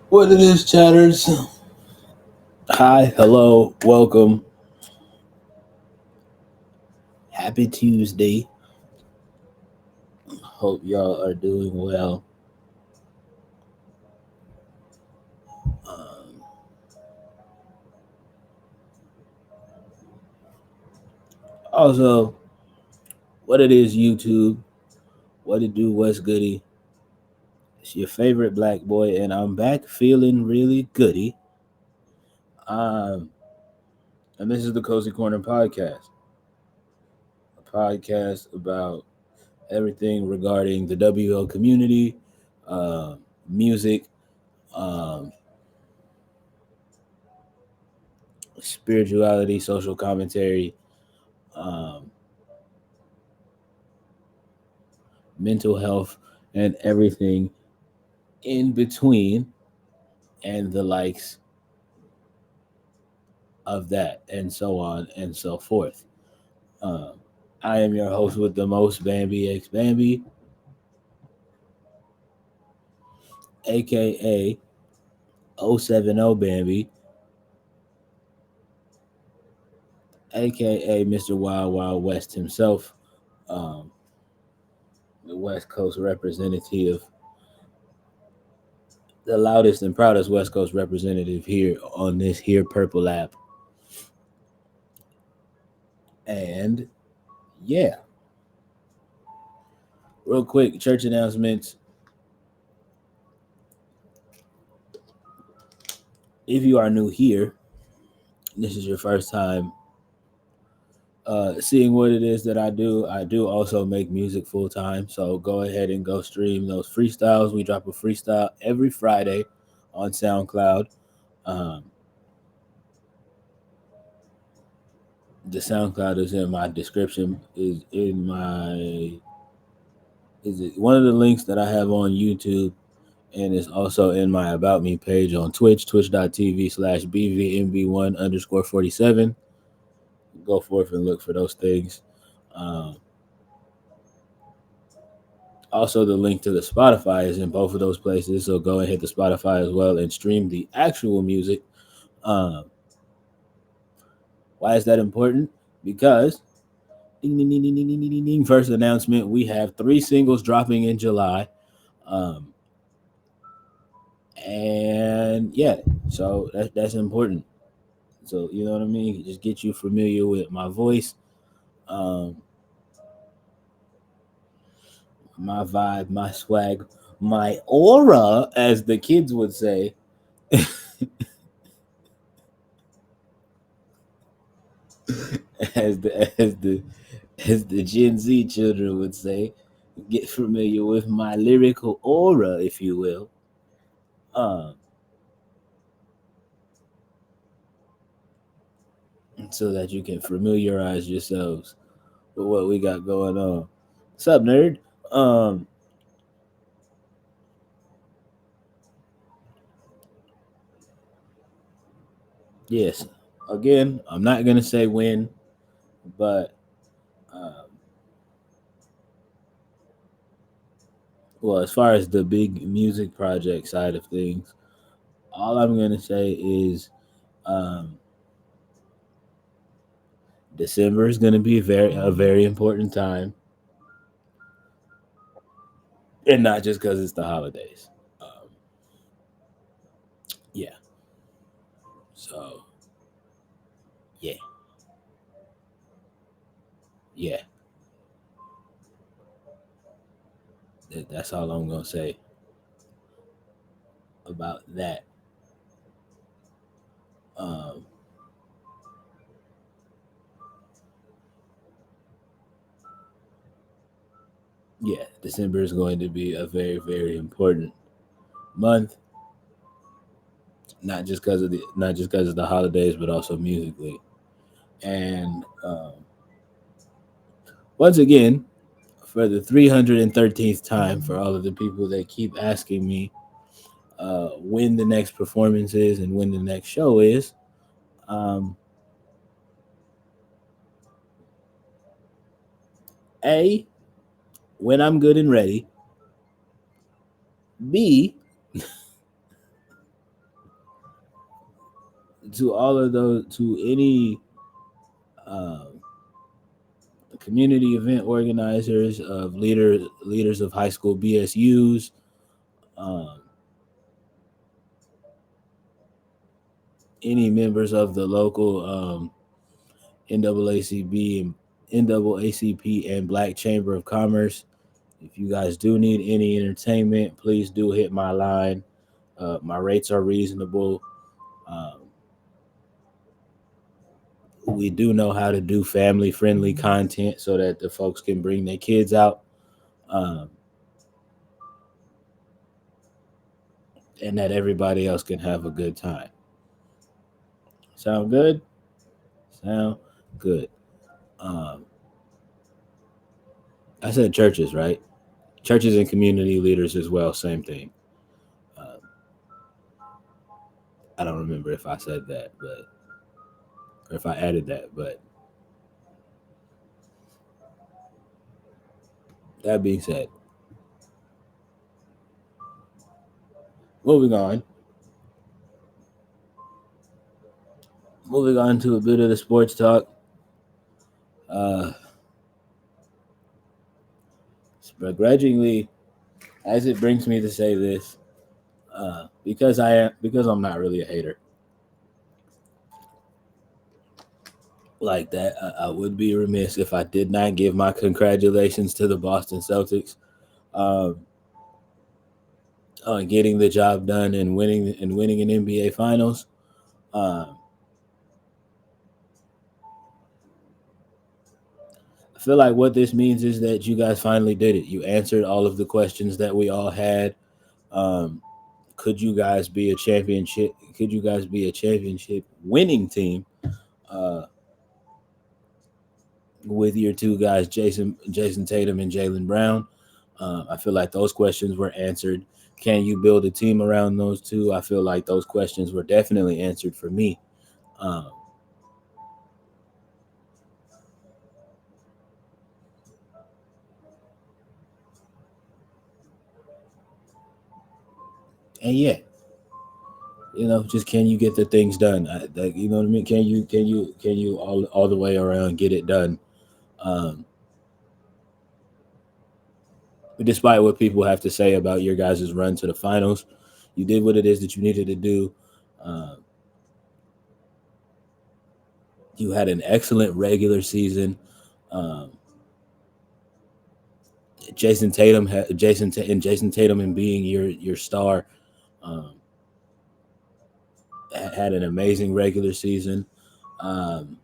What it is, chatters? Hi, hello, welcome. Happy Tuesday. Hope y'all are doing well. Um, also, what it is, YouTube? What it do? What's goody? It's your favorite black boy, and I'm back feeling really goody. Um, and this is the Cozy Corner Podcast, a podcast about everything regarding the WL community, music, um, spirituality, social commentary, um, mental health, and everything in between, and the likes of that, and so on and so forth. Um, I am your host with the most, Bambi X Bambi, aka 070 Bambi, aka Mr. Wild Wild West himself, um, the West Coast representative, the loudest and proudest West Coast representative here on this here purple app. And yeah, real quick, church announcements. If you are new here, this is your first time seeing what it is that I do also make music full time. So go ahead and go stream those freestyles. We drop a freestyle every Friday on SoundCloud. Um, the SoundCloud is in my description. Is it one of the links that I have on YouTube, and it's also in my About Me page on Twitch, twitch.tv/BVMB1_47. Go forth and look for those things. Um, Also, the link to the Spotify is in both of those places. So go and hit the Spotify as well and stream the actual music. Um, why is that important? Because, ding, ding, ding, ding, ding, ding, ding, ding, first announcement, we have 3 singles dropping in July. And yeah, so that's important. So, you know what I mean? Just get you familiar with my voice, um, my vibe, my swag, my aura, as the kids would say. as the Gen Z children would say, get familiar with my lyrical aura, if you will. Um, so that you can familiarize yourselves with what we got going on. What's up, nerd? Um, yes. Again, I'm not gonna say when, but um, well, as far as the big music project side of things, all I'm gonna say is um, December is gonna be a very important time, and not just because it's the holidays. Um, yeah. So yeah, yeah. That's all I'm gonna say about that. Um, yeah, December is going to be a very important month, not just because of the holidays, but also musically. And once again, for the 313th time, for all of the people that keep asking me when the next performance is and when the next show is, um, A, when I'm good and ready. B, to any um, community event organizers of leaders of high school BSUs, um, any members of the local NAACB and NAACP and Black Chamber of Commerce. If you guys do need any entertainment, please do hit my line. My rates are reasonable. Um, we do know how to do family friendly content so that the folks can bring their kids out, um, and that everybody else can have a good time. Sound good? Sound good. Um, I said churches, right? Churches and community leaders as well, same thing. Um, I don't remember if I said that, but or if I added that, but that being said, moving on. Moving on to a bit of the sports talk. Uh, begrudgingly, as it brings me to say this, because I'm not really a hater like that. I would be remiss if I did not give my congratulations to the Boston Celtics um, on getting the job done and winning an NBA Finals. Um, I feel like what this means is that you guys finally did it. You answered all of the questions that we all had. Um, could you guys be a championship? Could you guys be a championship winning team uh, with your two guys, Jason Tatum and Jalen Brown? I feel like those questions were answered. Can you build a team around those two? I feel like those questions were definitely answered for me. Um, and yeah, just can you get the things done? You know what I mean? Can you all the way around get it done? Um, despite what people have to say about your guys' run to the finals, you did what it is that you needed to do. Um, you had an excellent regular season. Um, Jason Tatum and being your star. Um, had an amazing regular season. Um,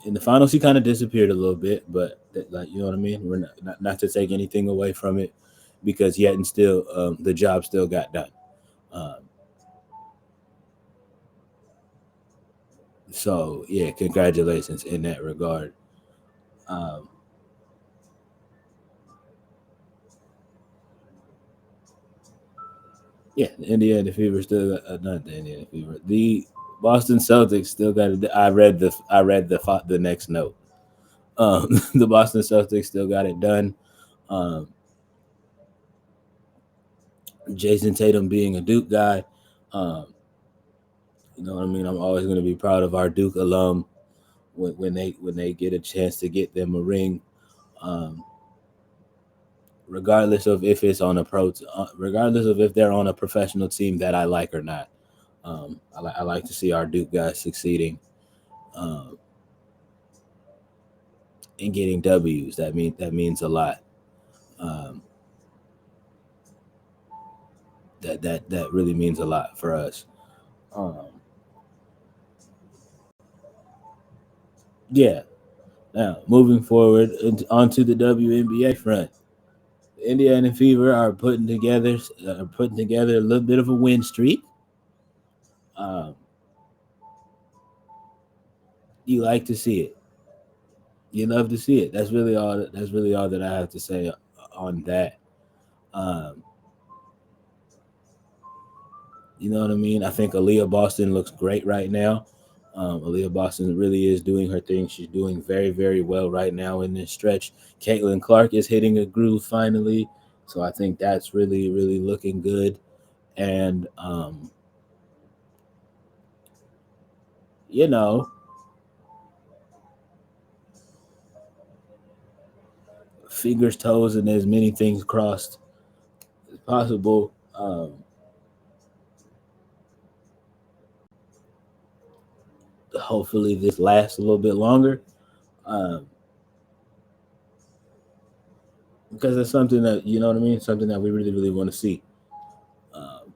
in the finals, he kind of disappeared a little bit, but like you know what I mean. We're not to take anything away from it, because yet and still the job still got done. Um, so yeah, congratulations in that regard. Um, yeah, the Indiana Fever still not the Indiana Fever. The Boston Celtics still got it. I read the next note. The Boston Celtics still got it done. Um, Jason Tatum being a Duke guy, um, you know what I mean. I'm always going to be proud of our Duke alum when they get a chance to get them a ring, um, regardless of if it's on regardless of if they're on a professional team that I like or not. I like to see our Duke guys succeeding, um, and getting W's. That means a lot. Um, that really means a lot for us. Um, yeah. Now moving forward onto the WNBA front, the Indiana Fever are putting together a little bit of a win streak. Um, you like to see it. You love to see it. That's really all that I have to say on that. Um, you know what I mean? I think Aaliyah Boston looks great right now. Aaliyah Boston really is doing her thing. She's doing very, very well right now in this stretch. Caitlin Clark is hitting a groove finally. So I think that's really, really looking good. And, you know, fingers, toes, and as many things crossed as possible. Hopefully this lasts a little bit longer, um, because it's something that you know what I mean. Something that we really, really want to see. Um,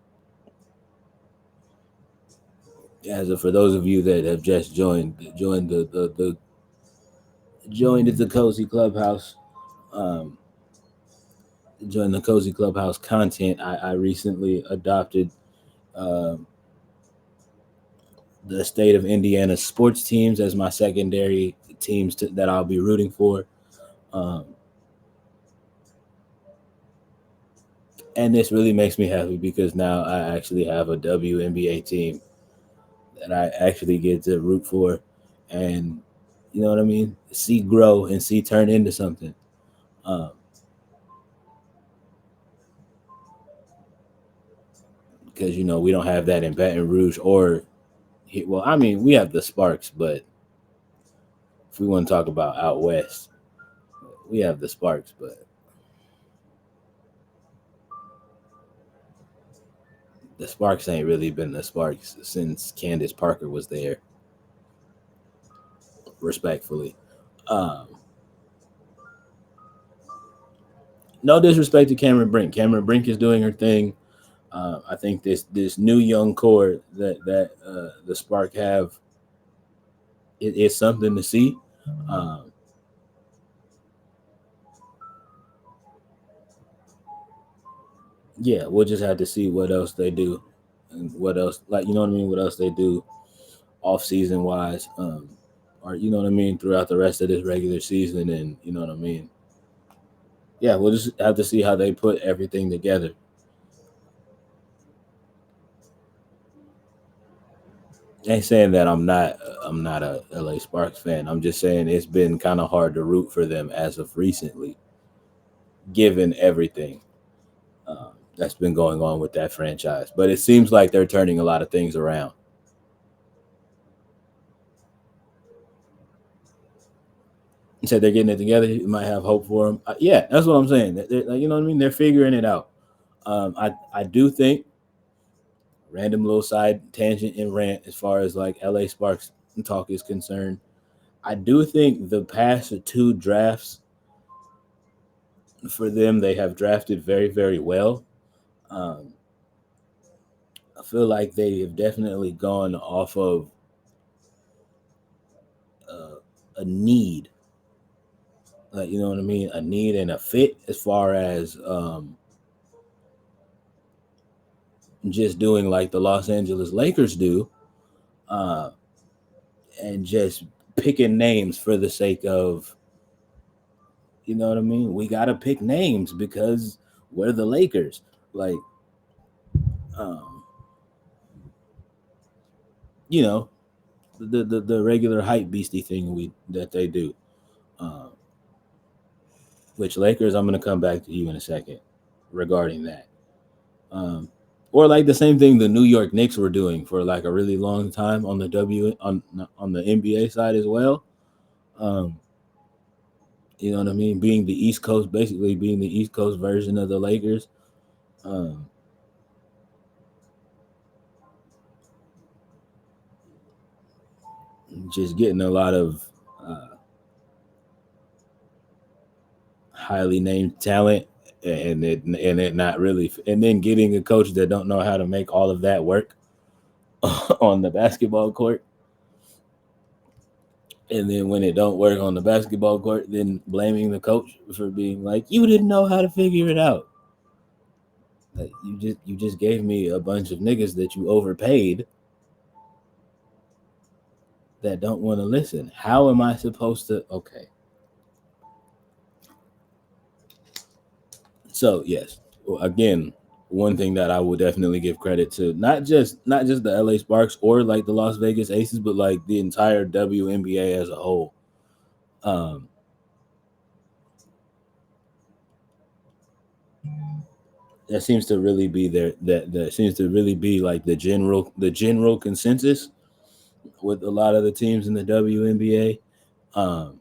as for those of you that have just joined the cozy clubhouse, um, joined the cozy clubhouse content. I recently adopted um, the state of Indiana sports teams as my secondary teams that I'll be rooting for. Um, and this really makes me happy because now I actually have a WNBA team that I actually get to root for, and you know what I mean. See grow and see turn into something. Um, because we don't have that in Baton Rouge or well, I mean we have the Sparks, but if we want to talk about out west, we have the Sparks, but the Sparks ain't really been the Sparks since Candace Parker was there. Respectfully, um, no disrespect to Cameron Brink. Cameron Brink is doing her thing. I think this new young core that the Spark have is something to see. Um, yeah, we'll just have to see what else they do, and what else, like what I mean, what else they do off season wise, or what I mean, throughout the rest of this regular season, and you know what I mean. Yeah, we'll just have to see how they put everything together. I ain't saying that I'm not a LA Sparks fan. I'm just saying it's been kind of hard to root for them as of recently, given everything that's been going on with that franchise. But it seems like they're turning a lot of things around. You said they're getting it together. You might have hope for them. Yeah, that's what I'm saying. Like, you know what I mean? They're figuring it out. I do think, random little side tangent and rant as far as like LA Sparks talk is concerned. I do think the past two drafts for them, they have drafted very, very well. Um, I feel like they have definitely gone off of a need, like you know what I mean, a need and a fit as far as just doing like the Los Angeles Lakers do, uh, and just picking names for the sake of, you know what I mean. We gotta pick names because we're the Lakers, like um, you know, the regular hype beastie thing we that they do. Uh, which Lakers, I'm gonna come back to you in a second regarding that. Um, or like the same thing the New York Knicks were doing for like a really long time on the on the NBA side as well. Um, you know what I mean? Being the East Coast, basically being the East Coast version of the Lakers. Um, just getting a lot of uh, highly named talent, and it not really, and then getting a coach that don't know how to make all of that work on the basketball court. And then when it don't work on the basketball court, then blaming the coach for being like, you didn't know how to figure it out. Like you just gave me a bunch of niggas that you overpaid that don't want to listen. How am I supposed to? Okay, so yes, well, again, one thing that I would definitely give credit to, not just the LA Sparks or like the Las Vegas Aces, but like the entire WNBA as a whole. Um, that seems to really be that seems to really be like the general consensus with a lot of the teams in the WNBA. Um,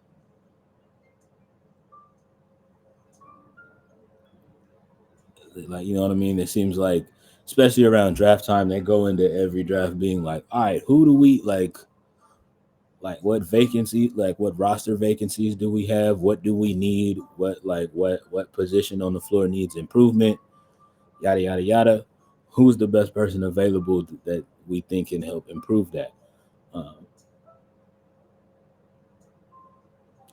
like you know what I mean. It seems like, especially around draft time, they go into every draft being like, all right, who do we like what vacancy, like what roster vacancies do we have? What do we need? What position on the floor needs improvement? Yada yada yada. Who's the best person available that we think can help improve that? Um,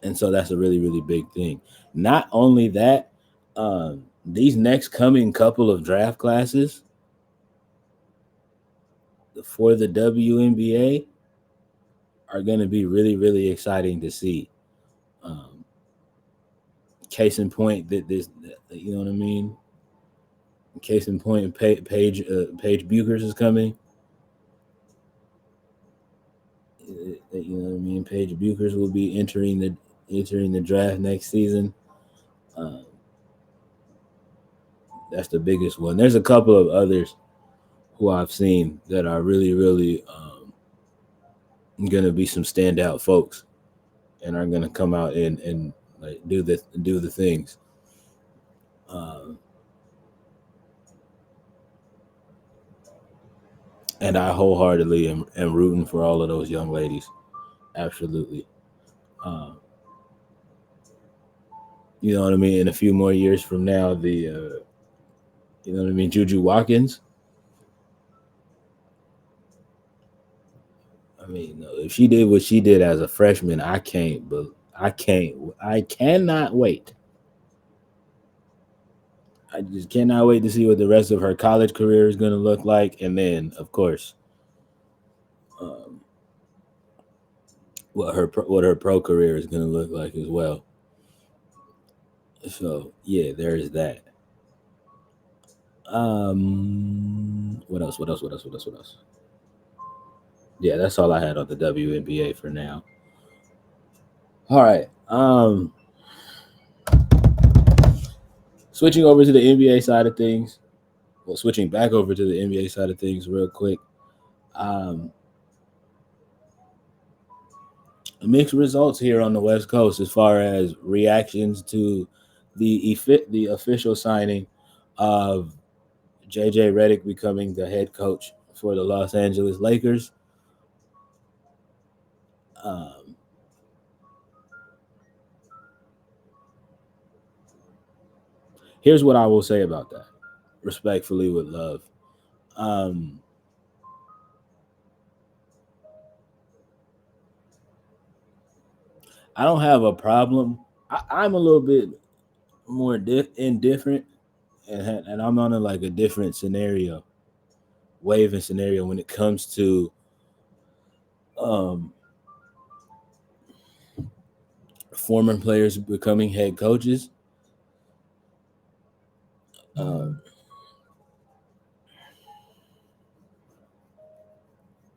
and so that's a really really big thing. Not only that, these next coming couple of draft classes for the WNBA are going to be really really exciting to see. Um, case in point, you know what I mean. Case in point, Paige Buchers is coming. You know what I mean. Paige Buchers will be entering the draft next season. Uh, that's the biggest one. There's a couple of others who I've seen that are really really gonna be some standout folks and are gonna come out and like do the things. Um, and I wholeheartedly am rooting for all of those young ladies. Absolutely. Um, you know what I mean? In a few more years from now, you know what I mean, Juju Watkins. I mean, if she did what she did as a freshman, I cannot wait. I just cannot wait to see what the rest of her college career is going to look like, and then, of course, um, what her pro career is going to look like as well. So yeah, there's that. What else? What else? What else? What else? What else? Yeah, that's all I had on the WNBA for now. All right. Switching over to the NBA side of things. Well, switching back over to the NBA side of things real quick. Um, mixed results here on the West Coast as far as reactions to the official signing of JJ Redick becoming the head coach for the Los Angeles Lakers. Um, here's what I will say about that, respectfully with love. Um, I don't have a problem. I'm a little bit more indifferent, and I'm on a like a different scenario, wave and scenario when it comes to um, former players becoming head coaches. Um,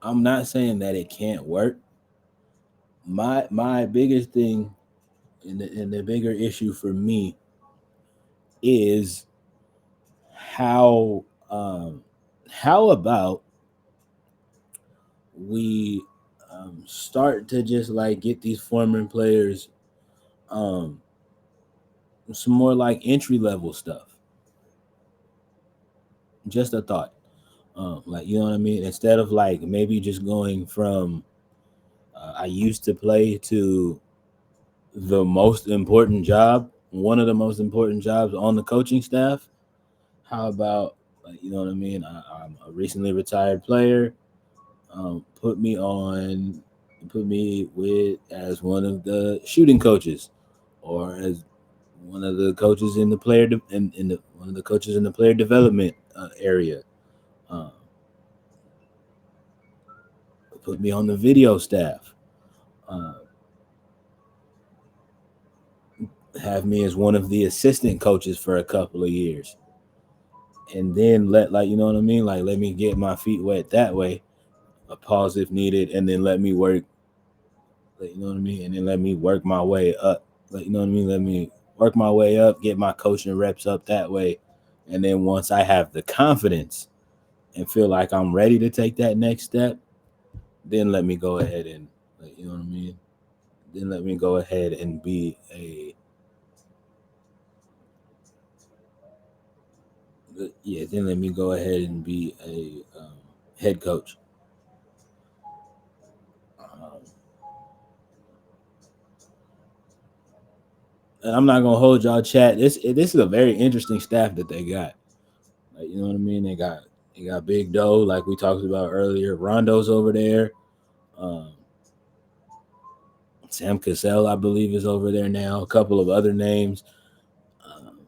I'm not saying that it can't work. My biggest thing and the bigger issue for me is how how about we start to just like get these former players um, some more like entry level stuff. Just a thought. Like you know what I mean? Instead of like maybe just going from I used to play to the most important job, one of the most important jobs on the coaching staff. How about like you know what I mean? I'm a recently retired player. Put me on, put me with as one of the shooting coaches, or as one of the coaches in the in the one of the coaches in the player development area. Um, put me on the video staff. Uh, have me as one of the assistant coaches for a couple of years, and then let like you know what I mean, like let me get my feet wet that way. A pause if needed, and then let me work. Like, you know what I mean, and then let me work my way up. Like you know what I mean, let me work my way up, get my coaching reps up that way, and then once I have the confidence and feel like I'm ready to take that next step, then let me go ahead and like you know what I mean. Then let me go ahead and be a yeah. Then let me go ahead and be a head coach. Um, and I'm not gonna hold y'all chat. This is a very interesting staff that they got. Like you know what I mean. They got Big Doe, like we talked about earlier. Rondo's over there. Um, Sam Cassell, I believe, is over there now. A couple of other names. Um,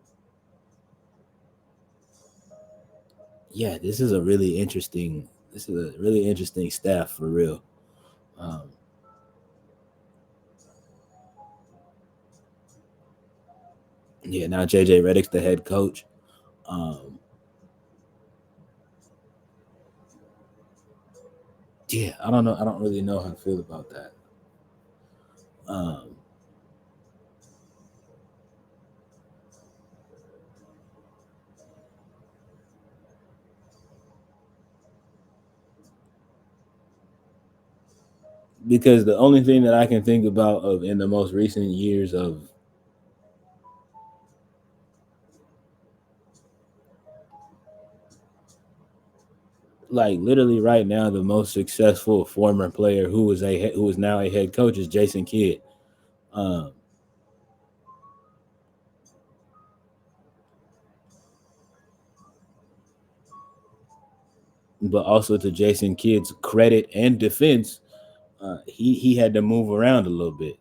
yeah, this is a really interesting. This is a really interesting staff for real. Um, yeah, now JJ Redick's the head coach. Um, yeah, I don't know. I don't really know how to feel about that. Um, because the only thing that I can think about of in the most recent years of like literally right now, the most successful former player who is now a head coach is Jason Kidd. Um, but also to Jason Kidd's credit and defense, he had to move around a little bit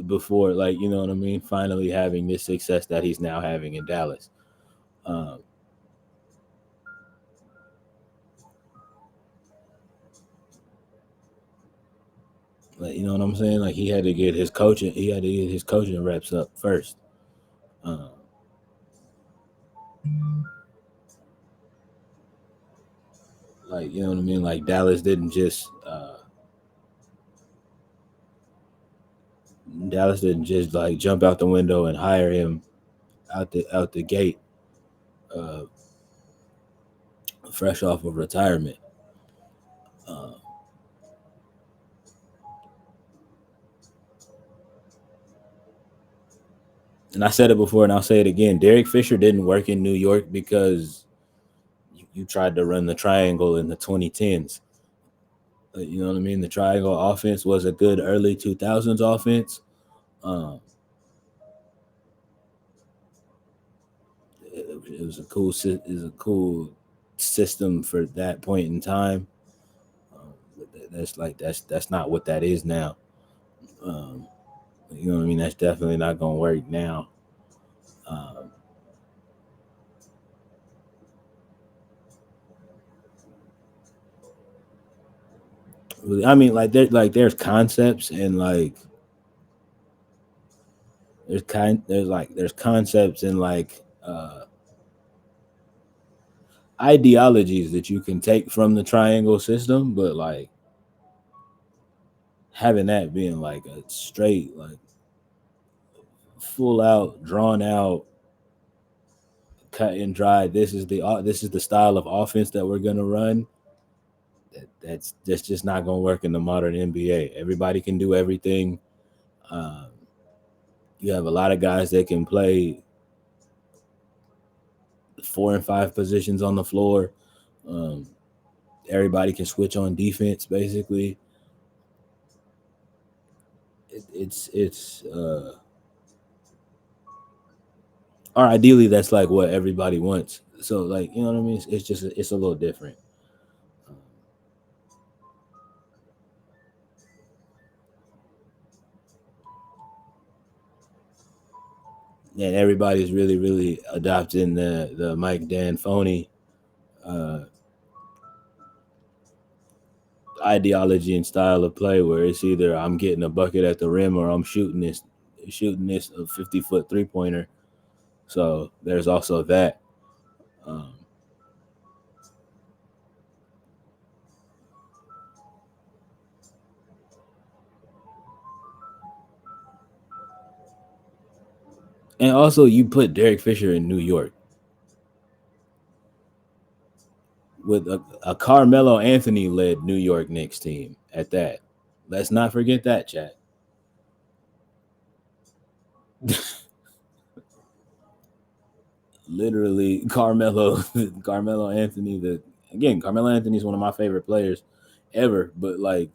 before, like you know what I mean, finally having this success that he's now having in Dallas. Um, like you know what I'm saying, like he had to get his coaching reps up first. Um, like you know what I mean, like Dallas didn't just like jump out the window and hire him out the gate, uh, fresh off of retirement. Uh, and I said it before, and I'll say it again. Derek Fisher didn't work in New York because you tried to run the triangle in the 2010s. You know what I mean? The triangle offense was a good early 2000s offense. Um, it was a cool system for that point in time. That's not what that is now. Um, You know what I mean? That's definitely not gonna work now. Um, I mean, there's concepts and there's concepts and ideologies that you can take from the triangle system, but like having that being like a straight like full out drawn out cut and dry. This is the style of offense that we're gonna run. That's just not gonna work in the modern NBA. Everybody can do everything. Um, you have a lot of guys that can play 4 and 5 positions on the floor. Um, everybody can switch on defense. Basically, it's or ideally that's like what everybody wants. So like you know what I mean. It's just it's a little different. Um, and everybody's really adopting the Mike D'Antoni uh, ideology and style of play, where it's either I'm getting a bucket at the rim or I'm shooting this a 50-foot 3 pointer. So there's also that. Um, and also, you put Derek Fisher in New York with a Carmelo Anthony led New York Knicks team at that. Let's not forget that, chat. Literally, Carmelo Anthony. Carmelo Anthony is one of my favorite players ever, but like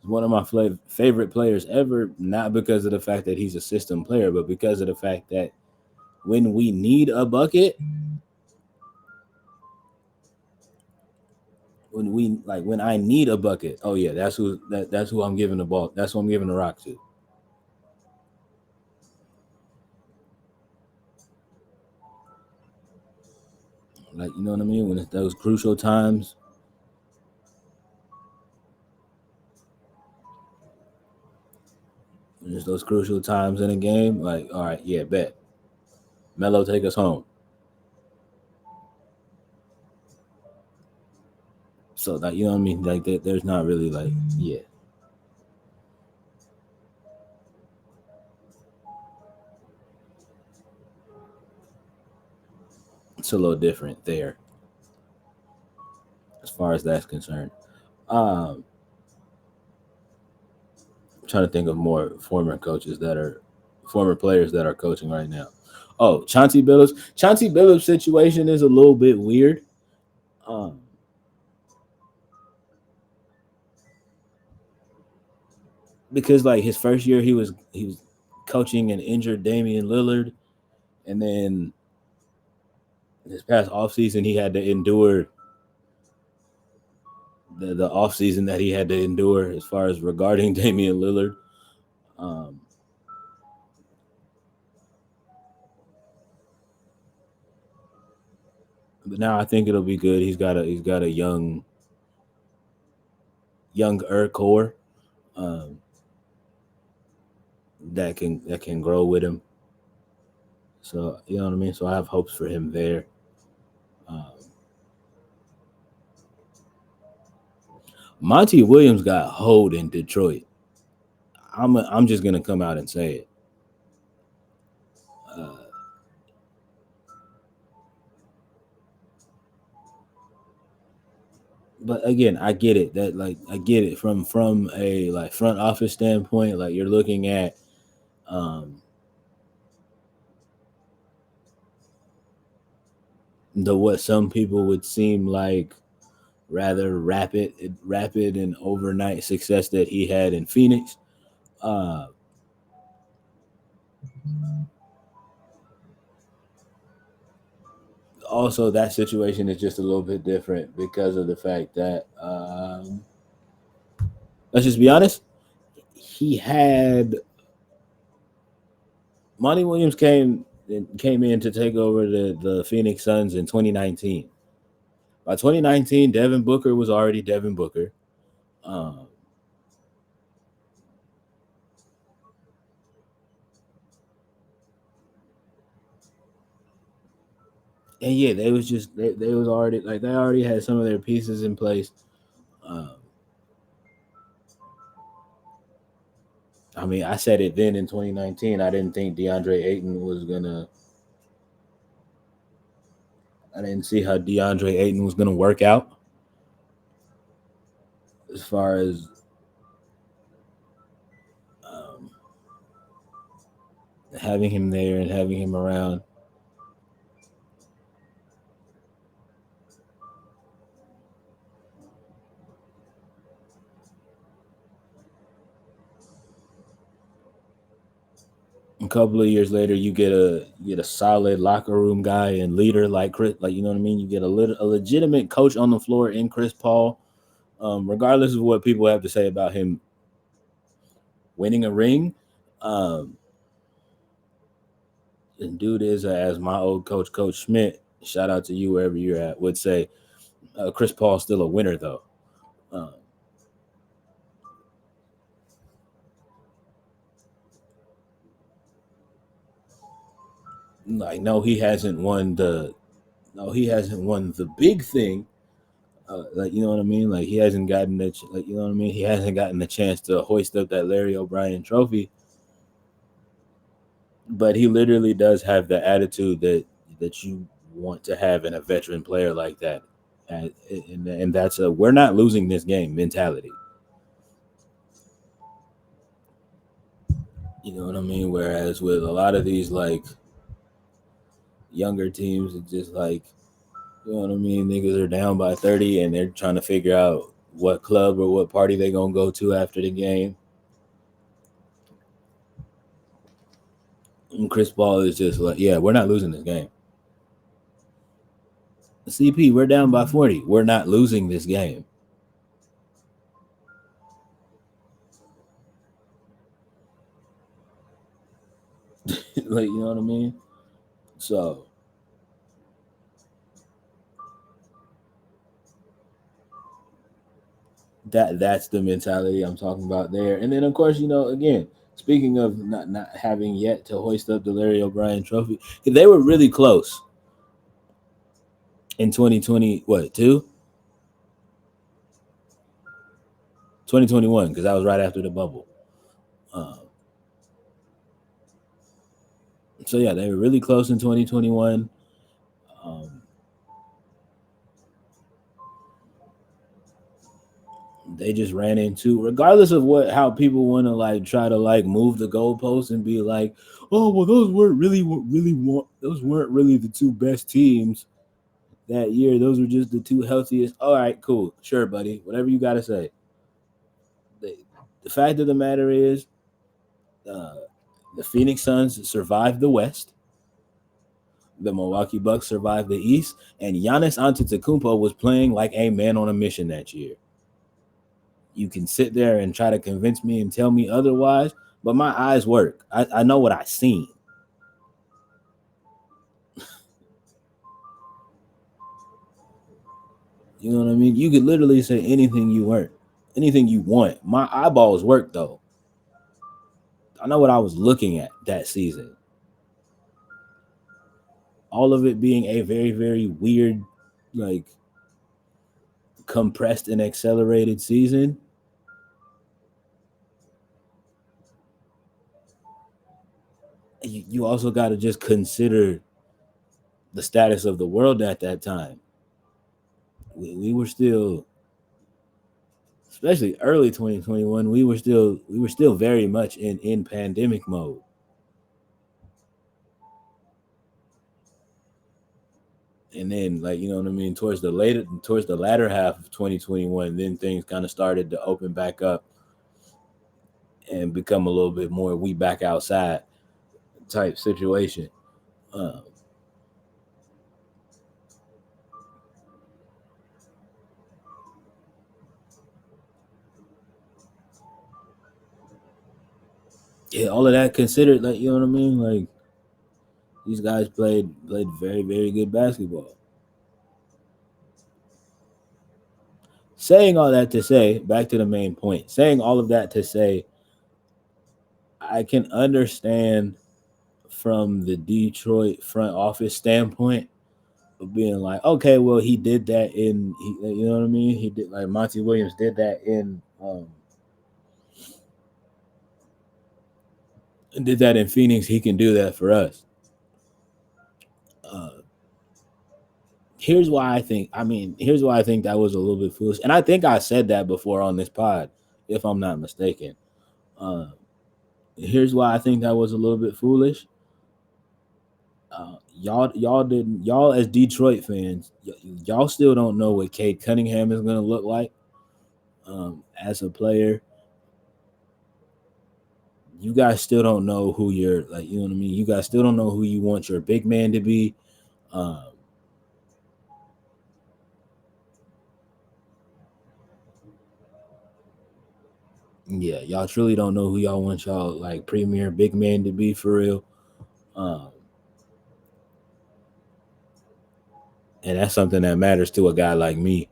one of my favorite players ever, not because of the fact that he's a system player, but because of the fact that when we need a bucket, when I need a bucket, oh yeah, that's who I'm giving the ball. That's who I'm giving the rock to. Like you know what I mean? When it's those crucial times, when it's those crucial times in a game, like all right, yeah, bet Melo take us home. So like you know what I mean? Like there's not really like yeah, it's a little different there as far as that's concerned. Um, I'm trying to think of more former players that are coaching right now. Oh, Chauncey Billups. Chauncey Billups' situation is a little bit weird. Um, because like his first year he was coaching an injured Damian Lillard, and then this past offseason he had to endure the offseason that he had to endure as far as regarding Damian Lillard. Um, but now I think it'll be good. He's got a younger core um, that can grow with him. So you know what I mean. So I have hopes for him there. Um, Monty Williams got hold in Detroit. I'm just gonna come out and say it. Uh, but again, I get it that like I get it from a like front office standpoint. Like you're looking at um, the what some people would seem like rather rapid and overnight success that he had in Phoenix. Uh, Also, that situation is just a little bit different because of the fact that let's just be honest. he had Monty Williams came in to take over the Phoenix Suns in 2019. By 2019, Devin Booker was already Devin Booker. Um, and yeah, they was already like they already had some of their pieces in place. Um, I mean, I said it then in 2019. I didn't think DeAndre Ayton was gonna. I didn't see how DeAndre Ayton was gonna work out as far as um, having him there and having him around. A couple of years later, you get a solid locker room guy and leader like Chris, like you know what I mean. You get a legitimate coach on the floor in Chris Paul. Regardless of what people have to say about him winning a ring, um, the dude is as my old coach, Coach Schmidt. Shout out to you wherever you're at. Would say Chris Paul's still a winner though. Um, like no he hasn't won the big thing. Like you know what I mean? Like he hasn't gotten like you know what I mean? He hasn't gotten the chance to hoist up that Larry O'Brien trophy, but he literally does have the attitude that you want to have in a veteran player like that. And that's a we're not losing this game mentality. You know what I mean? Whereas with a lot of these like younger teams, it's just like you know what I mean. Niggas are down by 30 and they're trying to figure out what club or what party they gonna go to after the game. And Chris Paul is just like, yeah, we're not losing this game. CP, we're down by 40. We're not losing this game. Like, you know what I mean? So that's the mentality I'm talking about there. And then of course, you know, again, speaking of not having yet to hoist up the Larry O'Brien trophy, they were really close in 2020, what, 2021, because that was right after the bubble. Um, so yeah, they were really close in 2021. Um, they just ran into, regardless of what how people want to like try to like move the goalposts and be like, oh well, those weren't really the two best teams that year. Those were just the two healthiest. All right, cool, sure, buddy, whatever you got to say. The, the fact of the matter is, uh, the Phoenix Suns survived the West. The Milwaukee Bucks survived the East, and Giannis Antetokounmpo was playing like a man on a mission that year. You can sit there and try to convince me and tell me otherwise, but my eyes work. I know what I seen. You know what I mean? You could literally say anything you want, anything you want. My eyeballs work though. I know what I was looking at that season. All of it being a very, very weird, like compressed and accelerated season. You also got to just consider the status of the world at that time. We were still, especially early 2021, we were still very much in pandemic mode. And then like you know what I mean, towards the latter half of 2021, then things kind of started to open back up and become a little bit more we back outside type situation. Uh, Yeah, all of that considered, like you know what I mean. Like these guys played very very good basketball. Saying all that to say, back to the main point. Saying all of that to say, I can understand from the Detroit front office standpoint of being like, okay, well, he did that you know what I mean? He did like Monty Williams did that in Phoenix. He can do that for us. Uh, here's why I think. I mean, here's why I think that was a little bit foolish, and I think I said that before on this pod, if I'm not mistaken. Uh, here's why I think that was a little bit foolish. Y'all as Detroit fans, y'all still don't know what Cade Cunningham is going to look like as a player. You guys still don't know who you're like. You know what I mean. You guys still don't know who you want your big man to be. Um, yeah, y'all truly don't know who y'all want y'all like premier big man to be for real. Um, and that's something that matters to a guy like me.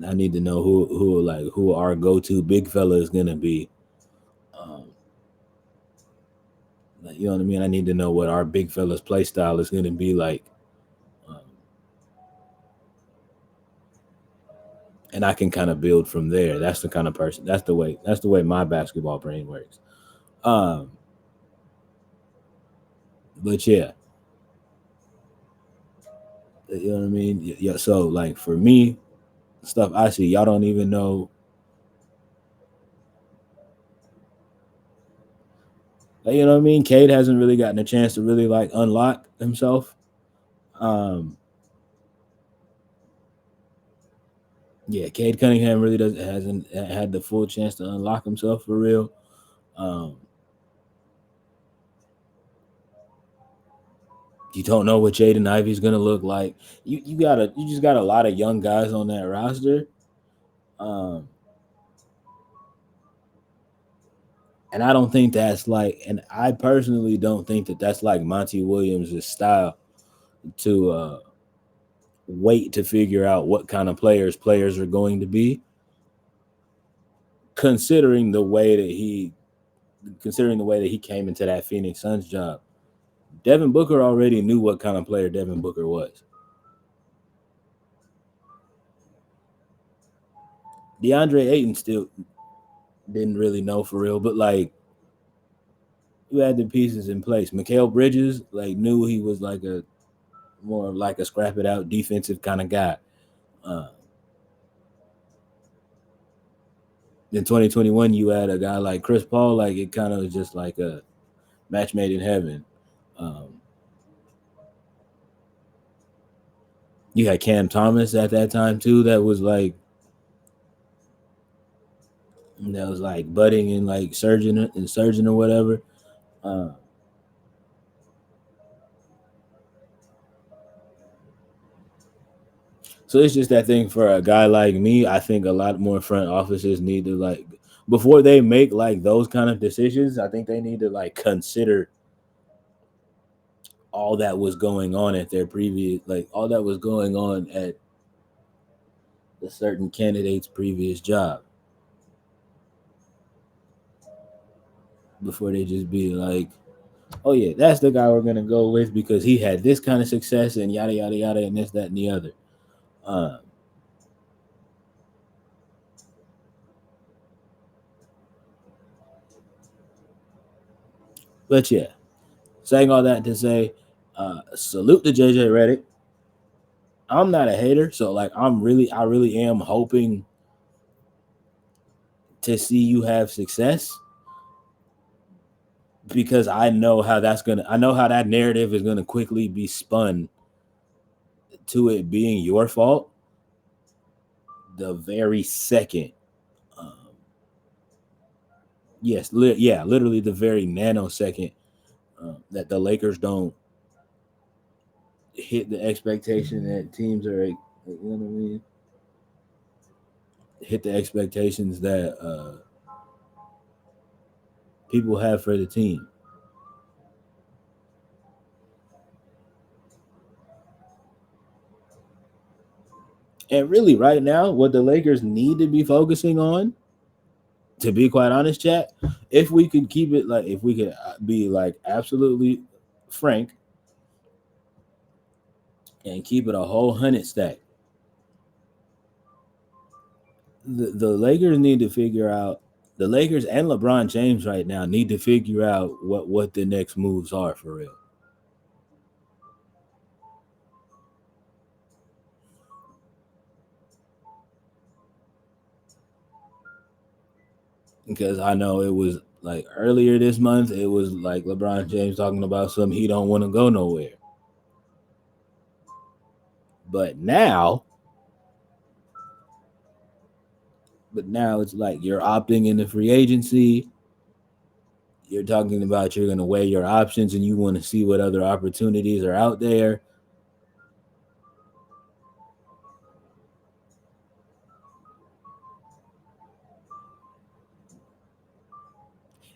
I need to know who our go to big fella is gonna be. Um, like, you know what I mean. I need to know what our big fella's play style is gonna be like, um, and I can kind of build from there. That's the kind of person. That's the way. That's the way my basketball brain works. Um, but yeah, you know what I mean. Yeah. So like for me, stuff I see, y'all don't even know. Like, you know what I mean. Cade hasn't really gotten a chance to really like unlock himself. Um, yeah, Cade Cunningham really doesn't hasn't had the full chance to unlock himself for real. Um, you don't know what Jaden Ivey's gonna look like. You just got a lot of young guys on that roster. Um, and I don't think that's like, and I personally don't think that that's like Monty Williams' style to wait to figure out what kind of players are going to be, considering the way that he came into that Phoenix Suns job. Devin Booker already knew what kind of player Devin Booker was. DeAndre Ayton still didn't really know for real, but like you had the pieces in place. Mikal Bridges like knew he was like a more like a scrap it out defensive kind of guy. Uh, in 2021, you had a guy like Chris Paul, like it kind of was just like a match made in heaven. Um, you had Cam Thomas at that time too, that was like budding and like surging or whatever. Uh, so it's just that thing for a guy like me. I think a lot more front offices need to like before they make like those kind of decisions. I think they need to like consider all that was going on at their previous, like all that was going on at a certain candidate's previous job before they just be like, oh yeah, that's the guy we're gonna go with because he had this kind of success and yada yada yada and this that and the other. Um, but yeah, saying all that to say, salute to JJ Redick. I'm not a hater, so like I really am hoping to see you have success because I know how that narrative is gonna quickly be spun to it being your fault the very second. Um, literally the very nanosecond that the Lakers don't hit the expectation that teams are, you know what I mean, hit the expectations that people have for the team. And really, right now, what the Lakers need to be focusing on, to be quite honest, chat, if we could keep it like, if we could be like absolutely frank and keep it a whole 100 stack, the Lakers need to figure out, the Lakers and LeBron James right now need to figure out what the next moves are for real. Because I know it was like earlier this month, it was like LeBron James talking about something, he don't want to go nowhere. But now, it's like you're opting into free agency. You're talking about you're going to weigh your options and you want to see what other opportunities are out there.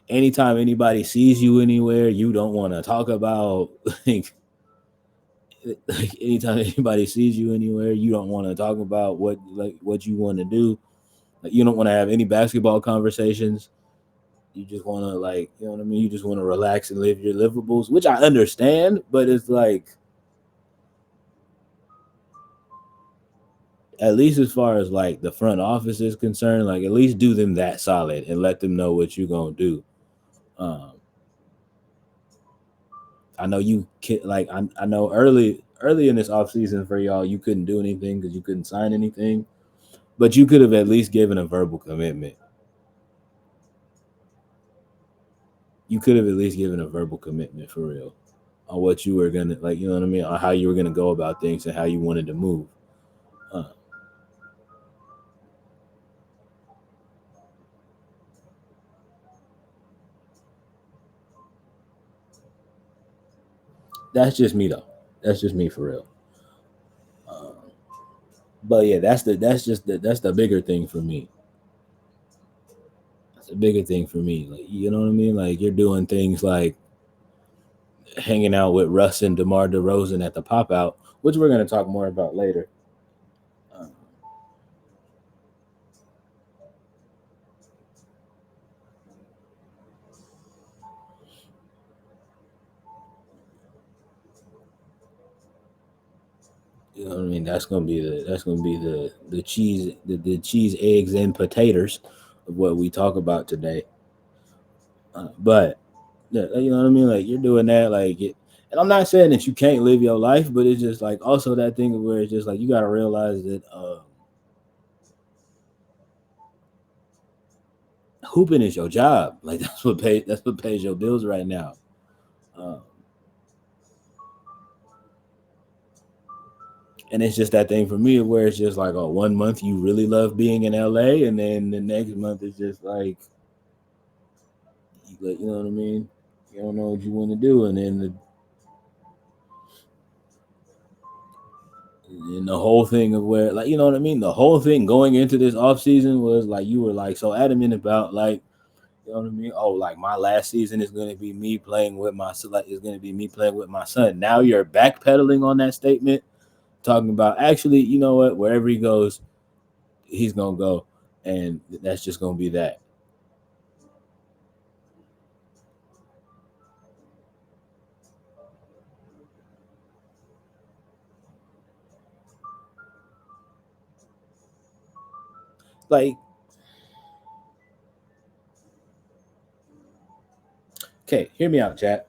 Anytime anybody sees you anywhere, you don't want to talk about like anytime anybody sees you anywhere, you don't want to talk about what you want to do. Like you don't want to have any basketball conversations. You just want to, like, you know what I mean? You just want to relax and live your livables, which I understand, but it's like, at least as far as like the front office is concerned, like at least do them that solid and let them know what you're gonna do. Um, I know you can, like, I know early in this off season for y'all, you couldn't do anything because you couldn't sign anything, but you could have at least given a verbal commitment. You could have at least given a verbal commitment for real on what you were gonna, like, you know what I mean, on how you were gonna go about things and how you wanted to move. Uh, that's just me though. That's just me for real. Um, but yeah, that's the bigger thing for me. That's the bigger thing for me. Like, you know what I mean? Like you're doing things like hanging out with Russ and DeMar DeRozan at the pop out, which we're gonna talk more about later. Uh, you know what I mean? That's gonna be the cheese, the cheese, eggs, and potatoes of what we talk about today. But yeah, you know what I mean? Like you're doing that, like it, and I'm not saying that you can't live your life, but it's just like also that thing where it's just like you gotta realize that hooping is your job. Like that's what pays your bills right now. Um, and it's just that thing for me where it's just like, oh, 1 month you really love being in LA, and then the next month it's just like, you know what I mean? You don't know what you want to do, and then the whole thing of where, like, you know what I mean? The whole thing going into this off season was like you were like so adamant about, like, you know what I mean? Oh, like my last season is going to be me playing with my, like, is going to be me playing with my son. Now you're backpedaling on that statement, talking about actually, you know what? Wherever he goes, he's gonna go, and that's just gonna be that. Like, okay, hear me out, chat.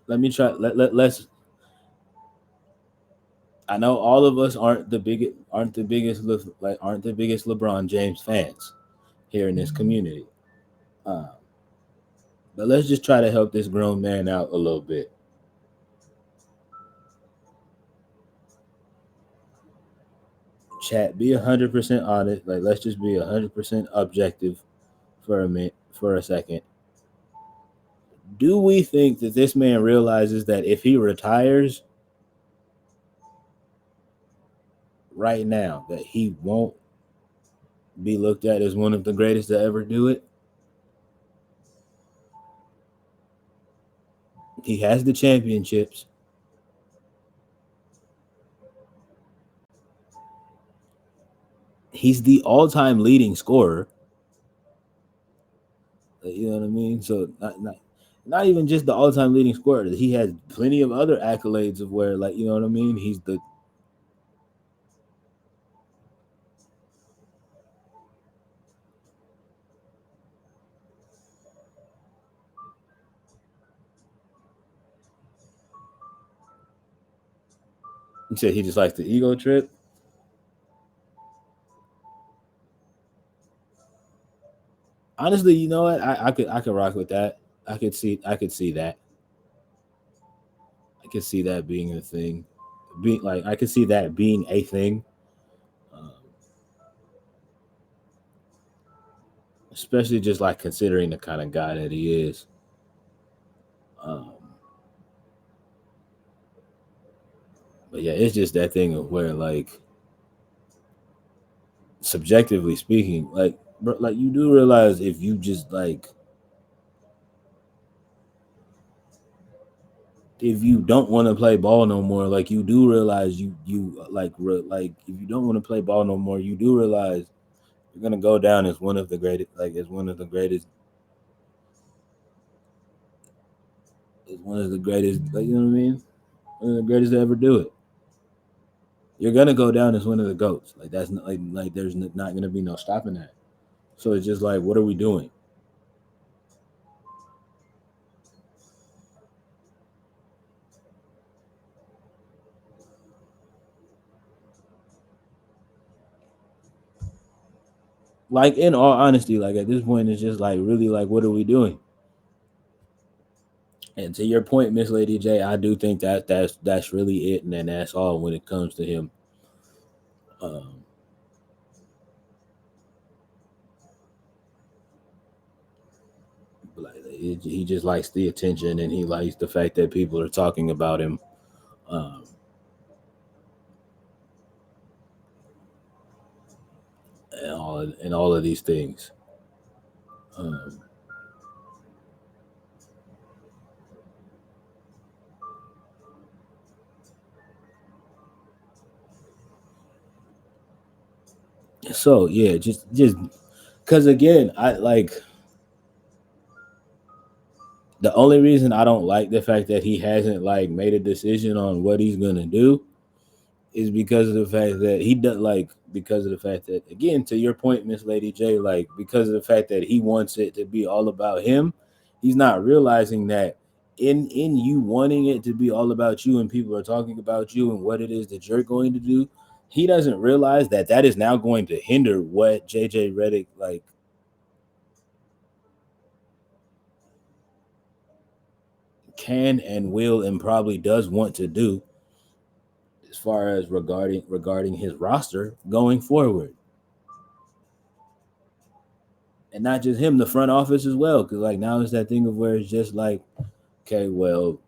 Let me try. Let's. I know all of us aren't the biggest LeBron James fans here in this community. Uh, but let's just try to help this grown man out a little bit. Chat, be 100% honest. Like, let's just be 100% objective for a minute, for a second. Do we think that this man realizes that if he retires right now, that he won't be looked at as one of the greatest to ever do it? He has the championships. He's the all-time leading scorer. You know what I mean? So not even just the all-time leading scorer. He has plenty of other accolades of where, like, you know what I mean? He's the you said he just likes the ego trip. Honestly, you know what? I could rock with that. I could see that. I could see that being a thing. Being like I could see that being a thing. Um, Especially just like considering the kind of guy that he is. Um, but yeah, it's just that thing of where, like, subjectively speaking, like, bro, like you do realize if you just like if you don't want to play ball no more, like you do realize like if you don't want to play ball no more, you do realize you're gonna go down as one of the greatest, like as one of the greatest, like, you know what I mean, one of the greatest to ever do it. You're gonna go down as one of the goats. Like that's not, like there's not gonna be no stopping that. So it's just like, what are we doing? Like, in all honesty, like at this point, it's just like, really, like, what are we doing? And to your point, Miss Lady J, I do think that that's really it, and then that's all when it comes to him. Um, like he just likes the attention, and he likes the fact that people are talking about him, um, and all of these things. Um, so yeah, just because again, I like the only reason I don't like the fact that he hasn't like made a decision on what he's gonna do is because of the fact that he does, like, because of the fact that, again, to your point, Miss Lady J, like, because of the fact that he wants it to be all about him, he's not realizing that in you wanting it to be all about you and people are talking about you and what it is that you're going to do, he doesn't realize that that is now going to hinder what JJ Redick, like, can and will and probably does want to do as far as regarding his roster going forward. And not just him, the front office as well. Because like now it's that thing of where it's just like, okay, well,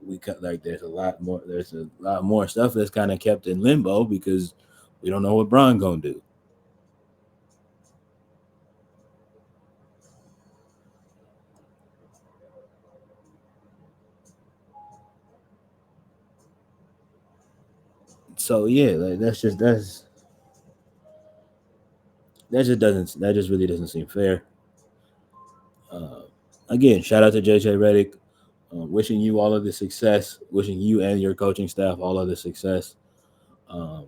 we cut like there's a lot more stuff that's kind of kept in limbo because we don't know what Braun gonna do. So yeah, like that just really doesn't seem fair. Uh, Again, shout out to JJ Redick. Wishing you all of the success. Wishing you and your coaching staff all of the success. Um,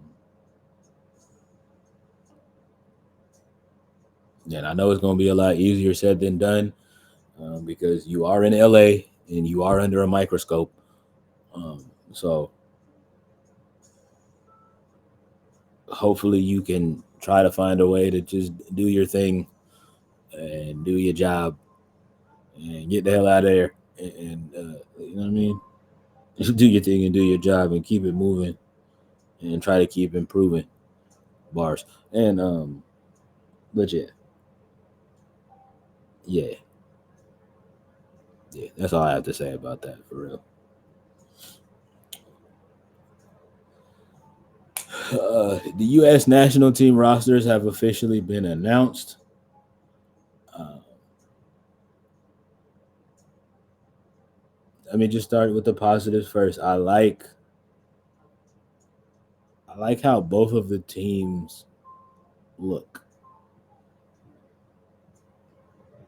and I know it's going to be a lot easier said than done because you are in LA and you are under a microscope. So hopefully you can try to find a way to just do your thing and do your job and get the hell out of there. And you know what I mean? Just do your thing and do your job and keep it moving and try to keep improving bars. And but yeah, yeah. That's all I have to say about that for real. The U.S. national team rosters have officially been announced. Uh, Let me just start with the positives first. I like how both of the teams look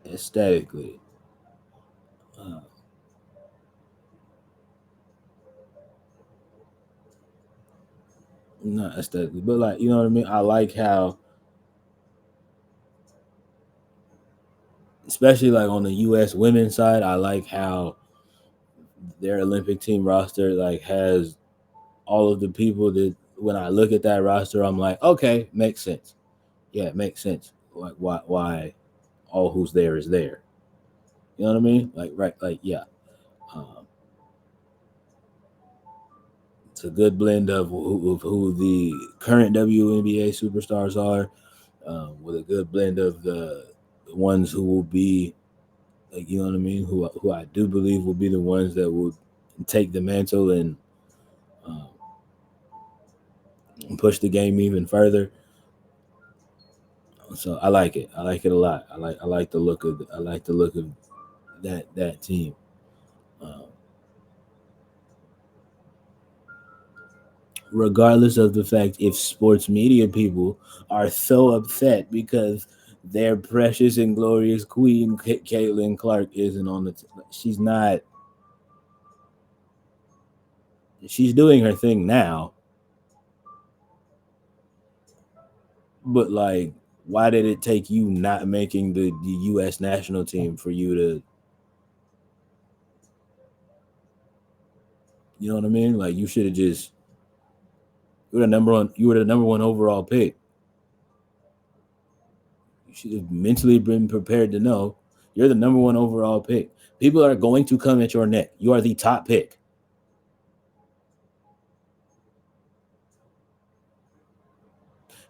aesthetically. Uh, Not aesthetically, but like you know what I mean. I like how, especially like on the U.S. women's side, I like how their Olympic team roster like has all of the people that when I look at that roster, I'm like, okay, makes sense. Yeah, it makes sense. Like why all who's there is there. You know what I mean? Like right, like yeah. Um, it's a good blend of who the current WNBA superstars are, with a good blend of the ones who will be, like you know what I mean, who I do believe will be the ones that will take the mantle and um, push the game even further. So I like it. I like it a lot. I like the look of that team. Um, Regardless of the fact if sports media people are so upset because their precious and glorious queen Caitlin Clark isn't on the. She's not. She's doing her thing now, but like, why did it take you not making the U.S. national team for you to? You know what I mean? Like, you should have just. You were the number one. You were the number one overall pick. You should have mentally been prepared to know you're the number one overall pick. People are going to come at your neck. You are the top pick.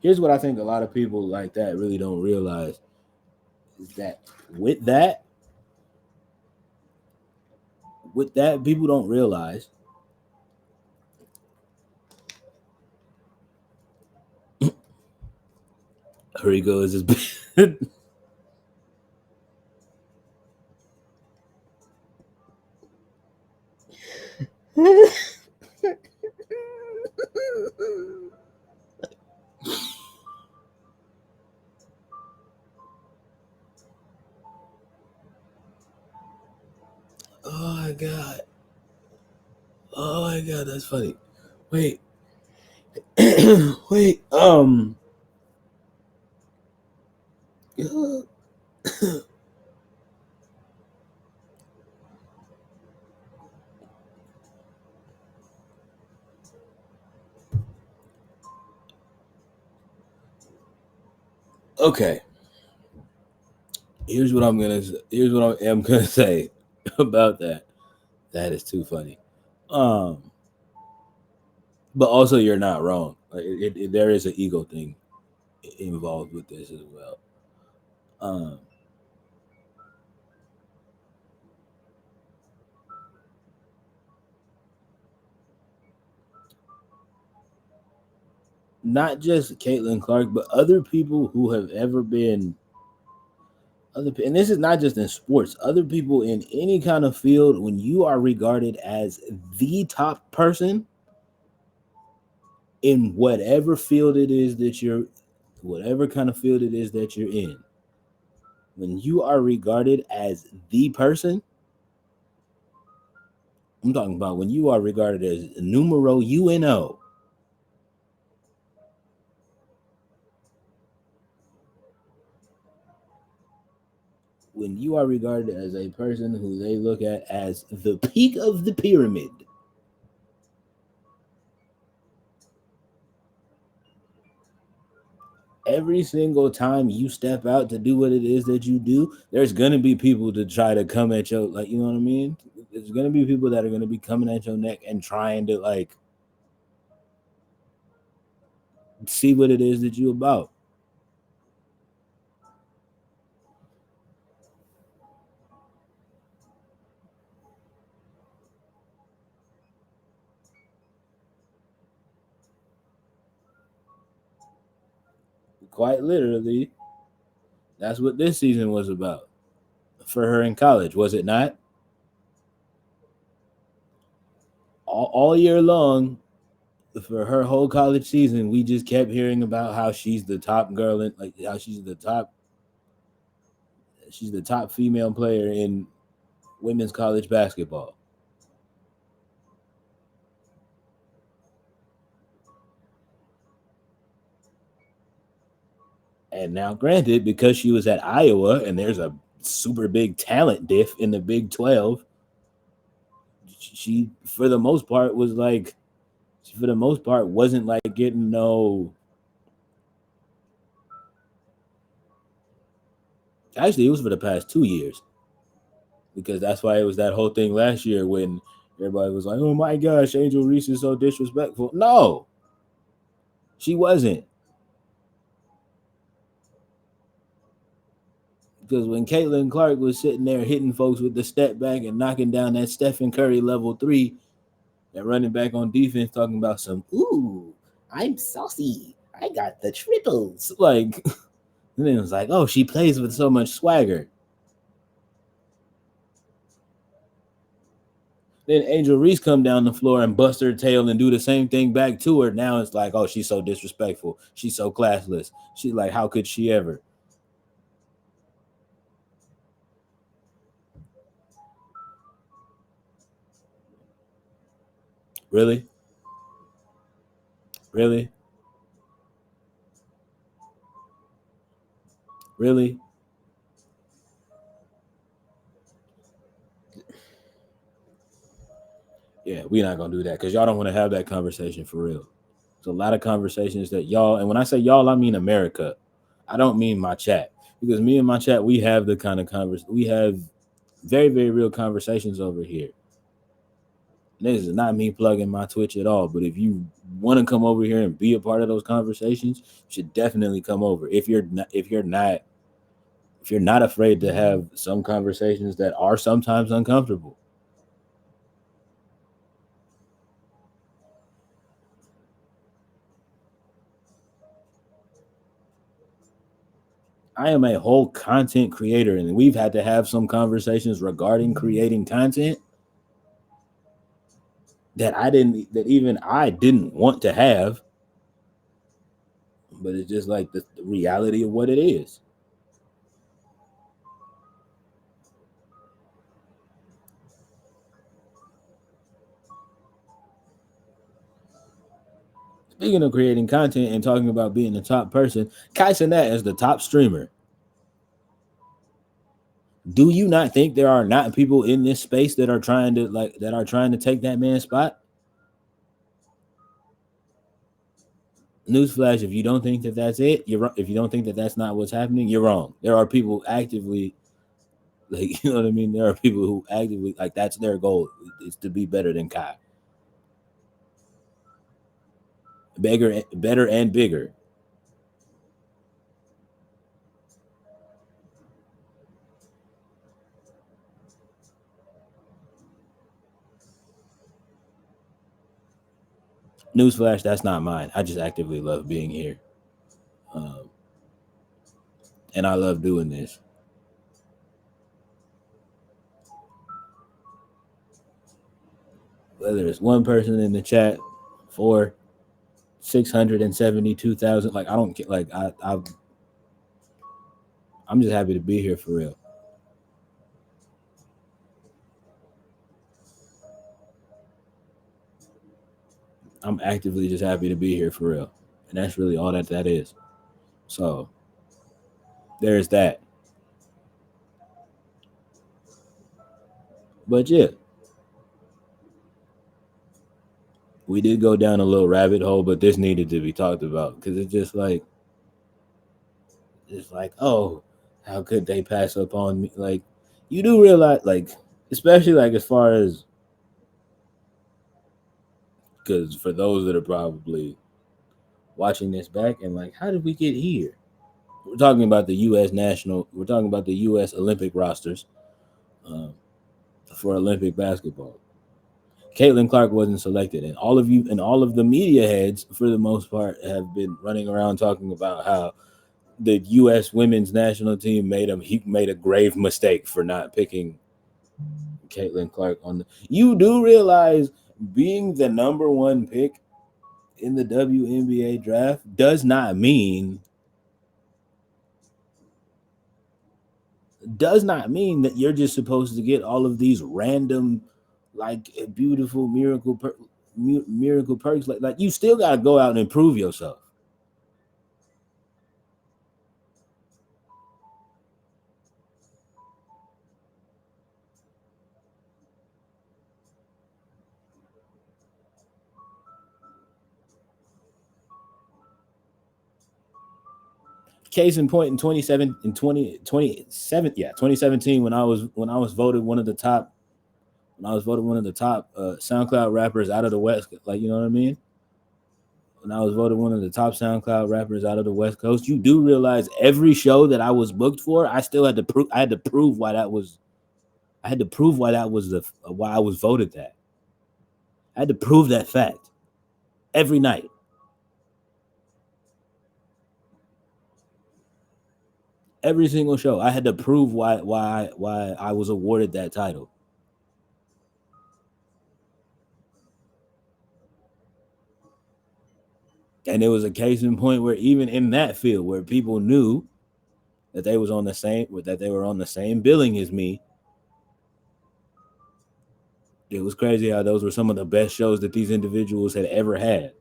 Here's what I think a lot of people like that really don't realize is that with that, people don't realize. Here he goes. Oh my god. Oh my god, that's funny. Wait. Wait. Okay. Here's what I am gonna say about that. That is too funny. Um, but also you're not wrong. Like there is an ego thing involved with this as well. Um, Not just Caitlin Clark, but other people who have ever been and this is not just in sports. Other people in any kind of field, when you are regarded as the top person in whatever field it is that you're, whatever kind of field it is that you're in, when you are regarded as the person, I'm talking about when you are regarded as numero uno, when you are regarded as a person who they look at as the peak of the pyramid, every single time you step out to do what it is that you do, there's gonna be people to try to come at your, like, you know what I mean? There's gonna be people that are gonna be coming at your neck and trying to like see what it is that you about. Quite literally, that's what this season was about for her in college, was it not? all year long for her whole college season, we just kept hearing about how she's the top girl in like how she's the top female player in women's college basketball. And now, granted, because she was at Iowa and there's a super big talent diff in the Big 12, she for the most part was like, for the most part, wasn't like getting no. Actually, it was for the past 2 years because that's why it was that whole thing last year when everybody was like, "Oh my gosh, Angel Reese is so disrespectful." No, she wasn't. Because when Caitlin Clark was sitting there hitting folks with the step back and knocking down that Stephen Curry level three, and running back on defense talking about some, ooh, I'm saucy. I got the triples. Like, and then it was like, oh, she plays with so much swagger. Then Angel Reese come down the floor and bust her tail and do the same thing back to her. Now it's like, oh, she's so disrespectful. She's so classless. She's like, how could she ever? Really? Really? Really? Yeah, we're not gonna do that because y'all don't want to have that conversation for real. There's a lot of conversations that y'all, and when I say y'all, I mean America. I don't mean my chat because me and my chat, we have the kind of we have very, very real conversations over here. And this is not me plugging my Twitch at all, but if you want to come over here and be a part of those conversations, you should definitely come over. If you're not afraid to have some conversations that are sometimes uncomfortable. I am a whole content creator, and we've had to have some conversations regarding creating content that even I didn't want to have, but it's just like the reality of what it is. Speaking of creating content and talking about being the top person, Kai Cenat is the top streamer. Do you not think there are not people in this space that are trying to take that man's spot? Newsflash: if you don't think that that's it, you're wrong. If you don't think that that's not what's happening, you're wrong. There are people actively, like, you know what I mean. There are people who actively, like, that's their goal is to be better than Kai, bigger, better, and bigger. Newsflash: that's not mine. I just actively love being here, um, and I love doing this. Whether it's one person in the chat, for 672,000, like, I don't get, like, I'm just happy to be here for real. I'm actively just happy to be here for real, and that's really all that is. So there's that. But yeah, we did go down a little rabbit hole, but this needed to be talked about because it's like, oh, how could they pass up on me? Like, you do realize, like, especially like as far as, because for those that are probably watching this back and like, how did we get here? We're talking about the U.S. Olympic rosters, um, for Olympic basketball. Caitlin Clark wasn't selected, and all of you and all of the media heads, for the most part, have been running around talking about how the U.S. women's national team made a grave mistake for not picking Caitlin Clark on the. You do realize being the number one pick in the WNBA draft does not mean that you're just supposed to get all of these random, like beautiful miracle perks. Like you still got to go out and improve yourself. Case in point, in 2017, when I was voted one of the top SoundCloud rappers out of the West, like, you know what I mean? When I was voted one of the top SoundCloud rappers out of the West Coast, you do realize every show that I was booked for, I still had to prove. I had to prove why that was. I had to prove why that was why I was voted that. I had to prove that fact every night. Every single show, I had to prove why I was awarded that title. And it was a case in point where even in that field where people knew that they were on the same billing as me, it was crazy how those were some of the best shows that these individuals had ever had.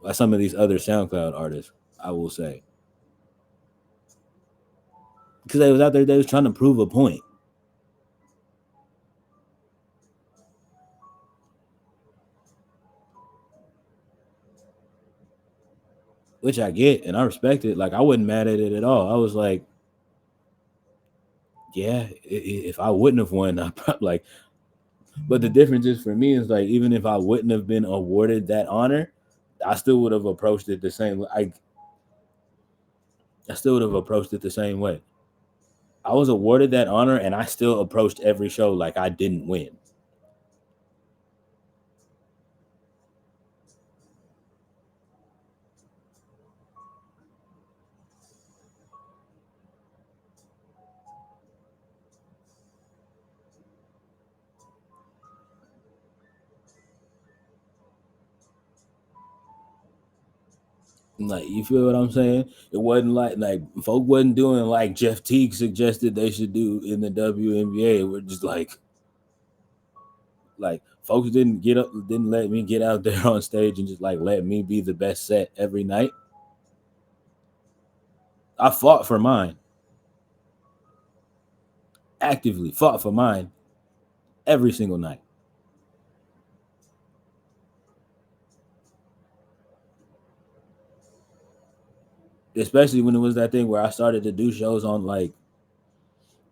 By some of these other SoundCloud artists, I will say. Because they was out there, they was trying to prove a point. Which I get and I respect it. Like I wasn't mad at it at all. I was like, yeah, if I wouldn't have won, I probably like. But the difference is for me is like even if I wouldn't have been awarded that honor, I still would have approached it the same. I still would have approached it the same way. I was awarded that honor, and I still approached every show like I didn't win. Like you feel what I'm saying? It wasn't like folk wasn't doing like Jeff Teague suggested they should do in the WNBA. We're just like folks didn't let me get out there on stage and just like let me be the best set every night. I fought for mine, actively fought for mine every single night. Especially when it was that thing where I started to do shows on like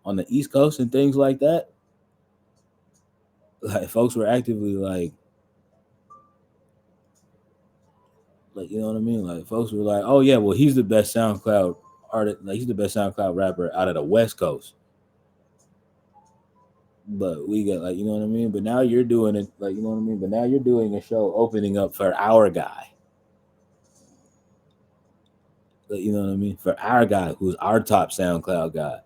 on the East Coast and things like that. Like folks were actively like you know what I mean? Like folks were like, "Oh yeah, well he's the best SoundCloud artist, like he's the best SoundCloud rapper out of the West Coast." But we got like you know what I mean. But now you're doing it like you know what I mean. But now you're doing a show opening up for our guy. Like, you know what I mean? For our guy who's our top SoundCloud guy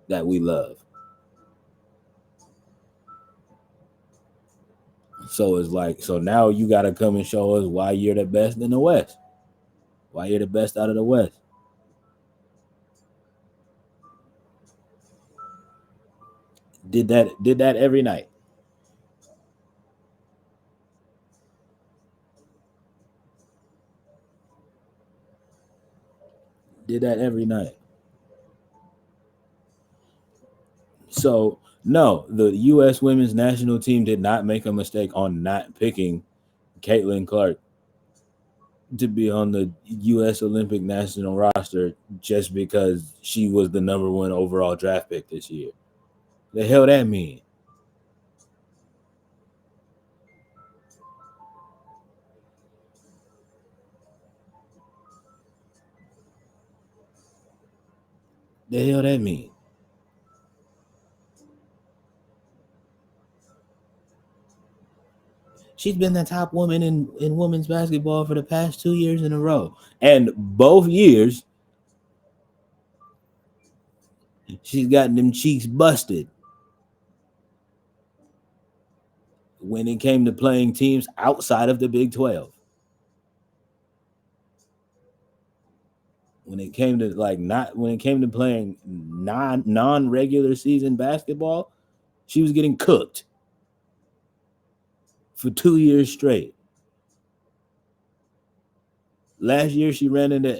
that we love. So it's like so now you got to come and show us why you're the best in the West. Why you're the best out of the West. Did that every night. Did that every night. So no, the U.S. women's national team did not make a mistake on not picking Caitlin Clark to be on the U.S. Olympic national roster just because she was the number one overall draft pick this year. The hell that mean? The hell that mean? She's been the top woman in women's basketball for the past 2 years in a row. And both years, She's got them cheeks busted when it came to playing teams outside of the Big 12. When it came to playing non-regular season basketball, she was getting cooked for 2 years straight. Last year she ran into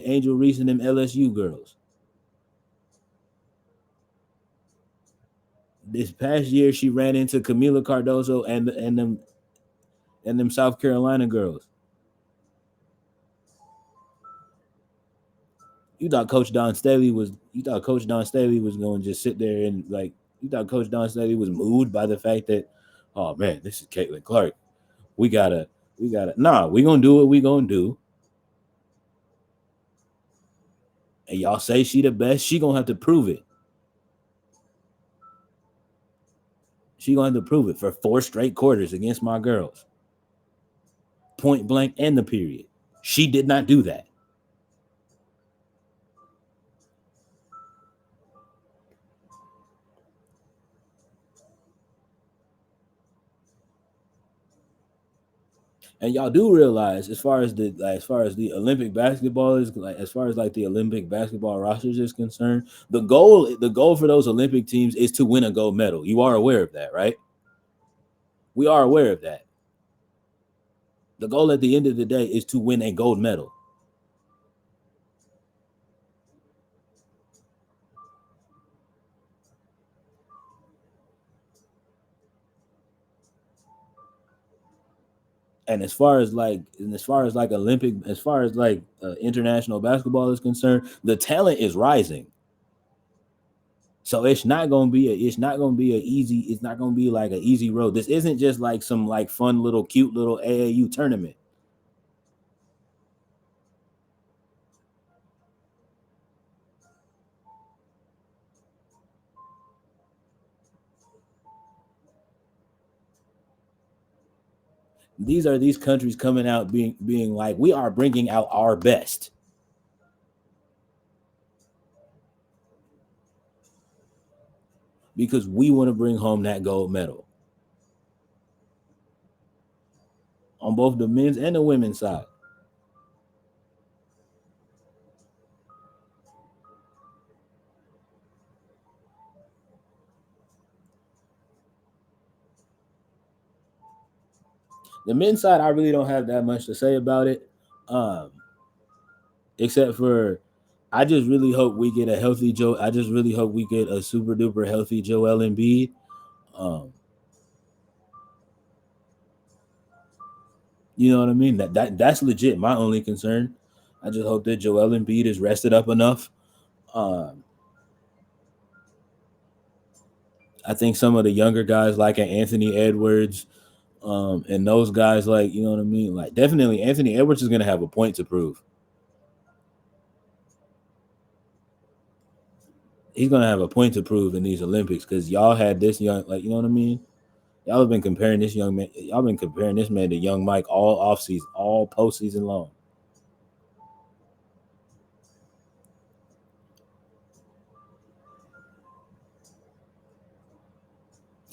Angel Reese and them LSU girls. This past year she ran into Camila Cardoso and them South Carolina girls. You thought Coach Don Staley was going to just sit there and you thought Coach Don Staley was moved by the fact that, oh man, this is Caitlin Clark. We gotta we gonna do what we gonna do. And y'all say she the best, she gonna have to prove it. She gonna have to prove it for 4 straight quarters against my girls. Point blank and the period. She did not do that. And y'all do realize, as far as the Olympic basketball is as far as the Olympic basketball rosters is concerned, the goal for those Olympic teams is to win a gold medal. You are aware of that, right? We are aware of that. The goal at the end of the day is to win a gold medal. And as far as international basketball is concerned, the talent is rising. So it's not gonna be an easy road. This isn't just like some fun little cute little AAU tournament. These countries coming out being like, we are bringing out our best. Because we want to bring home that gold medal on both the men's and the women's side. The men's side, I really don't have that much to say about it, except for I just really hope we get a healthy Joe. I just really hope we get a super duper healthy Joel Embiid. You know what I mean? That's legit. My only concern. I just hope that Joel Embiid is rested up enough. I think some of the younger guys like an Anthony Edwards, and those guys, you know what I mean? Definitely Anthony Edwards is gonna have a point to prove. He's gonna have a point to prove in these Olympics because y'all had this young, you know what I mean? Y'all have been comparing this young man. Y'all been comparing this man to young Mike all offseason, all postseason long.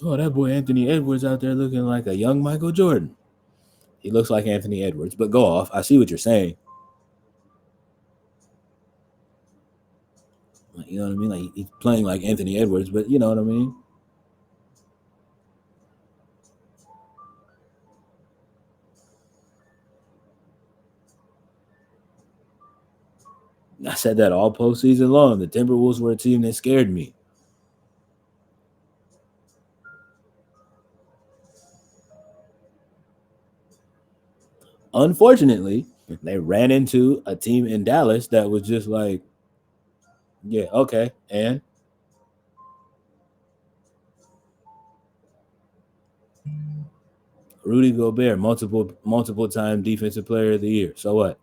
Oh, that boy Anthony Edwards out there looking like a young Michael Jordan. He looks like Anthony Edwards, but go off. I see what you're saying. You know what I mean? He's playing like Anthony Edwards, but you know what I mean? I said that all postseason long. The Timberwolves were a team that scared me. Unfortunately, they ran into a team in Dallas that was just like, yeah, okay, and Rudy Gobert, multiple time defensive player of the year. So what?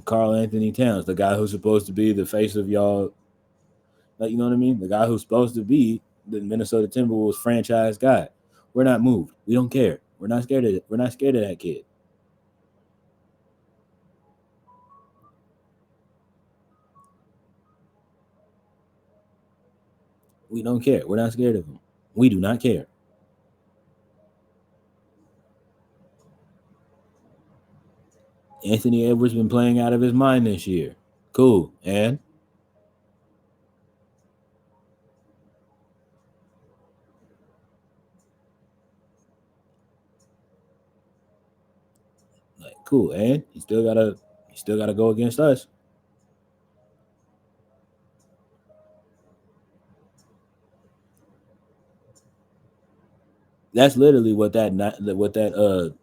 Carl Anthony Towns, the guy who's supposed to be the face of y'all, you know what I mean? The guy who's supposed to be the Minnesota Timberwolves franchise guy. We're not moved. We don't care. We're not scared of it. We're not scared of that kid. We don't care. We're not scared of him. We do not care. Anthony Edwards been playing out of his mind this year. Cool. And like cool. And he still gotta go against us. That's literally what that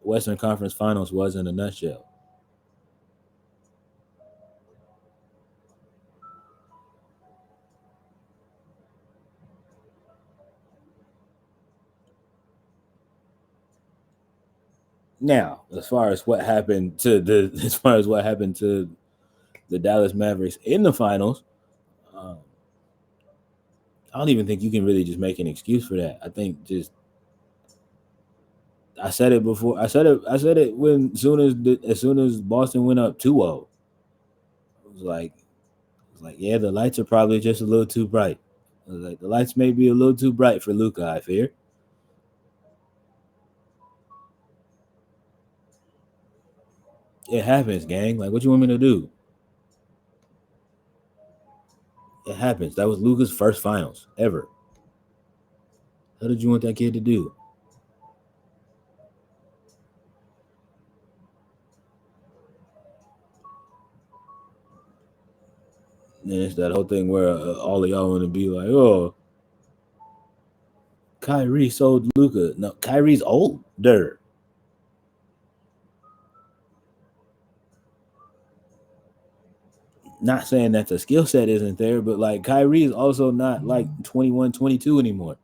Western Conference Finals was in a nutshell. Now, as far as what happened to the Dallas Mavericks in the finals, um, I don't even think you can really just make an excuse for that. I think just I said it before. I said it when as soon as Boston went up 2-0. It was like yeah, the lights are probably just a little too bright. I was like the lights may be a little too bright for Luca. I fear it happens, gang. Like what you want me to do? It happens. That was Luca's first finals ever. How did you want that kid to do? And then it's that whole thing where all of y'all want to be like, oh, Kyrie sold Luca. No, Kyrie's older. Not saying that the skill set isn't there, but like Kyrie is also not like 21, 22 anymore.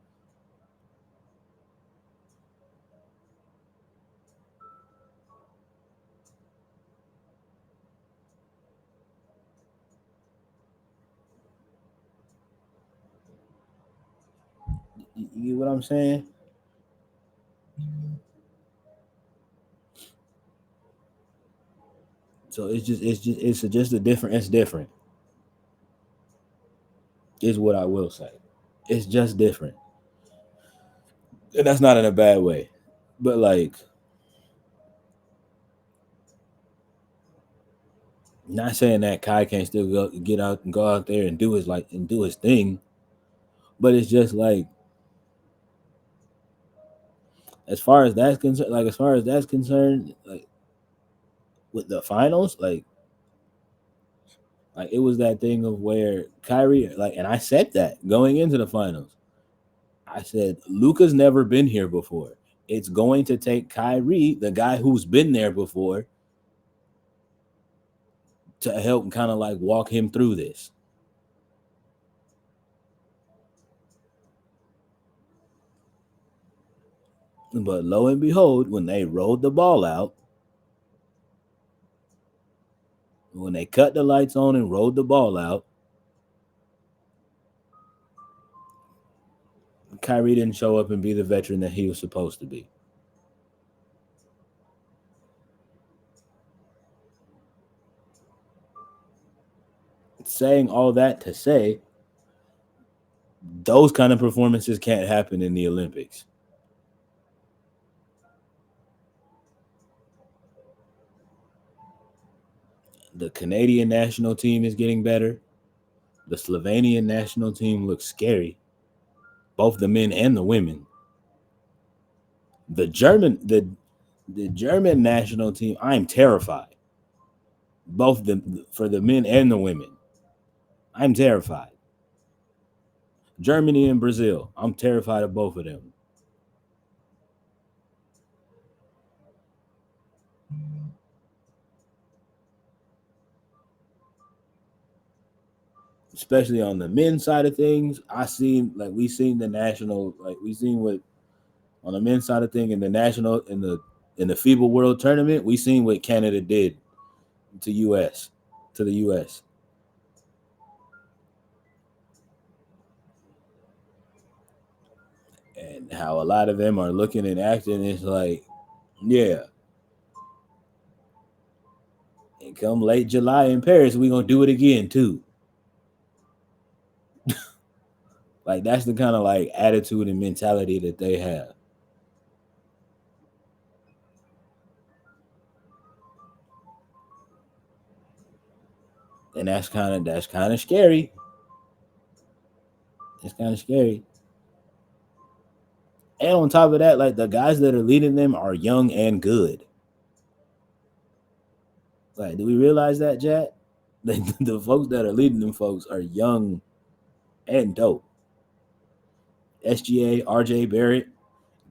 You get what I'm saying? So it's just a different. It's different. Is what I will say. It's just different, and that's not in a bad way. But like, not saying that Kai can't still get out and go out there and do his thing. But it's just like as far as that's concerned, like with the finals, like it was that thing of where Kyrie, like, and I said that going into the finals. I said Luca's never been here before. It's going to take Kyrie, the guy who's been there before, to help kind of like walk him through this. But lo and behold, when they rolled the ball out, when they cut the lights on and rolled the ball out, Kyrie didn't show up and be the veteran that he was supposed to be. Saying all that to say, those kind of performances can't happen in the Olympics. The Canadian national team is getting better. The Slovenian national team looks scary, both the men and the women. The German national team, I'm terrified. Both for the men and the women. I'm terrified. Germany and Brazil, I'm terrified of both of them. Especially on the men's side of things, we seen the national, like we seen what on the men's side of thing in the national in the FIBA World Tournament, we seen what Canada did to US to the US, and how a lot of them are looking and acting. It's like, yeah, and come late July in Paris, we gonna do it again too. Like that's the kind of like attitude and mentality that they have. And that's kind of scary. It's kind of scary. And on top of that, like the guys that are leading them are young and good. Like, do we realize that, Jack? The folks that are leading them folks are young and dope. SGA, RJ Barrett,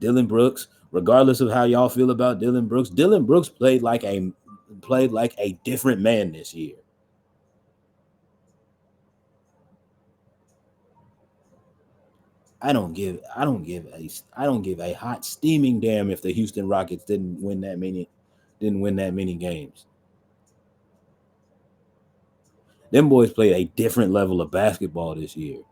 Dylan Brooks. Regardless of how y'all feel about Dylan Brooks played like a different man this year. I don't give a hot steaming damn if the Houston Rockets didn't win that many games. Them boys played a different level of basketball this year.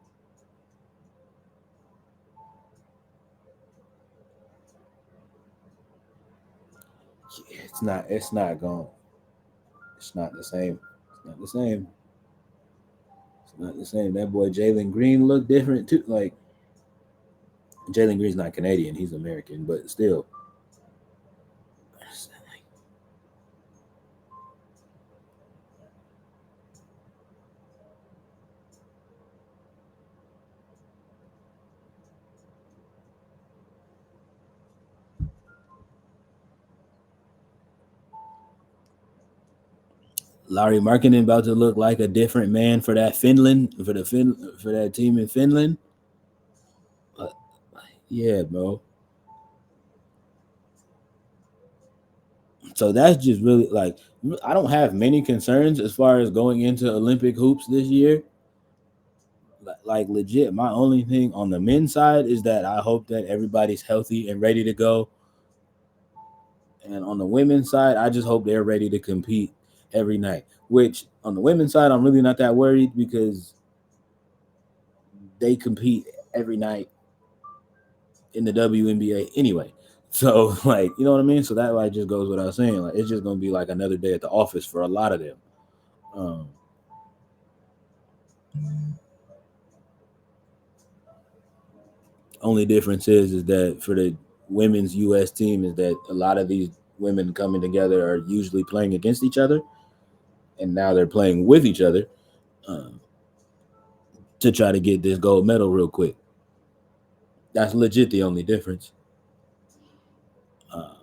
It's not going. It's not the same. It's not the same. It's not the same. That boy Jalen Green looked different too. Like Jalen Green's not Canadian, he's American, but still. Larry Markkinen about to look like a different man for that Finland for that team in Finland. Uh, yeah, bro. So that's just really like I don't have many concerns as far as going into Olympic hoops this year. Like legit, my only thing on the men's side is that I hope that everybody's healthy and ready to go. And on the women's side, I just hope they're ready to compete every night. Which on the women's side, I'm really not that worried because they compete every night in the WNBA anyway. So like, you know what I mean? So that like just goes without saying. Like it's just gonna be like another day at the office for a lot of them. Um, only difference is that for the women's U.S. team is that a lot of these women coming together are usually playing against each other, and now they're playing with each other um, to try to get this gold medal real quick. That's legit the only difference. Um,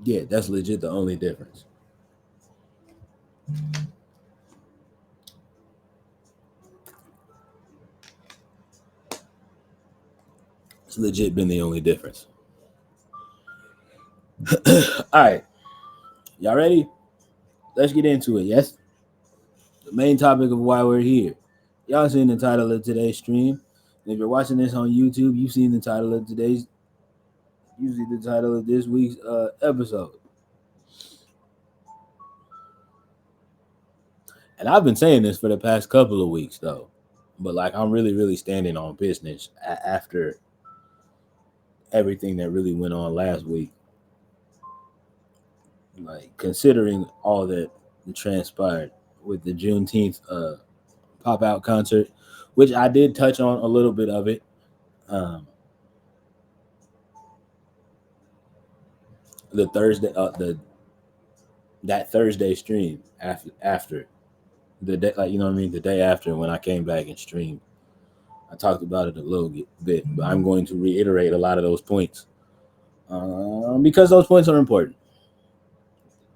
yeah, that's legit the only difference. It's legit been the only difference. All right, y'all ready? Let's get into it. Yes, the main topic of why we're here. Y'all seen the title of today's stream. And if you're watching this on YouTube, you've seen the title of today's usually the title of this week's episode. And I've been saying this for the past couple of weeks though, but like I'm really, really standing on business after everything that really went on last week. Like considering all that transpired with the Juneteenth pop out concert, which I did touch on a little bit of it. Um, the Thursday, the that Thursday stream after the day, like you know what I mean, the day after when I came back and streamed, I talked about it a little bit, but I'm going to reiterate a lot of those points because those points are important.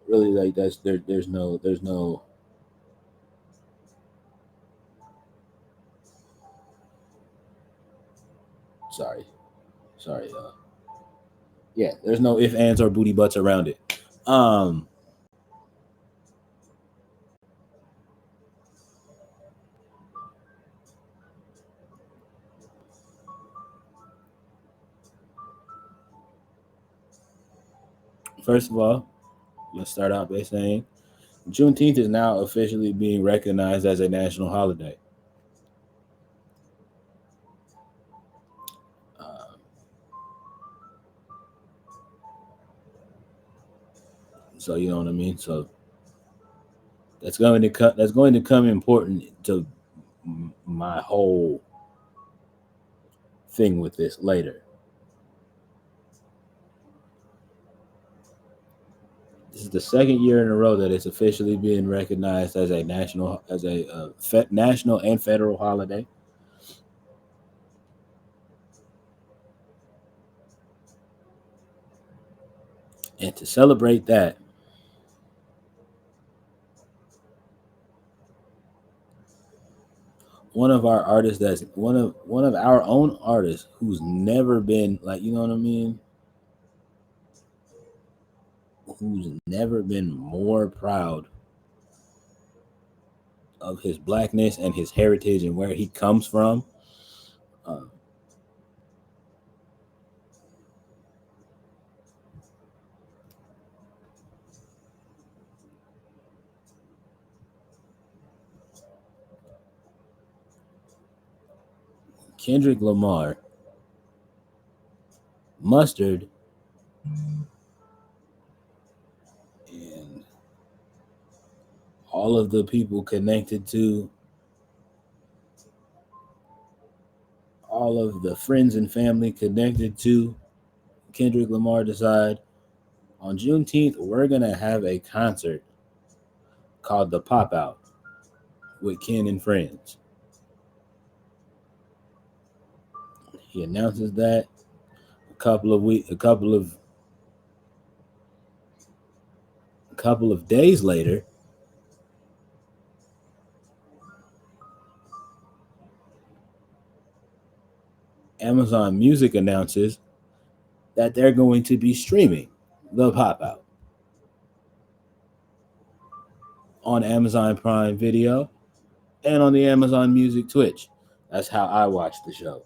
Really, like that's there's no sorry sorry yeah, there's no if ands or booty butts around it. Um, first of all, let's start out by saying Juneteenth is now officially being recognized as a national holiday. Uh, so you know what I mean. So That's going to come important to my whole thing with this later. This is the second year in a row that it's officially being recognized as a national and federal holiday. And to celebrate that, one of our own artists who's never been like, you know what I mean, who's never been more proud of his blackness and his heritage and where he comes from. Uh, Kendrick Lamar, Mustard, and all of the people connected to, all of the friends and family connected to Kendrick Lamar decide on Juneteenth we're gonna have a concert called the Pop Out with Ken and friends. He announces that a couple of days later, Amazon Music announces that they're going to be streaming the Pop Out on Amazon Prime Video and on the Amazon Music Twitch. That's how I watched the show.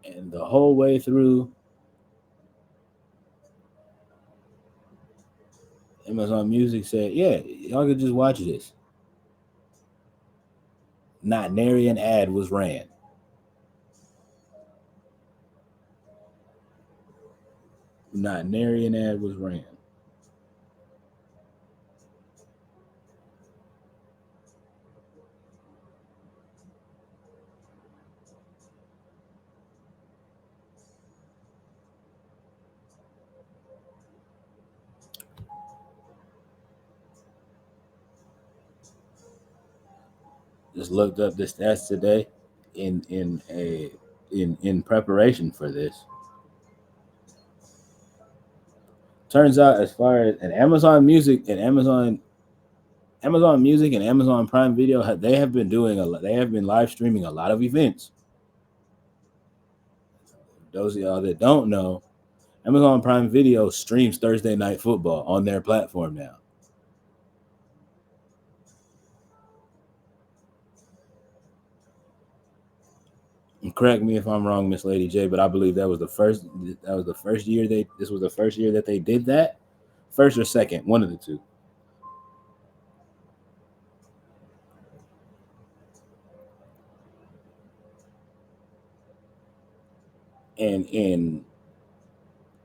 And the whole way through, Amazon Music said, yeah, y'all could just watch this. Not nary an ad was ran. Not nary an ad was ran. Just looked up the stats today in preparation for this. Turns out, as far as an Amazon Music and Amazon Prime Video, they have been doing a lot. They have been live streaming a lot of events. Those of y'all that don't know, Amazon Prime Video streams Thursday Night Football on their platform now. And correct me if I'm wrong, Miss Lady J, but I believe that was the first. That was the first year they. This was the first year that they did that. First or second, one of the two. And in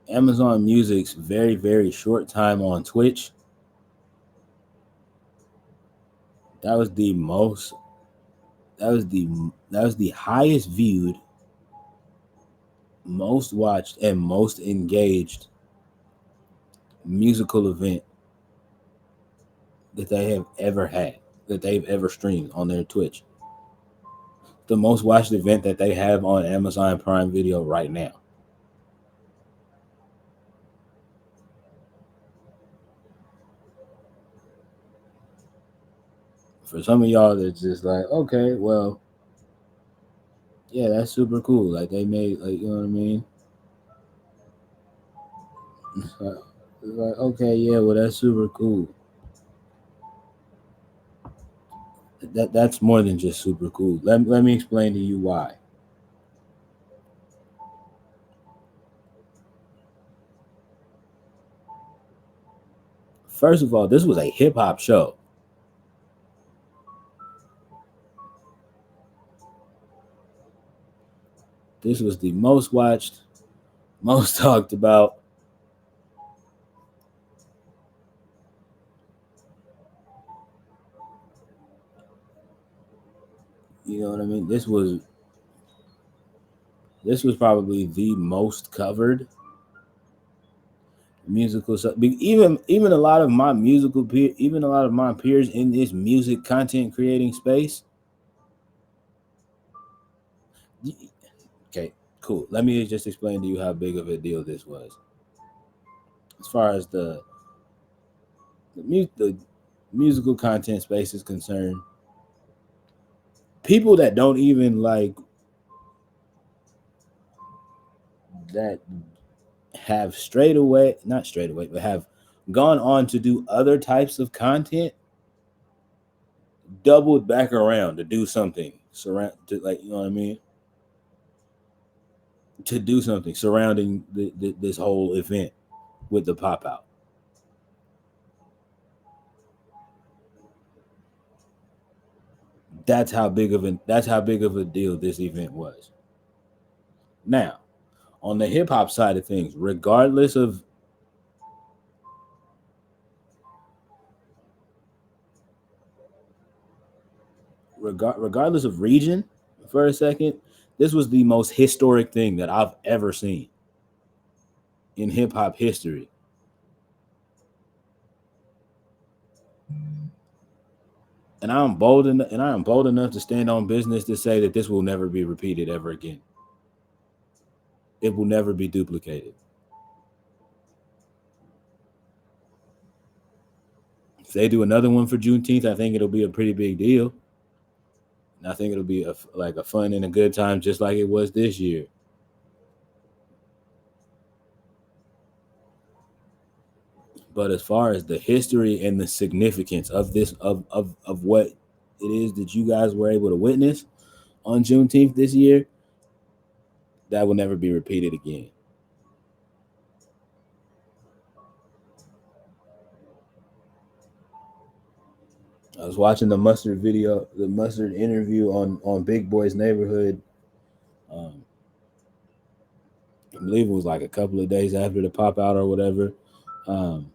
Amazon Music's very, very short time on Twitch, that was the most that was the highest viewed, most watched, and most engaged musical event that they have ever had, that they've ever streamed on their Twitch. The most watched event that they have on Amazon Prime Video right now. For some of y'all, that's just like, okay, well, yeah, that's super cool. Like they made, like, you know what I mean? It's like, okay, yeah, well, that's super cool. That's more than just super cool. Let me explain to you why. First of all, this was a hip hop show. This was the most watched, most talked about. You know what I mean? This was probably the most covered musical stuff. Even a lot of my even a lot of my peers in this music content creating space. Okay, cool. Let me just explain to you how big of a deal this was. As far as the musical content space is concerned, people that don't even like that have not straight away, but have gone on to do other types of content, doubled back around to do something you know what I mean, to do something surrounding this whole event with the pop out. That's how big of a deal this event was. Now, on the hip hop side of things, regardless of region, for a second, this was the most historic thing that I've ever seen in hip hop history. And I am bold enough to stand on business to say that this will never be repeated ever again. It will never be duplicated. If they do another one for Juneteenth, I think it'll be a pretty big deal. And I think it'll be like a fun and a good time, just like it was this year. But as far as the history and the significance of this of what it is that you guys were able to witness on Juneteenth this year, that will never be repeated again. I was watching the Mustard interview on Big Boy's Neighborhood. Um, I believe it was like a couple of days after the pop out or whatever. Um,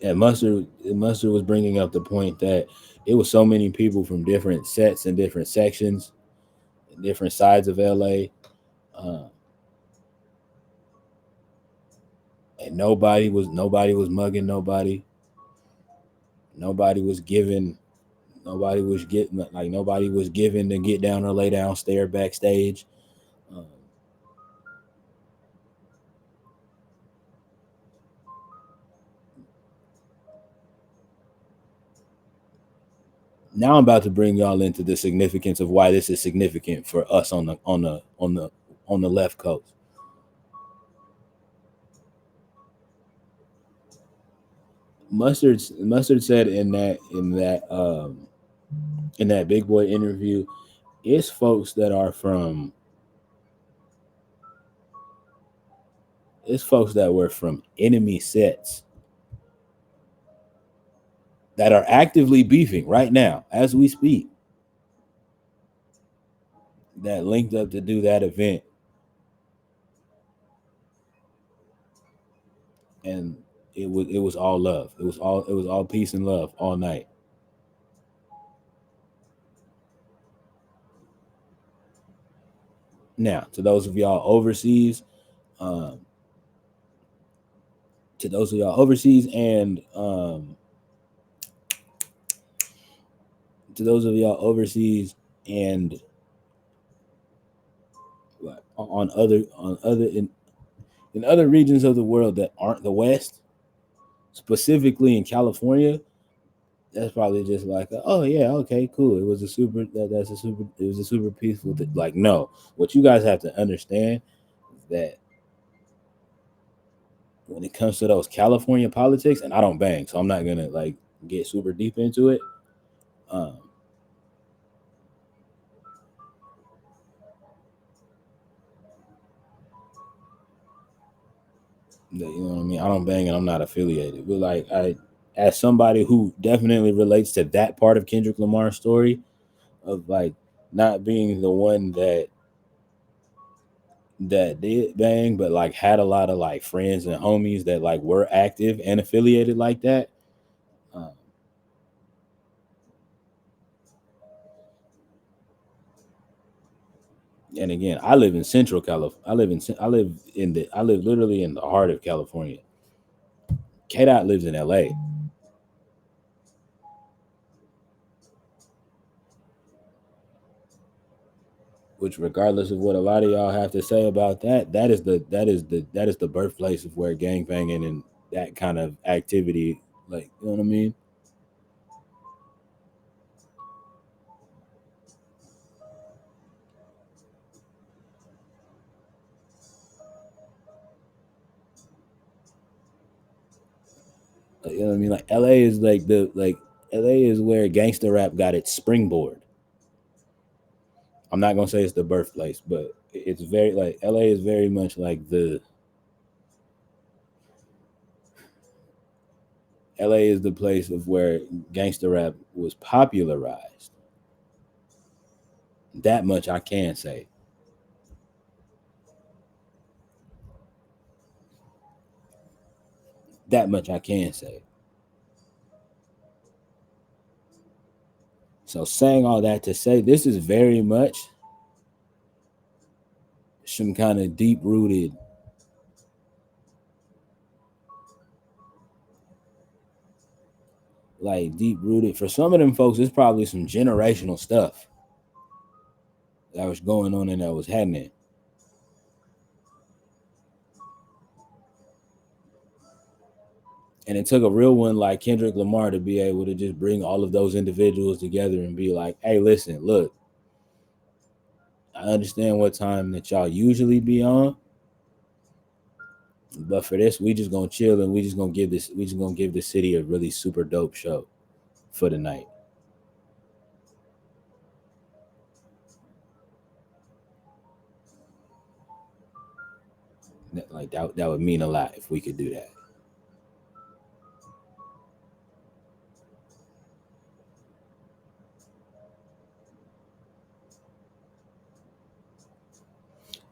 and Mustard was bringing up the point that it was so many people from different sets and different sections, different sides of LA, and nobody was mugging nobody. Nobody was giving. Nobody was given to get down or lay down, stare backstage. Um, Now I'm about to bring y'all into the significance of why this is significant for us on the left coast. Mustard said in that Big Boy interview, it's folks that are from it's folks that were from enemy sets that are actively beefing right now as we speak, that linked up to do that event, and it was all love. It was all peace and love all night. Now, um, to those of y'all overseas, and to those of y'all overseas, and on other in other regions of the world that aren't the West, specifically in California, that's probably just like, oh yeah, okay, cool. It was a super peaceful like, no, what you guys have to understand is that when it comes to those California politics, and I don't bang, so I'm not gonna like get super deep into it. Um, you know what I mean? I don't bang and I'm not affiliated. But like, as somebody who definitely relates to that part of Kendrick Lamar's story, of like not being the one that did bang, but like had a lot of like friends and homies that like were active and affiliated like that. Um, and again, I live in Central California. I live literally in the heart of California. K Dot lives in LA, which regardless of what a lot of y'all have to say about that, that is the birthplace of where gangbanging and that kind of activity, like, you know what I mean? Like, you know what I mean? Like LA is like LA is where gangster rap got its springboard. I'm not gonna say it's the birthplace, but it's very like LA is very much like the LA is the place of where gangster rap was popularized. That much I can say. That much I can say. So saying all that to say this is very much some kind of deep rooted for some of them folks, it's probably some generational stuff that was going on and that was happening. And it took a real one like Kendrick Lamar to be able to just bring all of those individuals together and be like, hey, listen, look, I understand what time that y'all usually be on, but for this, we just gonna chill and we just gonna give the city a really super dope show for the night. That would mean a lot if we could do that.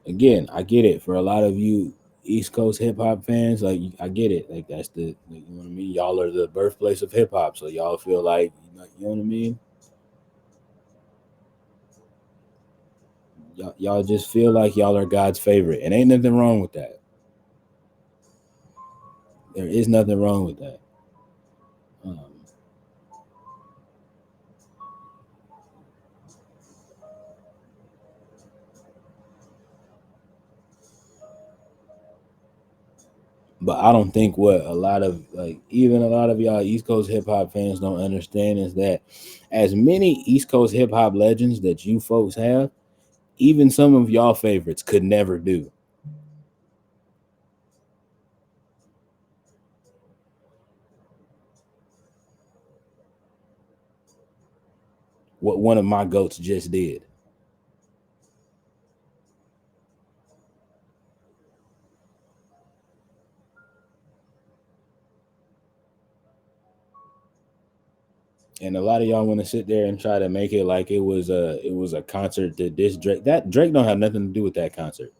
Again, I get it for a lot of you East Coast hip hop fans. Like I get it. Like that's you know what I mean. Y'all are the birthplace of hip hop, so y'all feel like you know what I mean. Y'all just feel like y'all are God's favorite, and ain't nothing wrong with that. There is nothing wrong with that. Um, but I don't think what a lot of like even a lot of y'all East Coast hip hop fans don't understand is that as many East Coast hip hop legends that you folks have, even some of y'all favorites could never do what one of my goats just did. And a lot of y'all want to sit there and try to make it like it was a concert to this Drake. That Drake don't have nothing to do with that concert.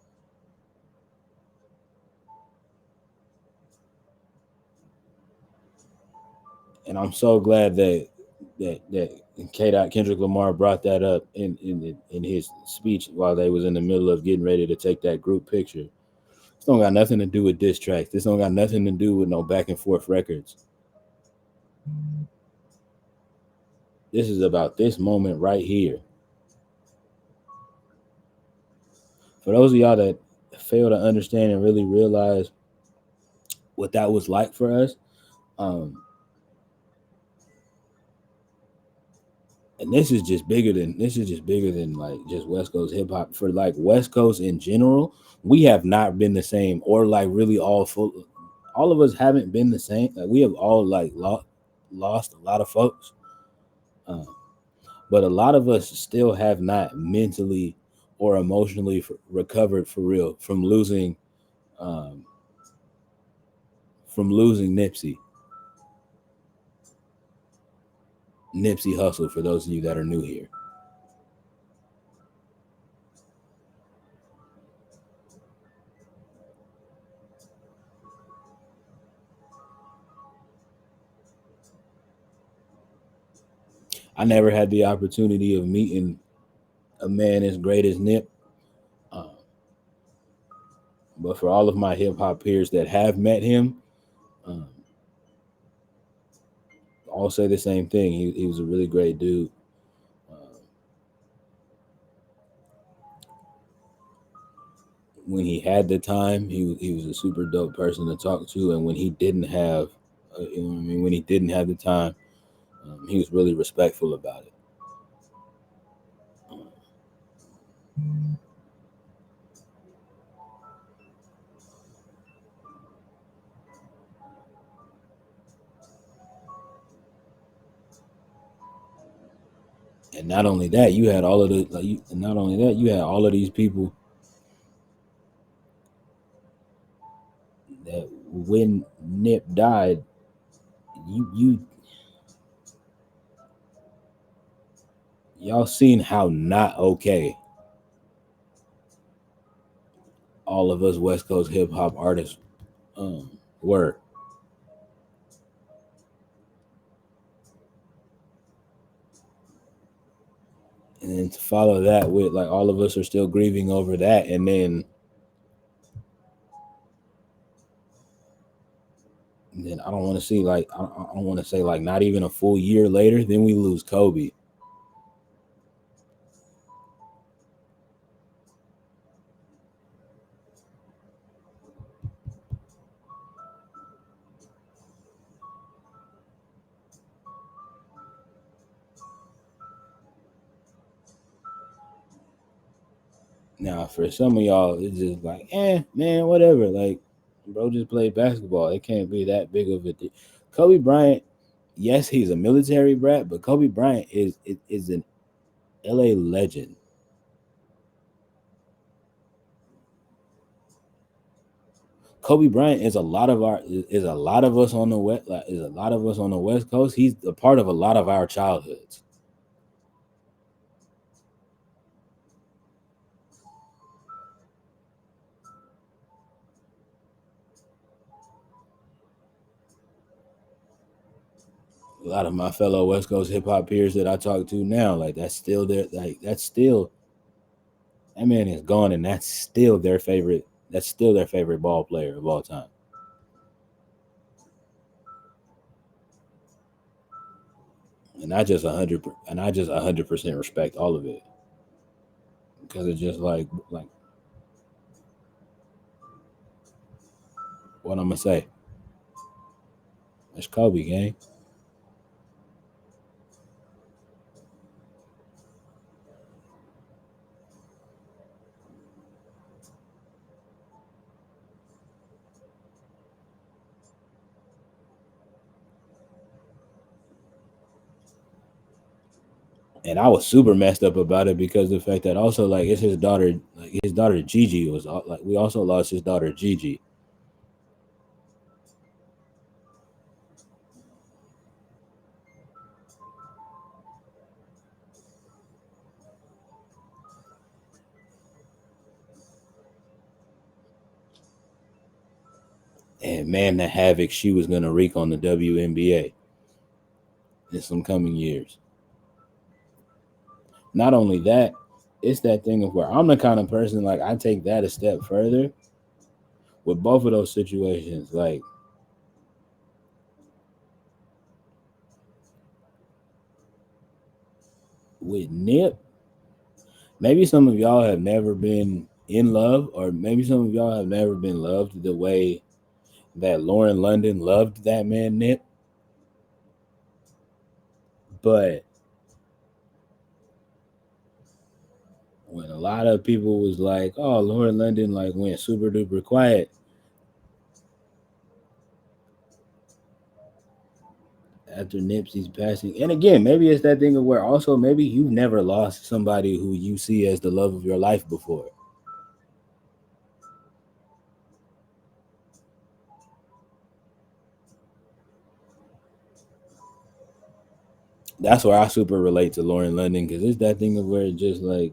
And I'm so glad that K. Dot Kendrick Lamar brought that up in his speech while they was in the middle of getting ready to take that group picture. This don't got nothing to do with diss tracks. This don't got nothing to do with no back and forth records. This is about this moment right here. For those of y'all that fail to understand and really realize what that was like for us, um, and this is just bigger than like just West Coast hip hop. For like West Coast in general, we have not been the same, or like really all of us haven't been the same. Like we have all like lost a lot of folks, um, but a lot of us still have not mentally or emotionally recovered for real um, from losing Nipsey Hussle. For those of you that are new here, I never had the opportunity of meeting a man as great as Nip. Uh, but for all of my hip hop peers that have met him, um, all say the same thing. He was a really great dude. Uh, when he had the time, he was a super dope person to talk to, and when he didn't have, you know what I mean, when he didn't have the time, he was really respectful about it. And not only that, you had all of the like. Not only that, you had all of these people that when Nip died, you y'all seen how not okay all of us West Coast hip hop artists were. And then to follow that with like all of us are still grieving over that, and then I don't want to see like I don't want to say like not even a full year later, then we lose Kobe. Now for some of y'all, it's just like, man, whatever. Like, bro, just played basketball. It can't be that big of a deal. Kobe Bryant, yes, he's a military brat, but Kobe Bryant is an LA legend. Kobe Bryant is a lot of us on the west like, is a lot of us on the West Coast. He's a part of a lot of our childhoods. A lot of my fellow West Coast hip hop peers that I talk to now, like that's still their like that's still that man is gone, and that's still their favorite. That's still their favorite ball player of all time. And I just 100% respect all of it because it's just like what I'm gonna say. It's Kobe gang. And I was super messed up about it because the fact that also like it's his daughter, like his daughter Gigi was like we also lost his daughter Gigi, and man, the havoc she was gonna wreak on the WNBA in some coming years. Not only that, it's that thing of where I'm the kind of person like I take that a step further with both of those situations. Like with Nip, maybe some of y'all have never been in love, or maybe some of y'all have never been loved the way that Lauren London loved that man Nip. But when a lot of people was like, "Oh, Lauren London like went super duper quiet after Nipsey's passing," and again, maybe it's that thing of where also maybe you've never lost somebody who you see as the love of your life before. That's where I super relate to Lauren London because it's that thing of where it just like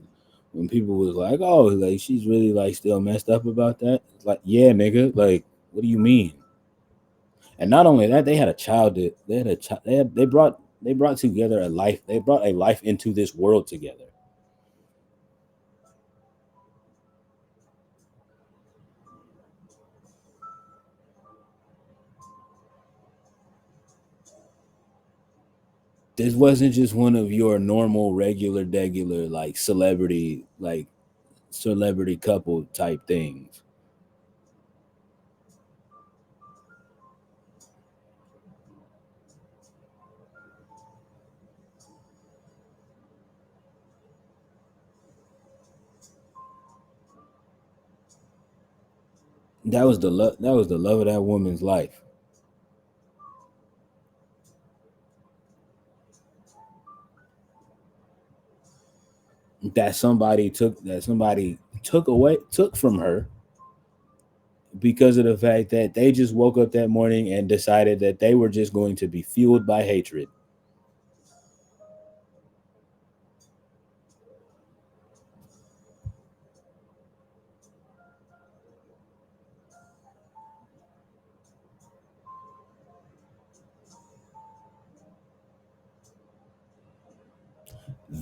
when people was like, "Oh, like she's really like still messed up about that." It's like, yeah, nigga, like what do you mean? And not only that, they had a child. That they had a child. They brought They brought together a life. They brought a life into this world together. This wasn't just one of your normal, regular, like celebrity couple type things. That was the love. That was the love of that woman's life. That somebody took from her because of the fact that they just woke up that morning and decided that they were just going to be fueled by hatred.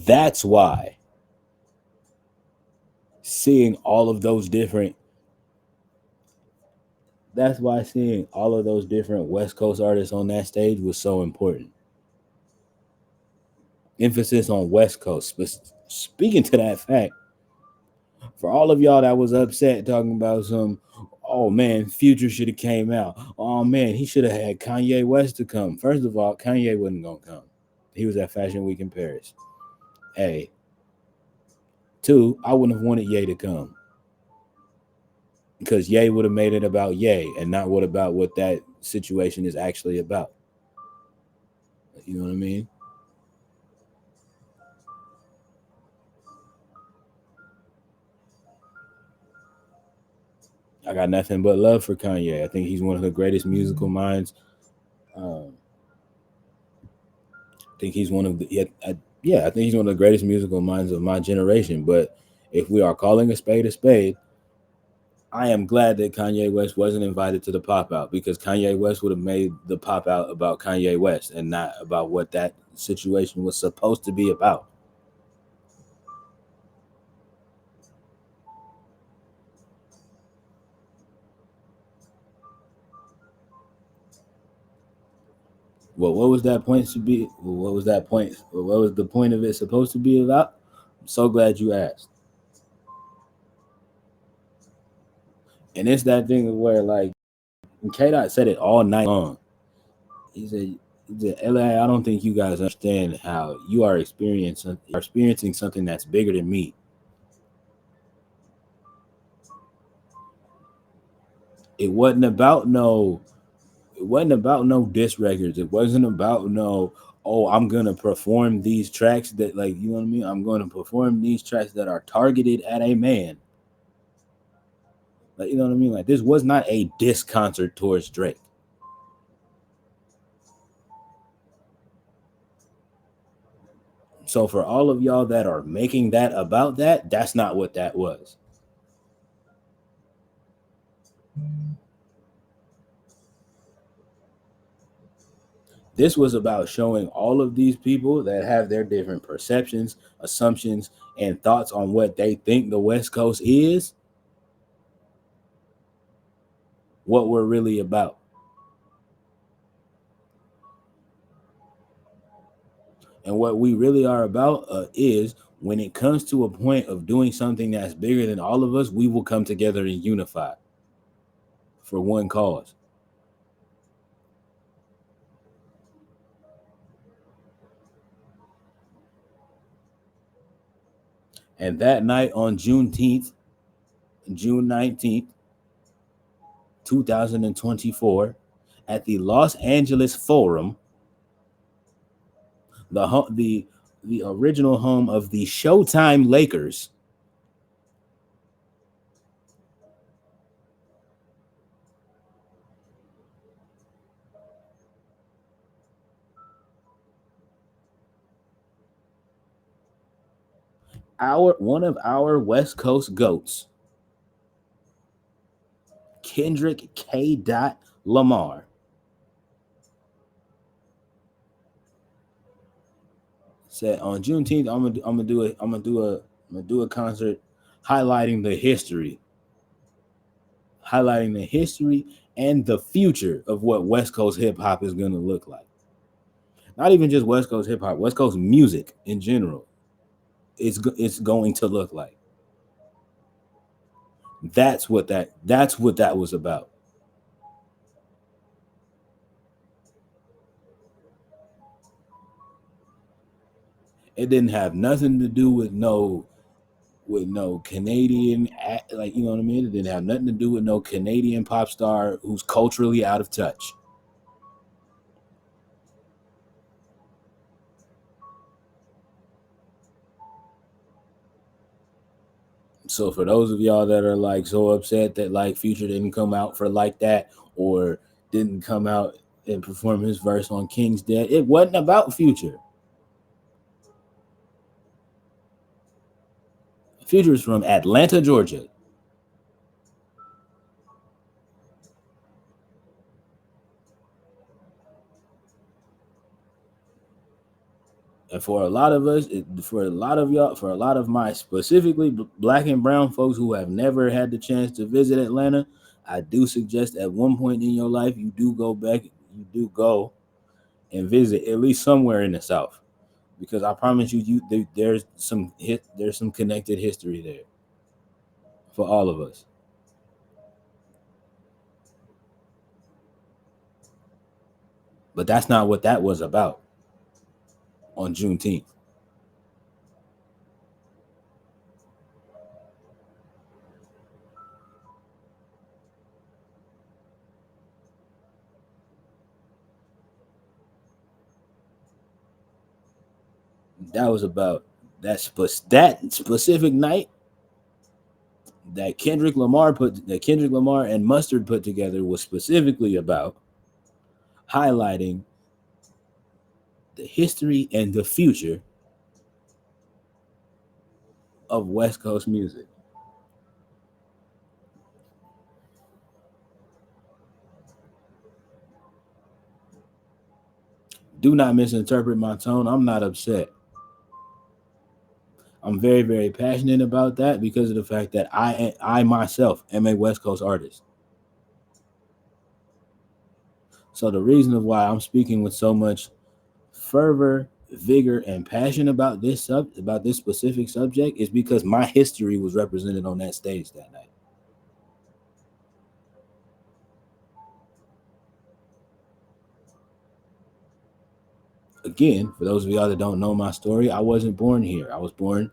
That's why seeing all of those different that's why seeing all of those different West Coast artists on that stage was so important. Emphasis on West Coast. Speaking to that fact, for all of y'all that was upset talking about some, oh man, Future should have came out. Oh man, he should have had Kanye West to come. First of all, Kanye wasn't gonna come. He was at Fashion Week in Paris. A. Two, I wouldn't have wanted Ye to come because Ye would have made it about Ye and not what about what that situation is actually about. You know what I mean? I got nothing but love for Kanye. I think he's one of the greatest musical minds. I think he's one of the yeah. I think he's one of the greatest musical minds of my generation. But if we are calling a spade, I am glad that Kanye West wasn't invited to the pop out because Kanye West would have made the pop out about Kanye West and not about what that situation was supposed to be about. Well, what was that point to be? What was that point? What was the point of it supposed to be about? I'm so glad you asked. And it's that thing where like K Dot said it all night long. He said, LA, I don't think you guys understand how you are experiencing something that's bigger than me. It wasn't about no it wasn't about no diss records. It wasn't about no, oh, I'm gonna perform these tracks that like you know what I mean? I'm gonna perform these tracks that are targeted at a man. Like you know what I mean? Like this was not a diss concert towards Drake. So for all of y'all that are making that about that, that's not what that was. This was about showing all of these people that have their different perceptions, assumptions, and thoughts on what they think the West Coast is, what we're really about. And what we really are about is when it comes to a point of doing something that's bigger than all of us, we will come together and unify for one cause. And that night on June 19th, 2024, at the Los Angeles Forum, the the original home of the Showtime Lakers, our one of our West Coast goats, Kendrick K. Lamar, Said on Juneteenth, I'm gonna do a concert highlighting the history, highlighting the history and the future of what West Coast hip hop is gonna look like. Not even just West Coast hip hop, West Coast music in general. It's going to look like. That's what that was about. It didn't have nothing to do with no Canadian, like, you know what I mean. It didn't have nothing to do with no Canadian pop star who's culturally out of touch. So for those of y'all that are like so upset that like Future didn't come out for like that, or didn't come out and perform his verse on King's Dead, it wasn't about Future. Future is from Atlanta, Georgia. And for a lot of us, for a lot of y'all, for a lot of my specifically black and brown folks who have never had the chance to visit Atlanta, I do suggest at one point in your life you do go back, you do go and visit at least somewhere in the South, because I promise you, there's some connected history there for all of us. But that's not what that was about on Juneteenth. That was about that specific night that Kendrick Lamar and Mustard put together was specifically about highlighting the history and the future of West Coast music. Do not misinterpret my tone. I'm not upset. I'm very, very passionate about that because of the fact that I myself am a West Coast artist. So the reason of why I'm speaking with so much fervor, vigor, and passion about this specific subject is because my history was represented on that stage that night. Again, for those of y'all that don't know my story, I wasn't born here. I was born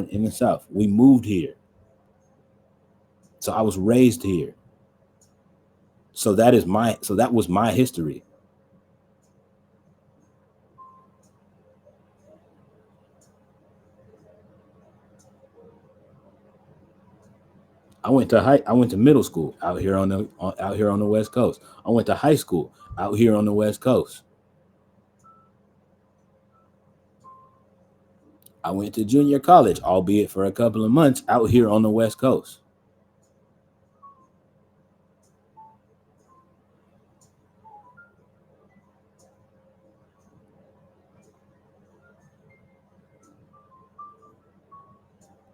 in the South. We moved here. So I was raised here. So that was my history. I went to middle school out here on the West Coast. I went to high school out here on the West Coast. I went to junior college, albeit for a couple of months, out here on the West Coast.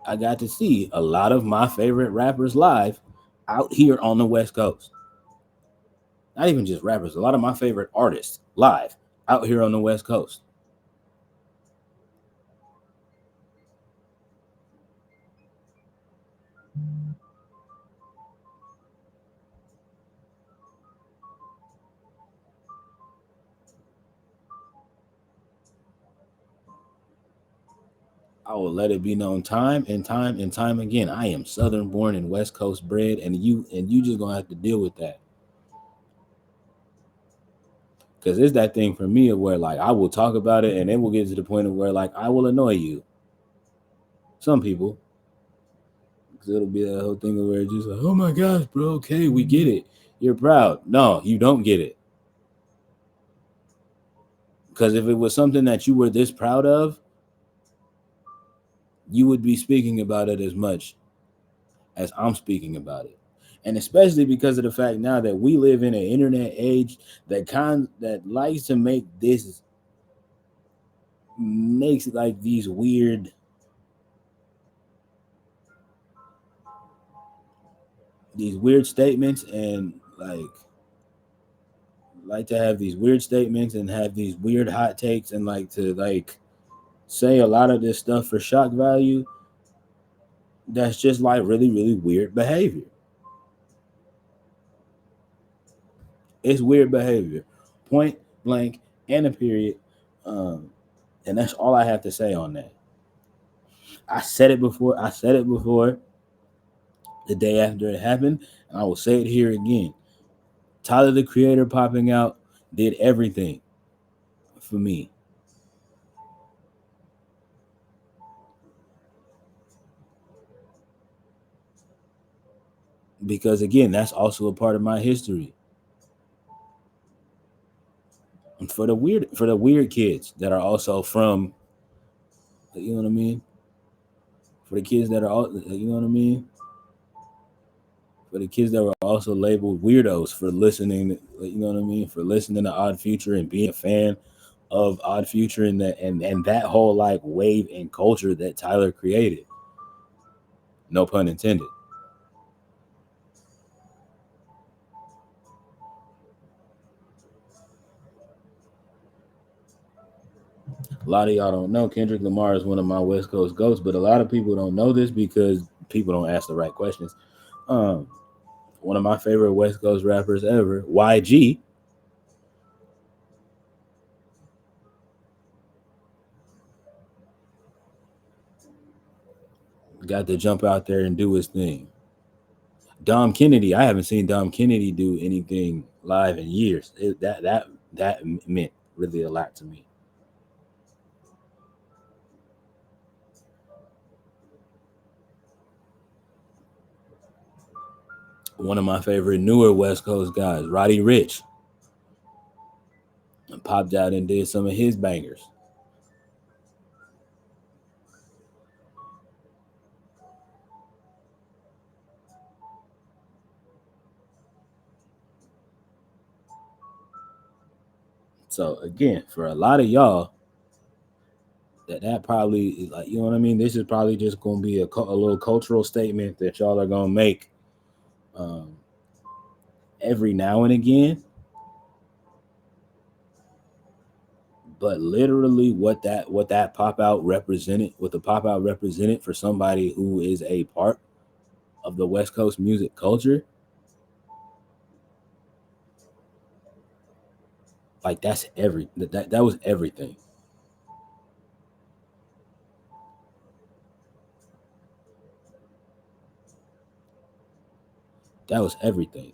I got to see a lot of my favorite rappers live out here on the West Coast. Not even just rappers, a lot of my favorite artists live out here on the West Coast. I will let it be known time and time and time again. I am Southern born and West Coast bred, and you just gonna have to deal with that. Cause it's that thing for me of where like I will talk about it and it will get to the point of where like I will annoy you. Some people. Cause it'll be that whole thing of where it's just like, oh my gosh, bro, okay, we get it. You're proud. No, you don't get it. Because if it was something that you were this proud of, you would be speaking about it as much as I'm speaking about it. And especially because of the fact now that we live in an internet age that likes to make this makes like these weird statements and like to have these weird statements and have these weird hot takes and like to like say a lot of this stuff for shock value. That's just like really really weird behavior. It's weird behavior, point blank and a period. um and that's all I have to say on that. I said it before the day after it happened, and I will say it here again. Tyler the Creator popping out did everything for me. Because again, that's also a part of my history. And for the weird kids that are also from, you know what I mean? For the kids that are all, you know what I mean? For the kids that were also labeled weirdos for listening, you know what I mean? For listening to Odd Future and being a fan of Odd Future and that whole like wave and culture that Tyler created. No pun intended. A lot of y'all don't know Kendrick Lamar is one of my West Coast goats, but a lot of people don't know this because people don't ask the right questions. Um, One of my favorite West Coast rappers ever, YG, got to jump out there and do his thing. Dom Kennedy, I haven't seen Dom Kennedy do anything live in years. That meant really a lot to me. One of my favorite newer West Coast guys, Roddy Rich, popped out and did some of his bangers. So again, for a lot of y'all, that probably is like, you know what I mean. This is probably just going to be a little cultural statement that y'all are going to make um, every now and again. But literally, what that pop out represented, what the pop out represented for somebody who is a part of the West Coast music culture, like that was everything. That was everything.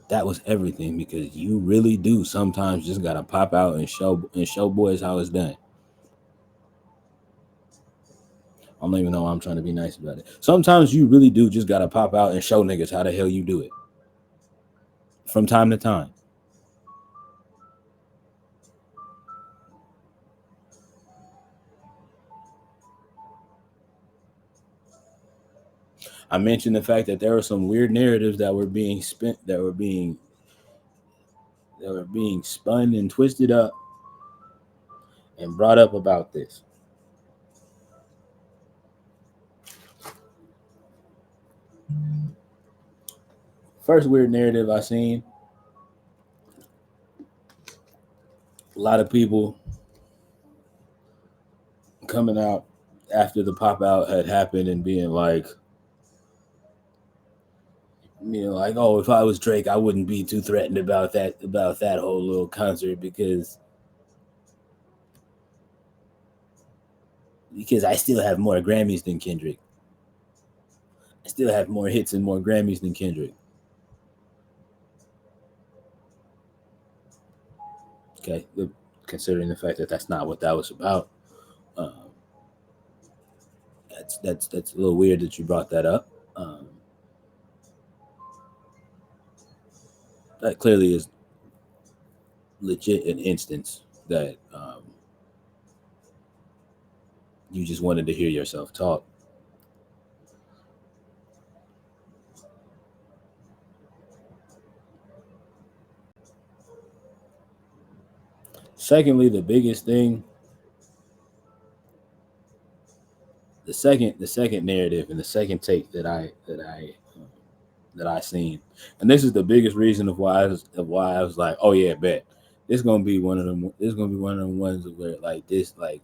That was everything because you really do sometimes just gotta pop out and show boys how it's done. I don't even know why I'm trying to be nice about it. Sometimes you really do just gotta pop out and show niggas how the hell you do it from time to time. I mentioned the fact that there were some weird narratives that were being spun and twisted up and brought up about this. First weird narrative I seen, a lot of people coming out after the pop out had happened and being like, like, oh, if I was Drake, I wouldn't be too threatened about that whole little concert because I still have more Grammys than Kendrick. I still have more hits and more Grammys than Kendrick. Okay, considering the fact that that's not what that was about. Um, that's a little weird that you brought that up. Um, that clearly is legit an instance that You just wanted to hear yourself talk. Secondly, the biggest thing, the second narrative and the second take that I seen, and this is the biggest reason of why I was like, oh yeah, bet this gonna be one of them. This gonna be one of them ones where like this, like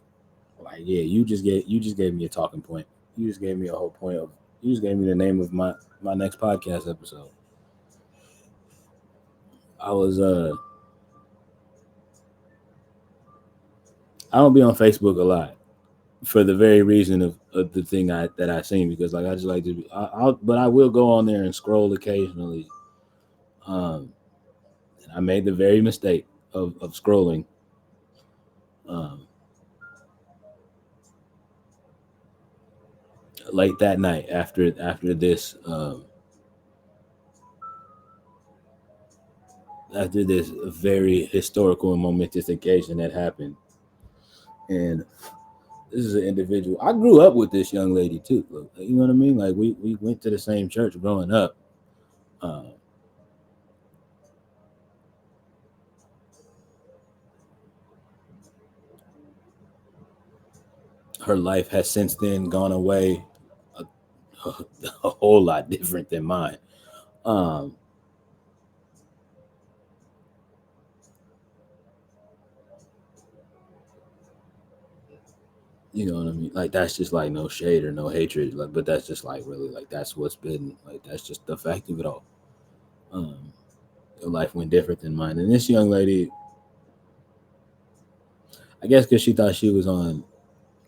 yeah, you just gave me a talking point. You just gave me a whole point of. You just gave me the name of my next podcast episode. I was I don't be on Facebook a lot for the very reason of the thing that I seen, because like I just like to be, but I will go on there and scroll occasionally. Um, and I made the very mistake of scrolling um, late that night after this very historical and momentous occasion that happened. And this is an individual. I grew up with this young lady too. You know what I mean? Like we went to the same church growing up. Um, her life has since then gone away a, a whole lot different than mine. Um, you know what I mean? Like that's just like no shade or no hatred. Like, but that's just like really like that's what's been like that's just the fact of it all. Um, her life went different than mine, and this young lady, I guess, because she thought she was on.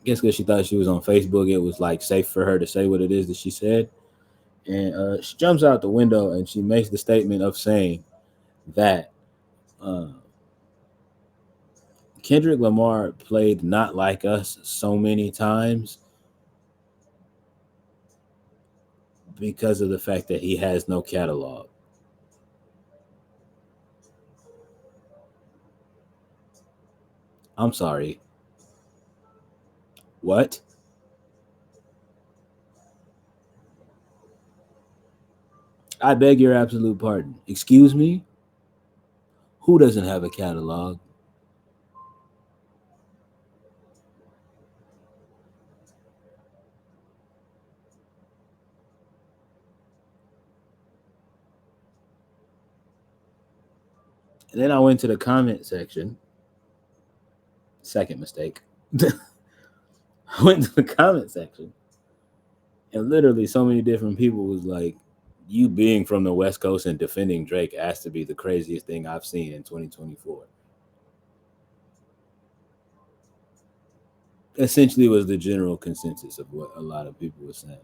I guess because she thought she was on Facebook, it was like safe for her to say what it is that she said. And she jumps out the window and she makes the statement of saying that uh, Kendrick Lamar played "Not Like Us" so many times because of the fact that he has no catalog. I'm sorry. What? I beg your absolute pardon. Excuse me? Who doesn't have a catalog? And then I went to the comment section. Second mistake. I went to the comment section, and literally so many different people was like, you being from the West Coast and defending Drake has to be the craziest thing I've seen in 2024. Essentially was the general consensus of what a lot of people were saying.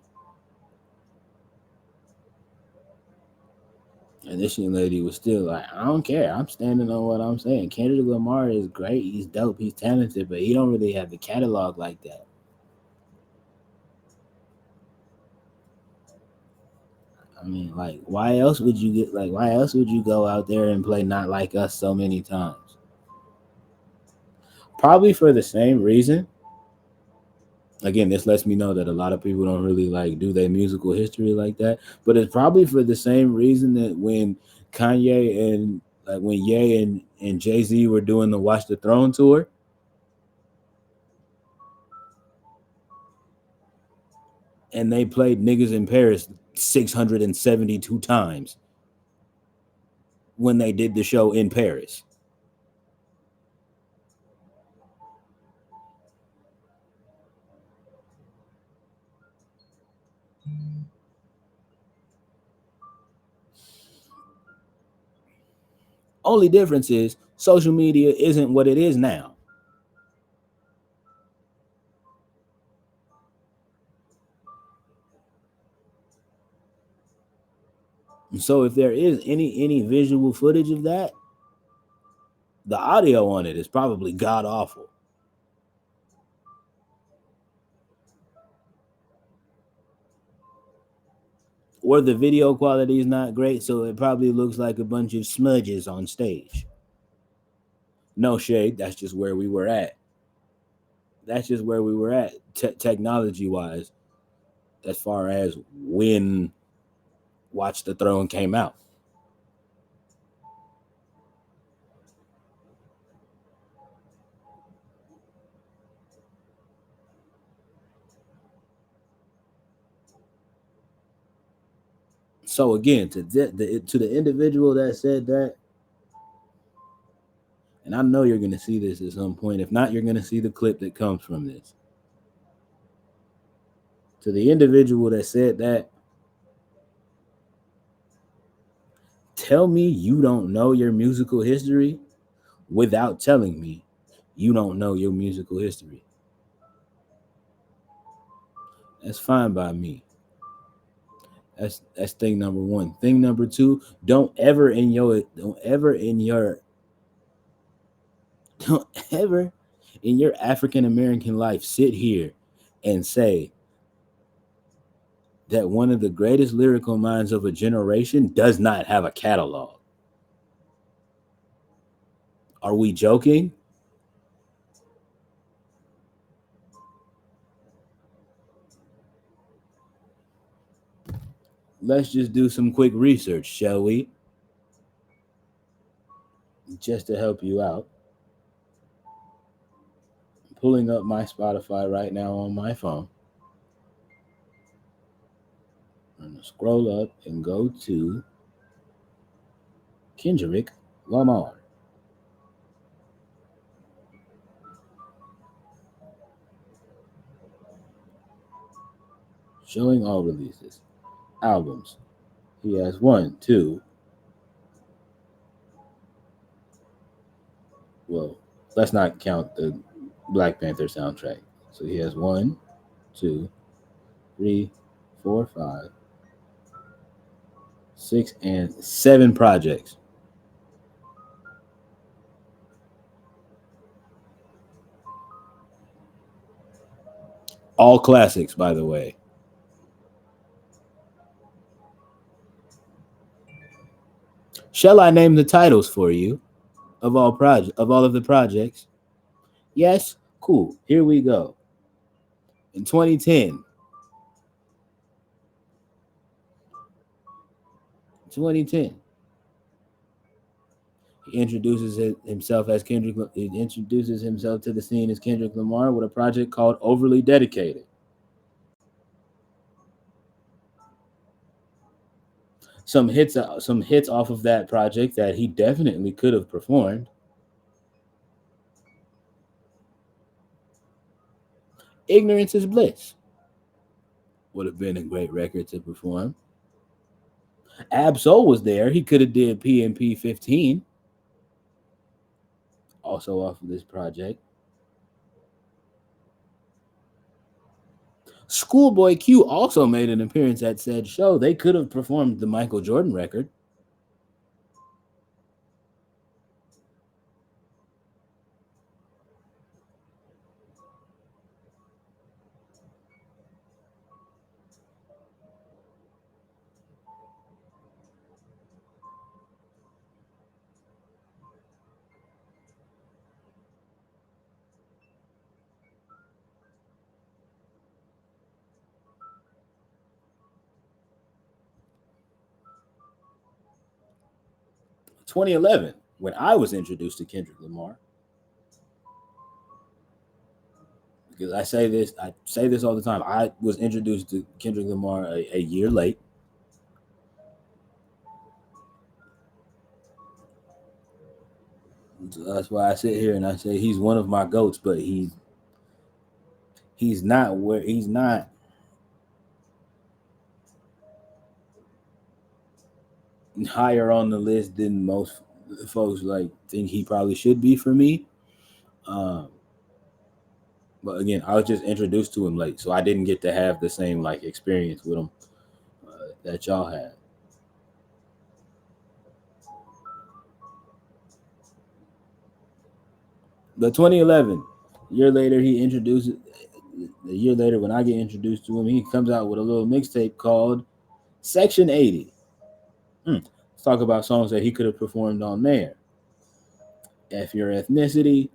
And this young lady was still like, I don't care. I'm standing on what I'm saying. Kendrick Lamar is great. He's dope. He's talented, but he don't really have the catalog like that. I mean, like, why else would you get like? Why else would you go out there and play "Not Like Us" so many times? Probably for the same reason. Again, this lets me know that a lot of people don't really like do their musical history like that. But it's probably for the same reason that when Kanye and like when Ye and Jay Z were doing the Watch the Throne tour, and they played "Niggas in Paris" 672 times when they did the show in Paris. Only difference is social media isn't what it is now. So if there is any visual footage of that, the audio on it is probably god awful, or the video quality is not great, so it probably looks like a bunch of smudges on stage. No shade, that's just where we were at. that's just where we were at technology wise, as far as when Watch the Throne came out. So again, to the individual that said that, and I know you're going to see this at some point. If not, you're going to see the clip that comes from this. To the individual that said that, tell me you don't know your musical history without telling me you don't know your musical history. That's fine by me. That's thing number one. Thing number two, don't ever in your don't ever in your African American life sit here and say that one of the greatest lyrical minds of a generation does not have a catalog. Are we joking? Let's just do some quick research, shall we? Just to help you out. I'm pulling up my Spotify right now on my phone. I'm going to scroll up and go to Kendrick Lamar. Showing all releases. Albums. He has one, two. Well, let's not count the Black Panther soundtrack. So he has 1, 2, 3, 4, 5, 6, and 7 projects. All classics, by the way. Shall I name the titles for you of all of the projects? Yes? Cool. Here we go. In 2010, he introduces himself as Kendrick. He introduces himself to the scene as Kendrick Lamar with a project called Overly Dedicated. Some hits off of that project that he definitely could have performed. Ignorance is Bliss would have been a great record to perform. Absol was there. He could have did PMP 15, also off of this project. Schoolboy Q also made an appearance at said show. They could have performed the Michael Jordan record. In 2011, when I was introduced to Kendrick Lamar, because I say this all the time. I was introduced to Kendrick Lamar a year late. So that's why I sit here and I say he's one of my goats, but he's not higher on the list than most folks like think he probably should be for me. Um, but again, I was just introduced to him late, so I didn't get to have the same like experience with him that y'all had. But 2011, a year later, he introduces. A year later, when I get introduced to him, he comes out with a little mixtape called Section 80. Let's talk about songs that he could have performed on there. F Your Ethnicity.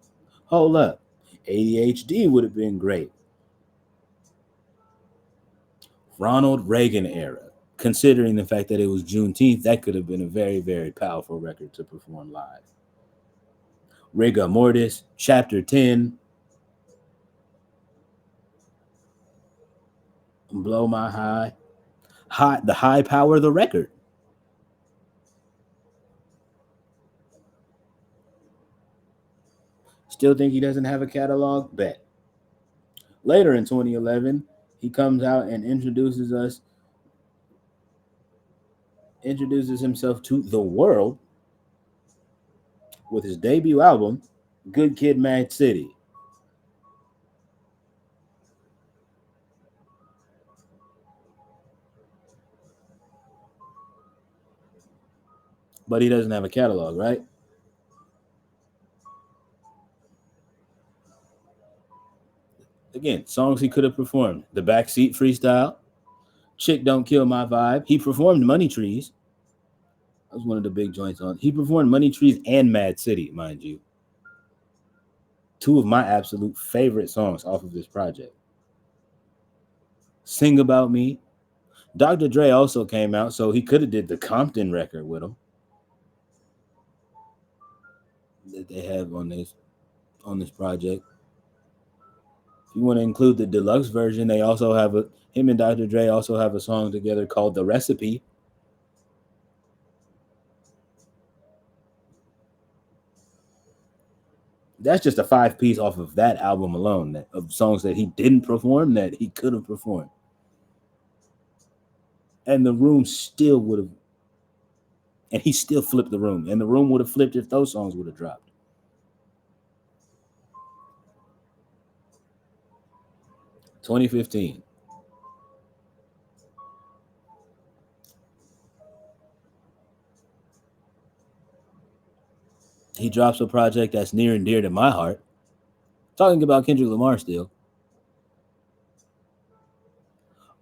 Hold up. ADHD would have been great. Ronald Reagan era. Considering the fact that it was Juneteenth, that could have been a very, very powerful record to perform live. Rigor Mortis, Chapter 10, Blow My the high power of the record. Still think he doesn't have a catalog? Bet. Later in 2011, he comes out and introduces himself to the world with his debut album, Good Kid, Mad City. But he doesn't have a catalog, right? Again, songs he could have performed. The Backseat Freestyle, Chick Don't Kill My Vibe. He performed Money Trees. That was one of the big joints on. He performed Money Trees and Mad City, mind you. Two of my absolute favorite songs off of this project. Sing About Me. Dr. Dre also came out, so he could have did the Compton record with him that they have on this project. If you want to include the deluxe version, they also have him and Dr. Dre also have a song together called The Recipe. That's just a 5-piece off of that album alone, of songs that he didn't perform that he could have performed. And the room still would have, and he still flipped the room, and the room would have flipped if those songs would have dropped. (2015). He drops a project that's near and dear to my heart. Talking about Kendrick Lamar still.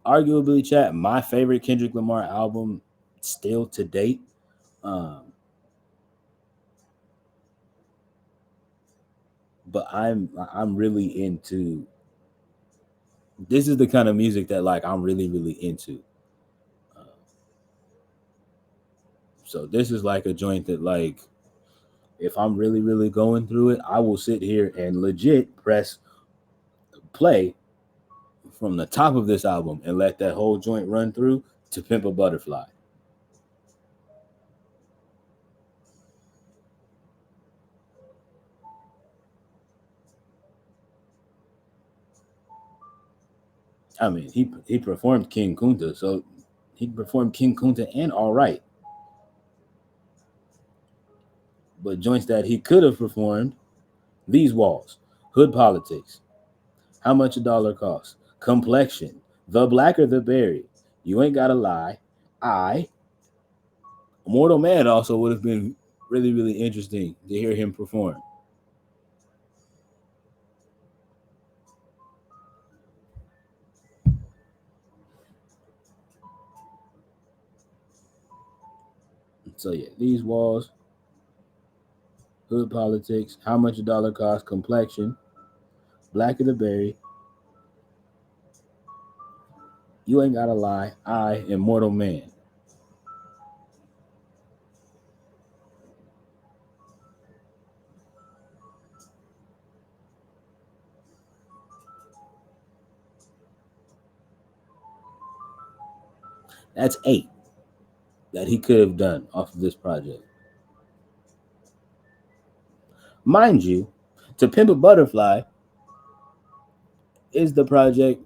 Arguably, chat, my favorite Kendrick Lamar album still to date. But I'm really into. This is the kind of music that like I'm really really into. So this is like a joint that like, if I'm really really going through it, I will sit here and legit press play from the top of this album and let that whole joint run through to Pimp a Butterfly. I mean, he performed King Kunta, so he performed King Kunta and All Right. But joints that he could have performed, These Walls, Hood Politics, How Much a Dollar Costs, Complexion, The Blacker the Berry, You Ain't Gotta Lie, Mortal Man also would have been really, really interesting to hear him perform. So yeah, These Walls, Hood Politics, How Much a Dollar Costs, Complexion, Blacker the Berry, You Ain't Gotta Lie, and Mortal Man. That's 8 that he could have done off of this project. Mind you, To Pimp a Butterfly is the project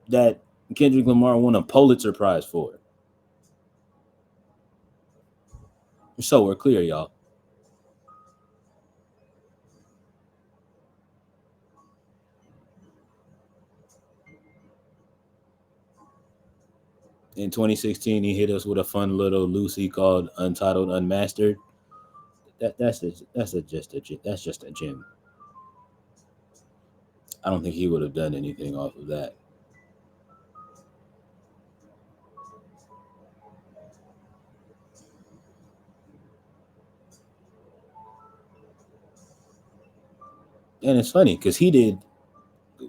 that Kendrick Lamar won a Pulitzer Prize for. So we're clear, y'all. In 2016, he hit us with a fun little Lucy called Untitled Unmastered. That's just a gem. I don't think he would have done anything off of that. And it's funny because he did,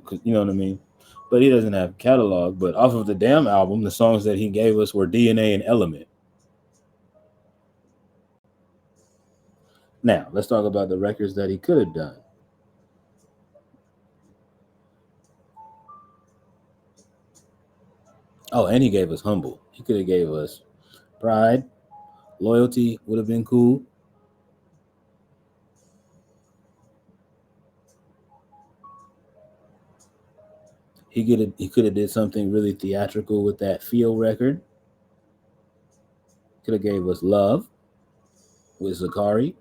'cause, you know what I mean? But he doesn't have a catalog. But off of the Damn album, the songs that he gave us were DNA and Element. Now, let's talk about the records that he could have done. Oh, and he gave us Humble. He could have gave us Pride, Loyalty would have been cool. He could have did something really theatrical with that Feel record. Could have gave us Love with Zakari.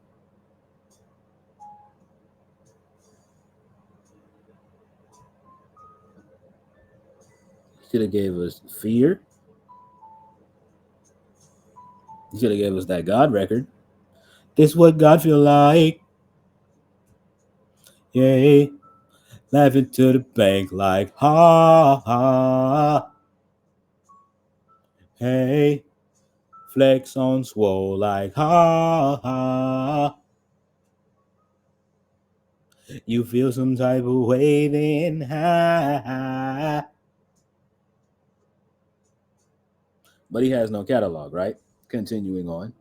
He could have gave us Fear. He could have gave us that God record. This what God feel like. Yay. Laughing to the bank like ha ha. Hey. Flex on swole like ha ha. You feel some type of way then ha. But he has no catalog, right? Continuing on.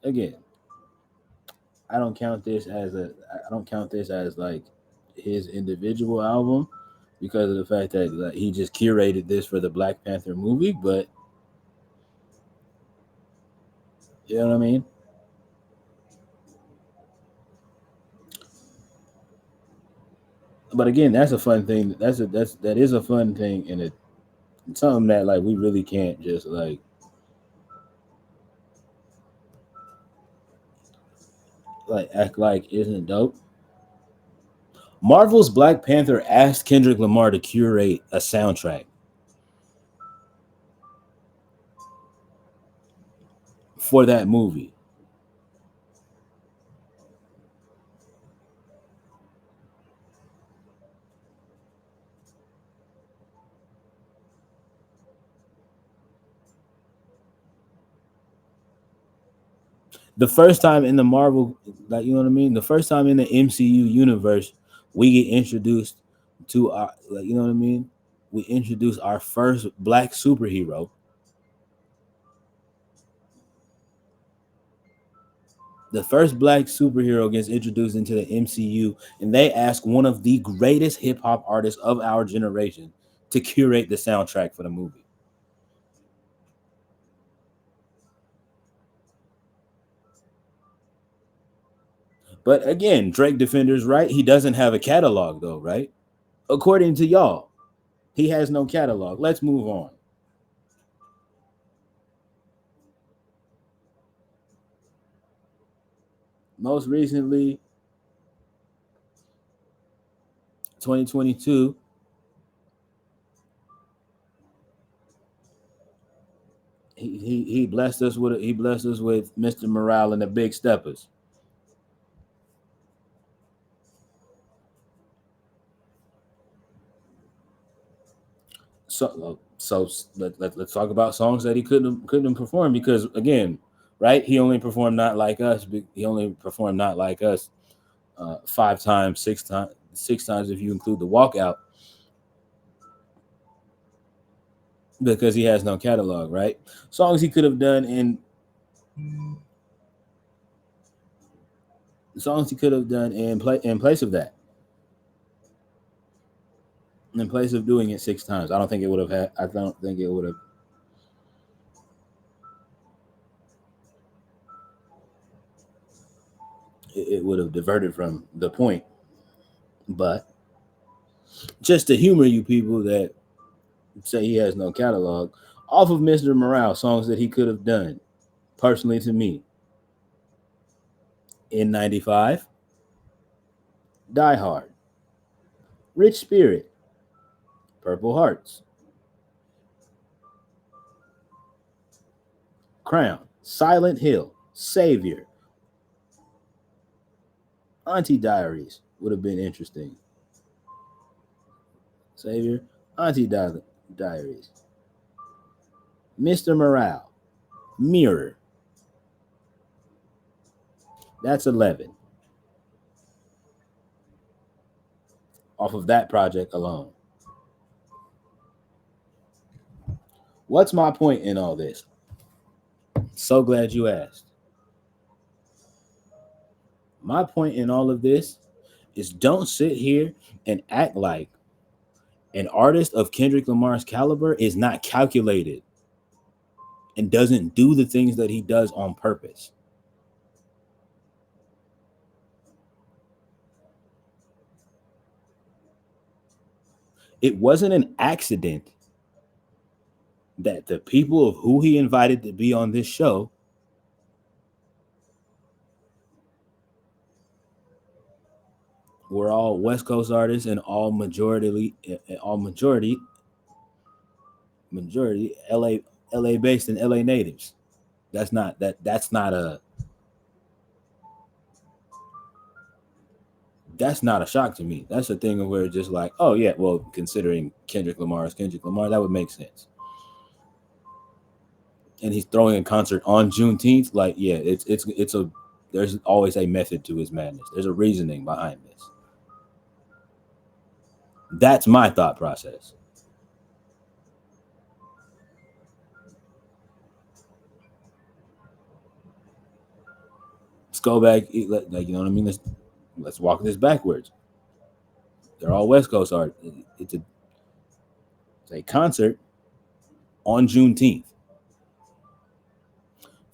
Again, I don't count this as like his individual album because of the fact that like, he just curated this for the Black Panther movie, but you know what I mean? But again, that's a fun thing. That is a fun thing and it's something that like we really can't just like act like isn't dope. Marvel's Black Panther asked Kendrick Lamar to curate a soundtrack for that movie. The first time in the Marvel, like you know what I mean, the first time in the MCU universe, we get introduced to our, like you know what I mean. We introduce our first black superhero. The first black superhero gets introduced into the MCU, and they ask one of the greatest hip hop artists of our generation to curate the soundtrack for the movie. But again, Drake Defender's right. He doesn't have a catalog though, right? According to y'all, he has no catalog. Let's move on. Most recently, 2022, he blessed us with Mr. Morale and the Big Steppers. Let's talk about songs that he couldn't perform because again, right? He only performed Not Like Us. He only performed Not Like Us 5 times, 6 times, 6 times if you include the walkout because he has no catalog, right? Songs he could have done in place of that, in place of doing it 6 times. I don't think it would have had. I don't think it would have. It would have diverted from the point. But just to humor you people that say he has no catalog, off of Mr. Morale, songs that he could have done, personally to me, in 95, Die Hard, Rich Spirit, Purple Hearts, Crown, Silent Hill, Savior, Auntie Diaries would have been interesting. Savior, Auntie Diaries. Mr. Morale, Mirror. That's 11 off of that project alone. What's my point in all this? So glad you asked. My point in all of this is don't sit here and act like an artist of Kendrick Lamar's caliber is not calculated and doesn't do the things that he does on purpose. It wasn't an accident that the people of who he invited to be on this show were all West Coast artists and all majority LA based and LA natives. That's not a shock to me. That's a thing where it's just like, oh yeah, well, considering Kendrick Lamar is Kendrick Lamar, that would make sense. And he's throwing a concert on Juneteenth. Like, yeah, it's a there's always a method to his madness. There's a reasoning behind this. That's my thought process. Let's go back, like, you know what I mean. Let's walk this backwards. They're all West Coast art. It's a concert on Juneteenth.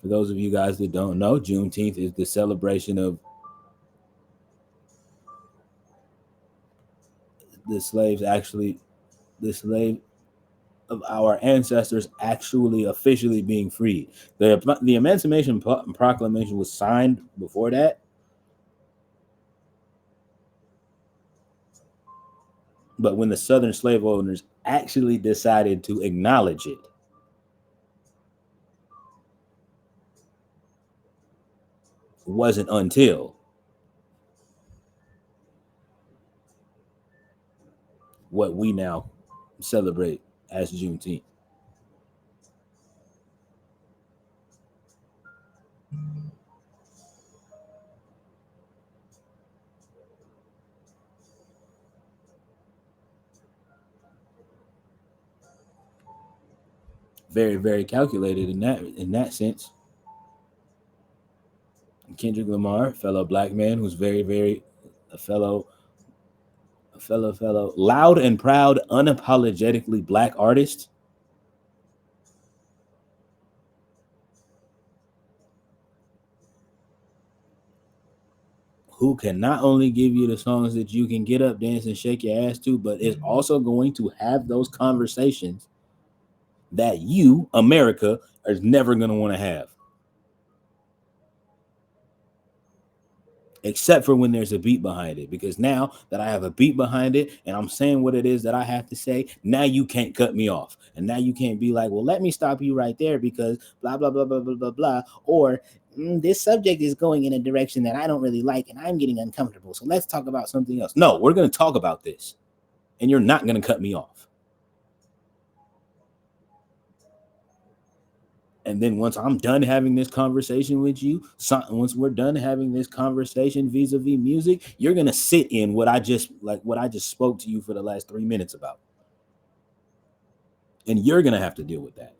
For those of you guys that don't know, Juneteenth is the celebration of the slave of our ancestors actually officially being freed. The Emancipation Proclamation was signed before that, but when the Southern slave owners actually decided to acknowledge it, wasn't until what we now celebrate as Juneteenth. Very, very calculated in that sense. Kendrick Lamar, fellow black man who's very, very a fellow loud and proud, unapologetically black artist who can not only give you the songs that you can get up, dance, and shake your ass to, but is also going to have those conversations that you, America, are never going to want to have. Except for when there's a beat behind it. Because now that I have a beat behind it and I'm saying what it is that I have to say, now you can't cut me off. And now you can't be like, well, let me stop you right there because blah, blah, blah, blah, blah, blah, blah. Or this subject is going in a direction that I don't really like and I'm getting uncomfortable. So let's talk about something else. No, we're going to talk about this. And you're not going to cut me off. And then once I'm done having this conversation with you, once we're done having this conversation vis-a-vis music, you're gonna sit in what I just spoke to you for the last 3 minutes about, and you're gonna have to deal with that.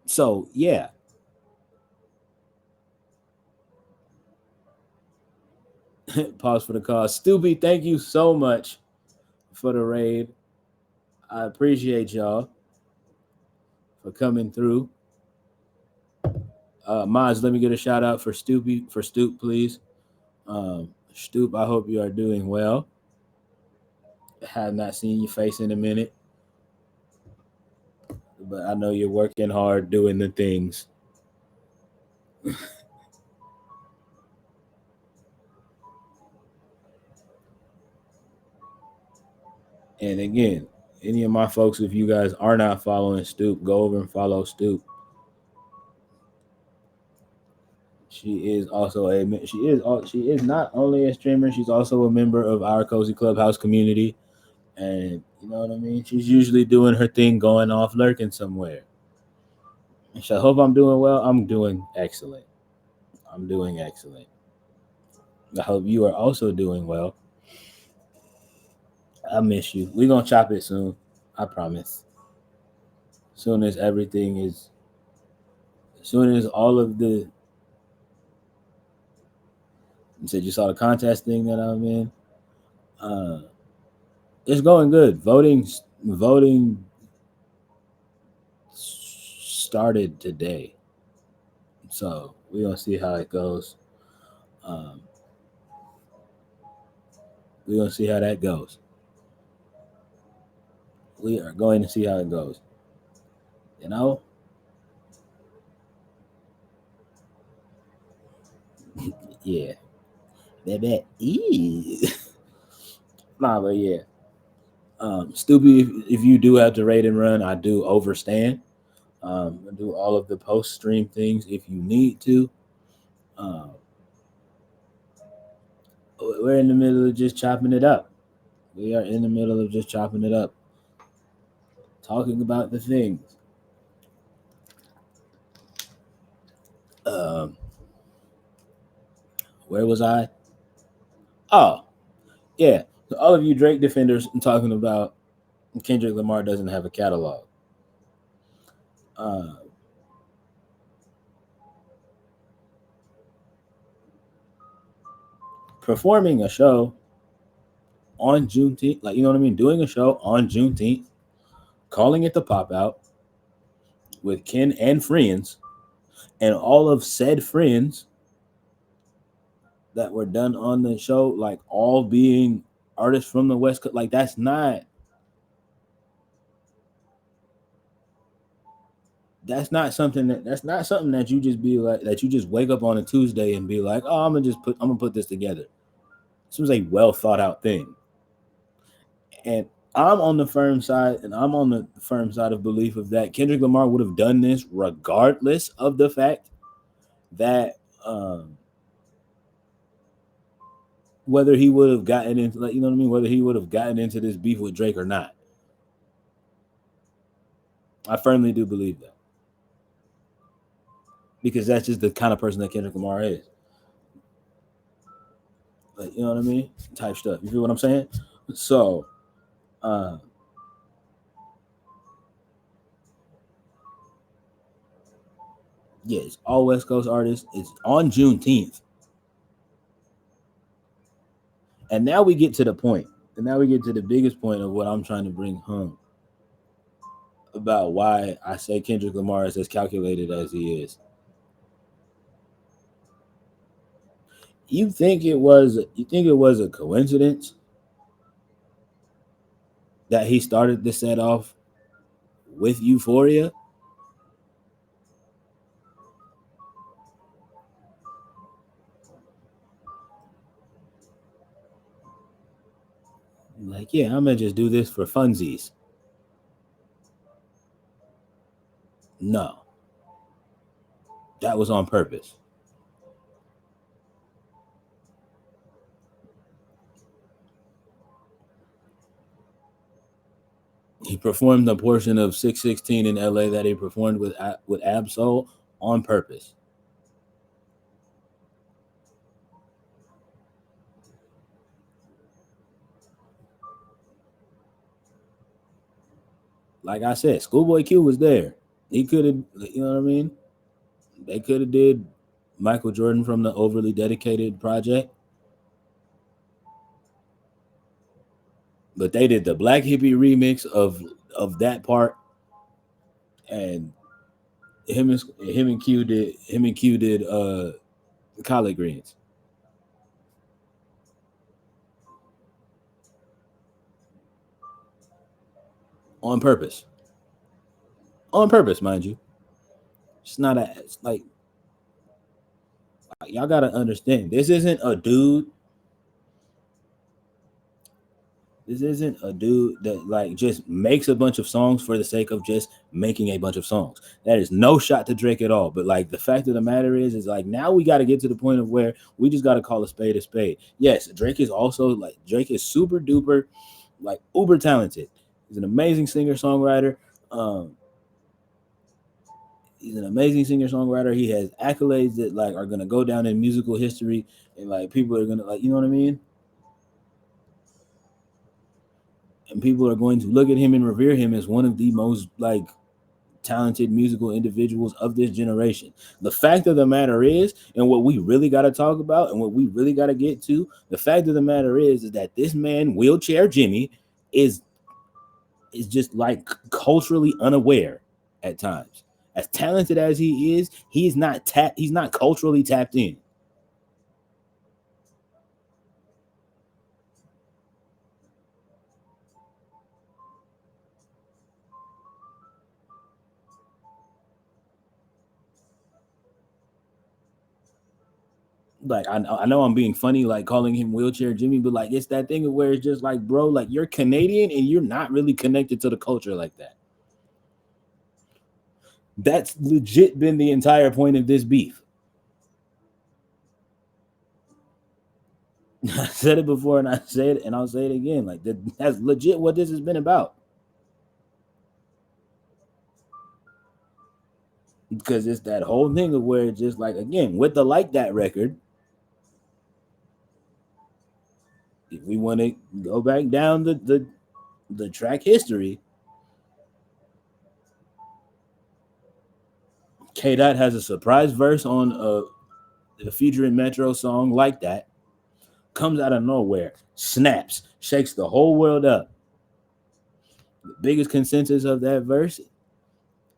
So yeah, pause for the cause. Stoopy, thank you so much for the raid. I appreciate y'all for coming through. Maz, let me get a shout out for Stoop, please. Stoop, I hope you are doing well. Have not seen your face in a minute, but I know you're working hard doing the things. And again, Any of my folks, if you guys are not following Stoop, go over and follow Stoop. She is not only a streamer, she's also a member of our cozy clubhouse community. And you know what I mean? She's usually doing her thing, going off, lurking somewhere. So I hope I'm doing well. I'm doing excellent. I'm doing excellent. I hope you are also doing well. I miss you. We're gonna chop it soon. I promise. Soon as everything is soon as all of the you said you saw the contest thing that I'm in. Uh it's going good. Voting started today. So we're gonna see how it goes. Um we're gonna see how that goes. We are going to see how it goes. You know? Yeah. Baby. Nah, but yeah. Stupid, if you do have to raid and run, I do overstand. I do all of the post stream things if you need to. Um, we're in the middle of just chopping it up. We are in the middle of just chopping it up, talking about the things. Um, where was I? Oh, yeah. So all of you Drake defenders, I'm talking about Kendrick Lamar doesn't have a catalog. Uh, performing a show on Juneteenth, like, you know what I mean? Doing a show on Juneteenth, calling it the pop out with Ken and friends, and all of said friends that were done on the show, like all being artists from the West Coast, like that's not something that you just be like that you just wake up on a Tuesday and be like, oh, I'm gonna put this together. This was a well thought out thing. And I'm on the firm side of belief of that Kendrick Lamar would have done this regardless of the fact that whether he would have gotten into, like, you know what I mean, whether he would have gotten into this beef with Drake or not. I firmly do believe that, because that's just the kind of person that Kendrick Lamar is. Like, you know what I mean? Type stuff. You feel what I'm saying? So, uh, yeah, it's all West Coast artists. It's on Juneteenth. And now we get to the point. And now we get to the biggest point of what I'm trying to bring home about why I say Kendrick Lamar is as calculated as he is. You think it was a coincidence that he started the set off with Euphoria? Like, yeah, I'm gonna just do this for funsies. No, that was on purpose. He performed the portion of 616 in LA that he performed with Absol on purpose. Like I said, Schoolboy Q was there. He could have, you know what I mean? They could have did Michael Jordan from the Overly Dedicated project, but they did the Black Hippie remix of that part, and him and Q did collard greens on purpose. On purpose, mind you. It's not a it's like y'all gotta understand. This isn't a dude. This isn't a dude that like just makes a bunch of songs for the sake of just making a bunch of songs. That is no shot to Drake at all. But like the fact of the matter is like now we got to get to the point of where we just got to call a spade a spade. Yes, Drake is also like Drake is super duper, like uber talented. He's an amazing singer songwriter. Um, he's an amazing singer songwriter. He has accolades that like are gonna go down in musical history, and like people are gonna like you know what I mean. And people are going to look at him and revere him as one of the most like talented musical individuals of this generation. The fact of the matter is, and what we really got to talk about and what we really got to get to, the fact of the matter is that this man, Wheelchair Jimmy, is is just like culturally unaware at times. As talented as he is, he's not culturally tapped in. Like I know I'm being funny, like calling him Wheelchair Jimmy, but like it's that thing of where it's just like, bro, like you're Canadian and you're not really connected to the culture like that. That's legit been the entire point of this beef. I said it before and I say it and I'll say it again. Like that's legit what this has been about. Because it's that whole thing of where it's just like again with the like that record, if we want to go back down the track history, K Dot has a surprise verse on a featuring Metro song like that, comes out of nowhere, snaps, shakes the whole world up. The biggest consensus of that verse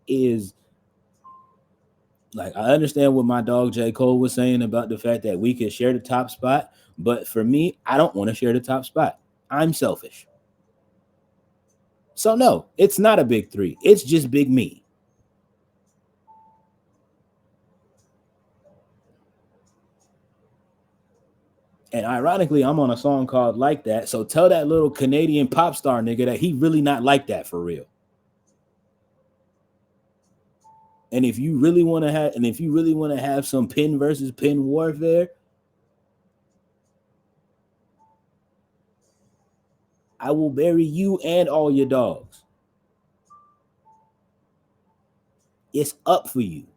is like I understand what my dog J. Cole was saying about the fact that we could share the top spot, but for me, I don't want to share the top spot. I'm selfish. So no, it's not a big three. It's just big me. And ironically, I'm on a song called Like That. So tell that little Canadian pop star nigga that he really not like that for real. And if you really want to have some pin versus pin warfare, I will bury you and all your dogs. It's up for you.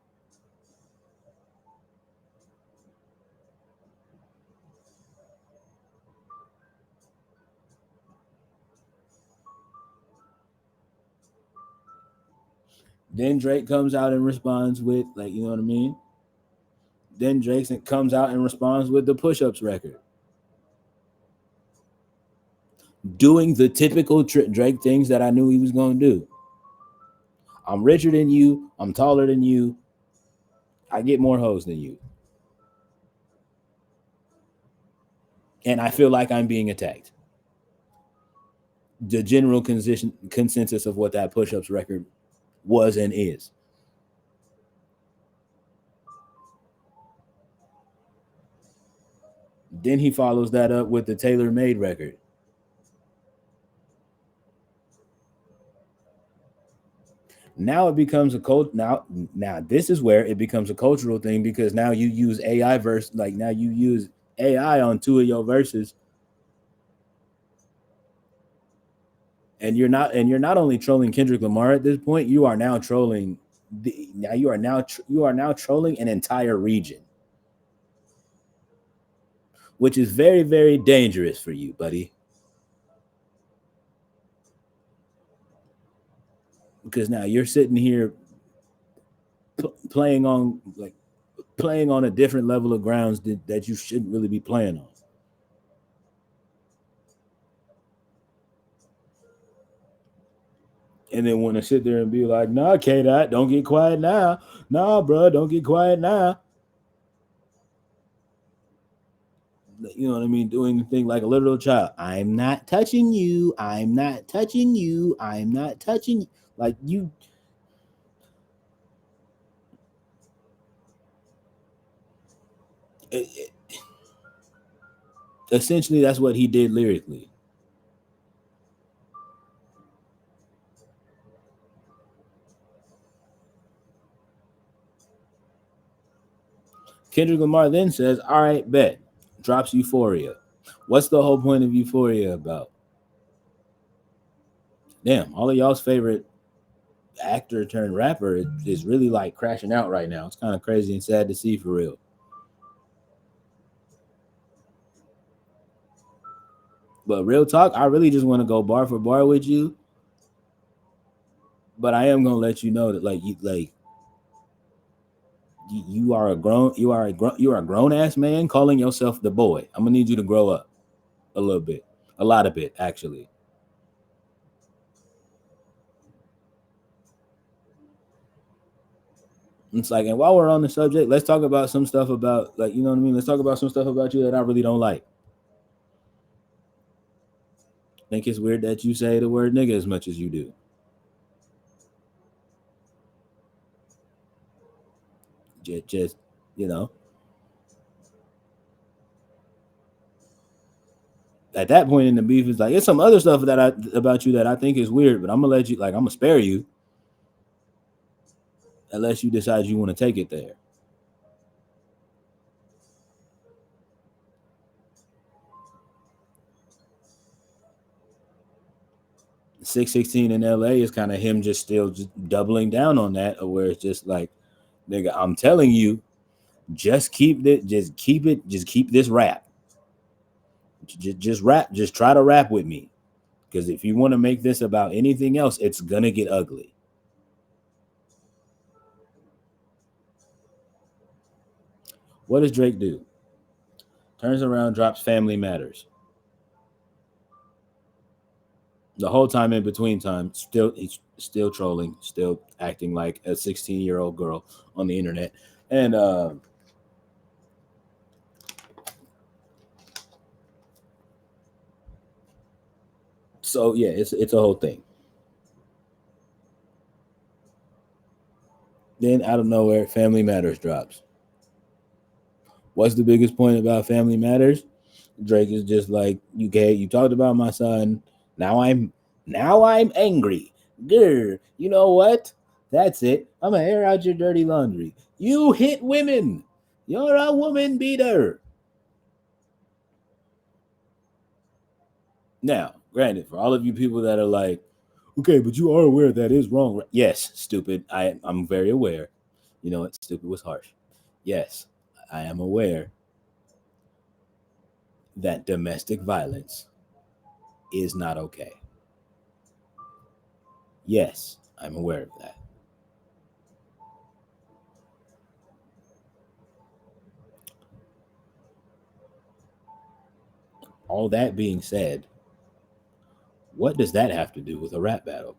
Then Drake comes out and responds with like, you know what I mean? Then Drake comes out and responds with the push-ups record, doing the typical Drake things that I knew he was going to do. I'm richer than you. I'm taller than you. I get more hoes than you, and I feel like I'm being attacked. The general consensus of what that push-ups record was and is. Then he follows that up with the Tailor Made record. Now it becomes a cult. Now this is where it becomes a cultural thing because now you use AI verse. Like now you use AI on two of your verses, and you're not only trolling Kendrick Lamar at this point. You are now trolling. You are now trolling an entire region, which is very very dangerous for you, buddy. Because now you're sitting here playing on like playing on a different level of grounds that you shouldn't really be playing on. And then want to sit there and be like, "Nah, K Dot, don't get quiet now. Nah, bro, don't get quiet now." You know what I mean? Doing the thing like a literal child. I'm not touching you. I'm not touching you. I'm not touching you. Like you. Essentially, that's what he did lyrically. Kendrick Lamar then says, all right, bet. Drops Euphoria. What's the whole point of Euphoria about? Damn, all of y'all's favorite actor turned rapper is really like crashing out right now. It's kind of crazy and sad to see for real. But real talk, I really just want to go bar for bar with you. But I am gonna let you know that you are a grown ass man calling yourself the boy. I'm gonna need you to grow up a little bit, a lot of it actually. It's like, and while we're on the subject, let's talk about some stuff about, like, you know what I mean. Let's talk about some stuff about you that I really don't like. Think it's weird that you say the word nigga as much as you do. Just you know, at that point in the beef, it's like it's some other stuff that I about you that I think is weird, but I'm gonna let you, like, I'm gonna spare you unless you decide you want to take it there. 616 in LA is kind of him just still just doubling down on that, where it's just like, nigga, I'm telling you, just keep it, just keep this rap. Just rap, just try to rap with me. Because if you want to make this about anything else, it's gonna get ugly. What does Drake do? Turns around, drops Family Matters. The whole time in between time, he's still trolling, still acting like a 16-year-old girl on the internet. And so yeah, it's a whole thing. Then out of nowhere, Family Matters drops. What's the biggest point about Family Matters? Drake is just like, okay, you talked about my son. Now I'm angry. Grr, you know what? That's it. I'm gonna air out your dirty laundry. You hit women. You're a woman beater. Now, granted, for all of you people that are like, okay, but you are aware that is wrong. Right? Yes, stupid. I'm very aware. You know what? Stupid was harsh. Yes, I am aware that domestic violence is not okay. Yes, I'm aware of that. All that being said, what does that have to do with a rap battle?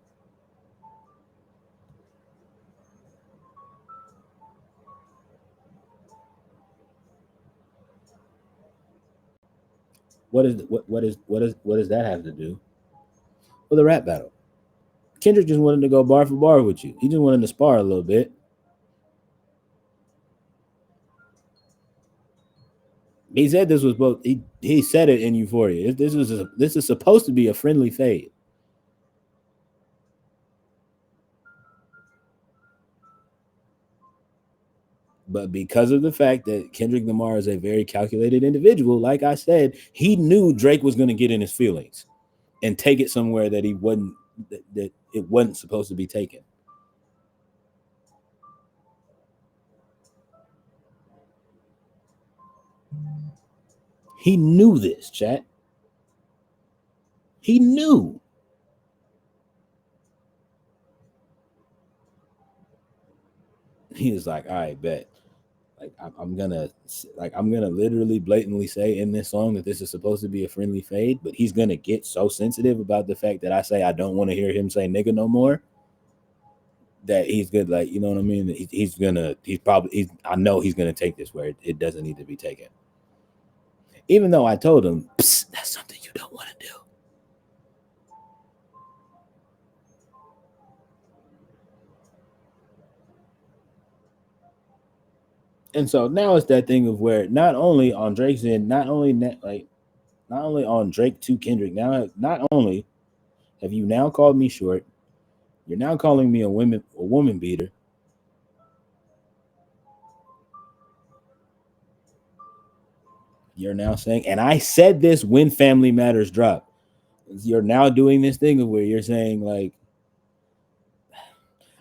What does that have to do with a rap battle? Kendrick just wanted to go bar for bar with you. He just wanted to spar a little bit. He said this was both. He said it in Euphoria. This is supposed to be a friendly fade, but because of the fact that Kendrick Lamar is a very calculated individual, like I said, he knew Drake was going to get in his feelings and take it somewhere that he wasn't that it wasn't supposed to be taken. He knew this, chat. He knew. He was like, "All right, bet. Like I'm gonna literally blatantly say in this song that this is supposed to be a friendly fade, but he's gonna get so sensitive about the fact that I say I don't want to hear him say nigga no more that he's good. Like, you know what I mean? I know he's gonna take this where it doesn't need to be taken. Even though I told him that's something you don't want to do. And so now it's that thing of where not only on Drake's end, not only on Drake to Kendrick, now not only have you now called me short, you're now calling me a woman beater. You're now saying, and I said this when Family Matters dropped. You're now doing this thing of where you're saying like,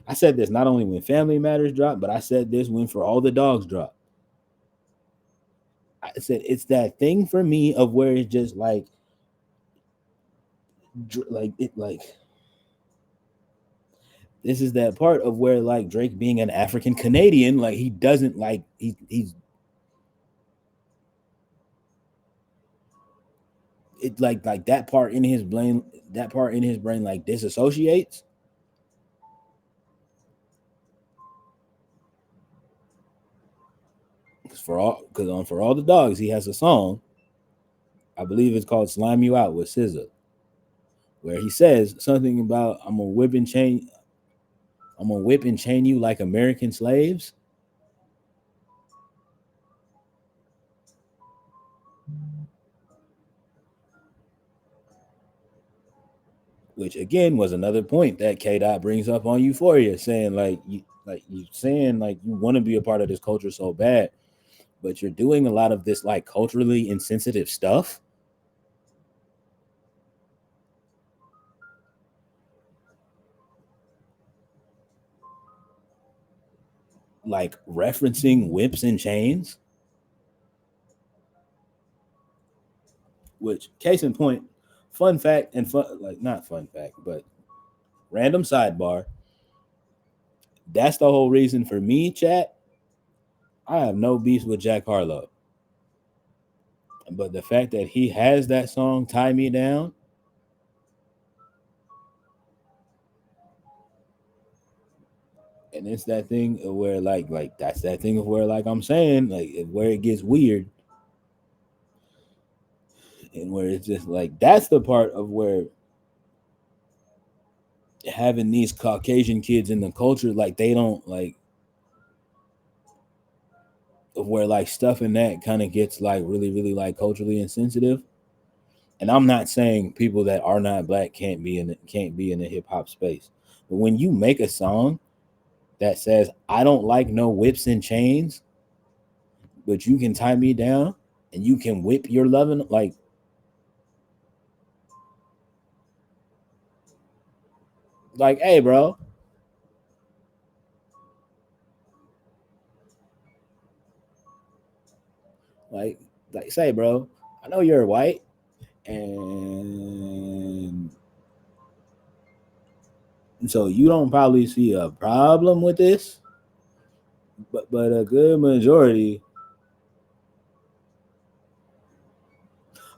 I said this not only when Family Matters dropped, but I said this when For All the Dogs dropped. I said it's that thing for me of where it's just like it like this is that part of where like Drake being an African Canadian, like he doesn't like he's it like that part in his brain, like disassociates. Because on For All the Dogs he has a song, I believe it's called Slime You Out with SZA, where he says something about I'm gonna whip and chain you like American slaves. Which again was another point that K Dot brings up on Euphoria, saying you saying like you want to be a part of this culture so bad, but you're doing a lot of this like culturally insensitive stuff. Like referencing whips and chains, which case in point, fun fact and fun like not fun fact, but random sidebar. That's the whole reason for me, chat. I have no beef with Jack Harlow. But the fact that he has that song Tie Me Down, and it's that thing where like that's that thing of where like I'm saying, like where it gets weird and where it's just like that's the part of where having these Caucasian kids in the culture, like they don't like where like stuff in that kind of gets like really, really like culturally insensitive. And I'm not saying people that are not black can't be in the hip hop space. But when you make a song that says, I don't like no whips and chains, but you can tie me down and you can whip your loving like hey bro, like say bro, I know you're white and so you don't probably see a problem with this, but a good majority,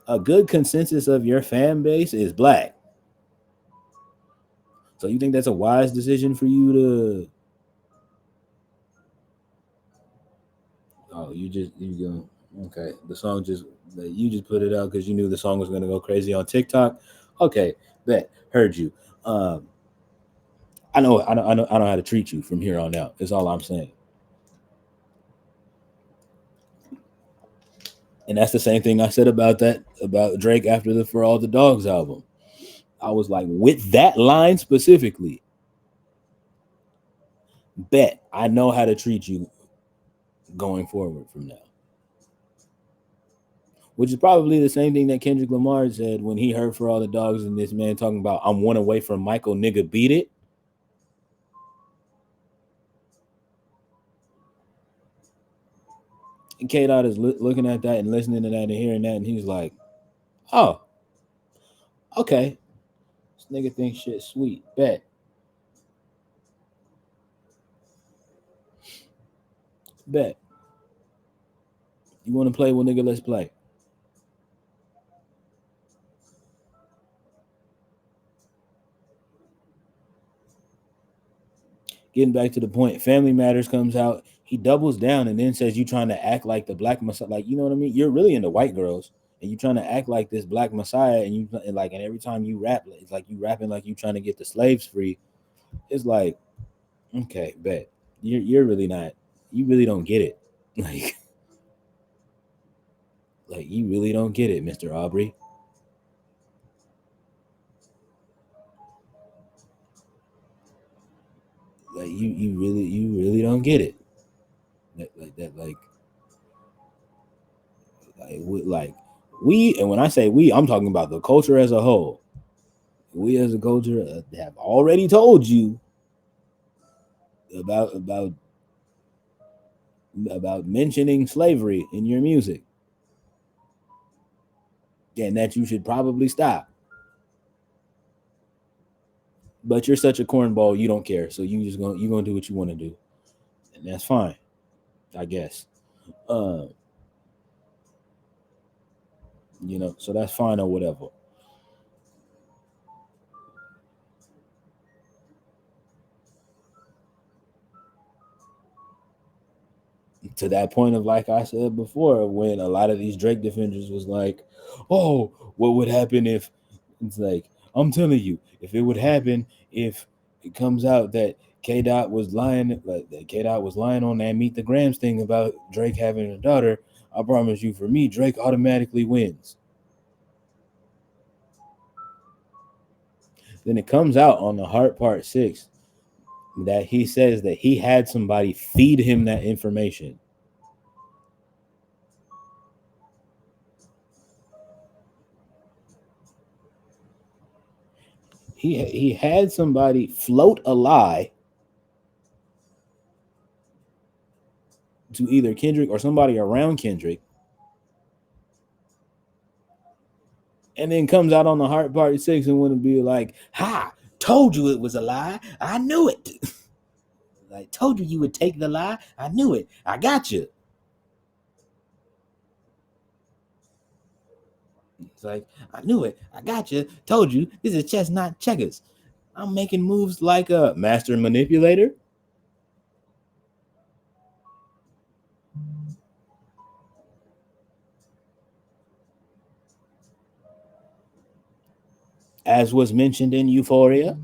a good consensus of your fan base is black. So you think that's a wise decision for you to? Oh, you go okay. The song just you just put it out because you knew the song was gonna go crazy on TikTok. Okay, bet heard you. Um, I know how to treat you from here on out. That's all I'm saying. And that's the same thing I said about Drake after the For All the Dogs album. I was like, with that line specifically, bet I know how to treat you going forward from now. Which is probably the same thing that Kendrick Lamar said when he heard For All the Dogs and this man talking about I'm one away from Michael nigga beat it. And K Dot is looking at that and listening to that and hearing that, and he's like, "Oh, okay, this nigga thinks shit sweet. Bet, bet. You want to play? Well, nigga, let's play." Getting back to the point, Family Matters comes out. He doubles down and then says, "You trying to act like the black messiah? Like you know what I mean? You're really into white girls, and you trying to act like this black messiah, and every time you rap, it's like you rapping like you trying to get the slaves free. It's like, okay, bet you're really not. You really don't get it. Like you really don't get it, Mister Aubrey. Like you really don't get it. That like We, and when I say we, I'm talking about the culture as a whole. We as a culture have already told you about mentioning slavery in your music, and that you should probably stop. But you're such a cornball, you don't care. So you're gonna do what you want to do, and that's fine, I guess. Uh, so that's fine or whatever. To that point of, like I said before, when a lot of these Drake defenders was like, "Oh, what would happen if?" It's like, I'm telling you, if it would happen, if it comes out that K Dot was lying, like that K Dot was lying on that Meet the Grams thing about Drake having a daughter, I promise you, for me, Drake automatically wins. Then it comes out on the Heart Part 6 that he says that he had somebody feed him that information. He had somebody float a lie to either Kendrick or somebody around Kendrick, and then comes out on the Heart Part 6 and want to be like, "Ha! Told you it was a lie. I knew it. Like, told you would take the lie. I knew it. I got you." It's like, "I knew it. I got you. Told you. This is chess, not checkers. I'm making moves like a master manipulator." As was mentioned in Euphoria,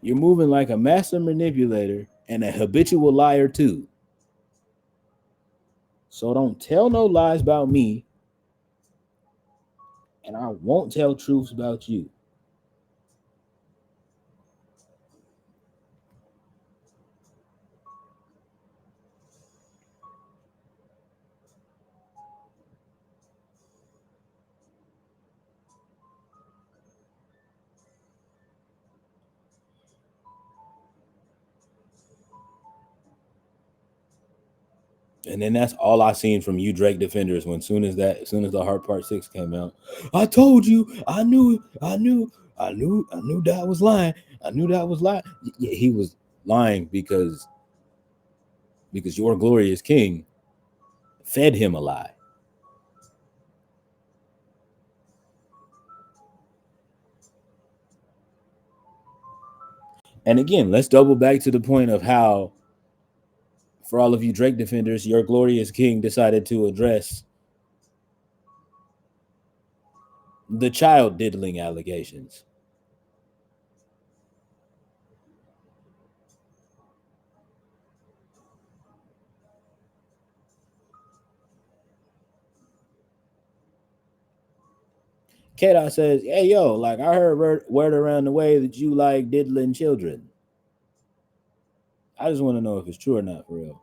you're moving like a master manipulator and a habitual liar too. So don't tell no lies about me, and I won't tell truths about you. And then that's all I seen from you Drake defenders when as soon as the Heart Part 6 came out. I told you, I knew, I knew that was lying. I knew that was lying. Yeah, he was lying because your glorious king fed him a lie. And again, let's double back to the point of how, for all of you Drake defenders, your glorious king decided to address the child diddling allegations. K-Dot says, "Hey, yo, like I heard word around the way that you like diddling children. I just want to know if it's true or not, for real."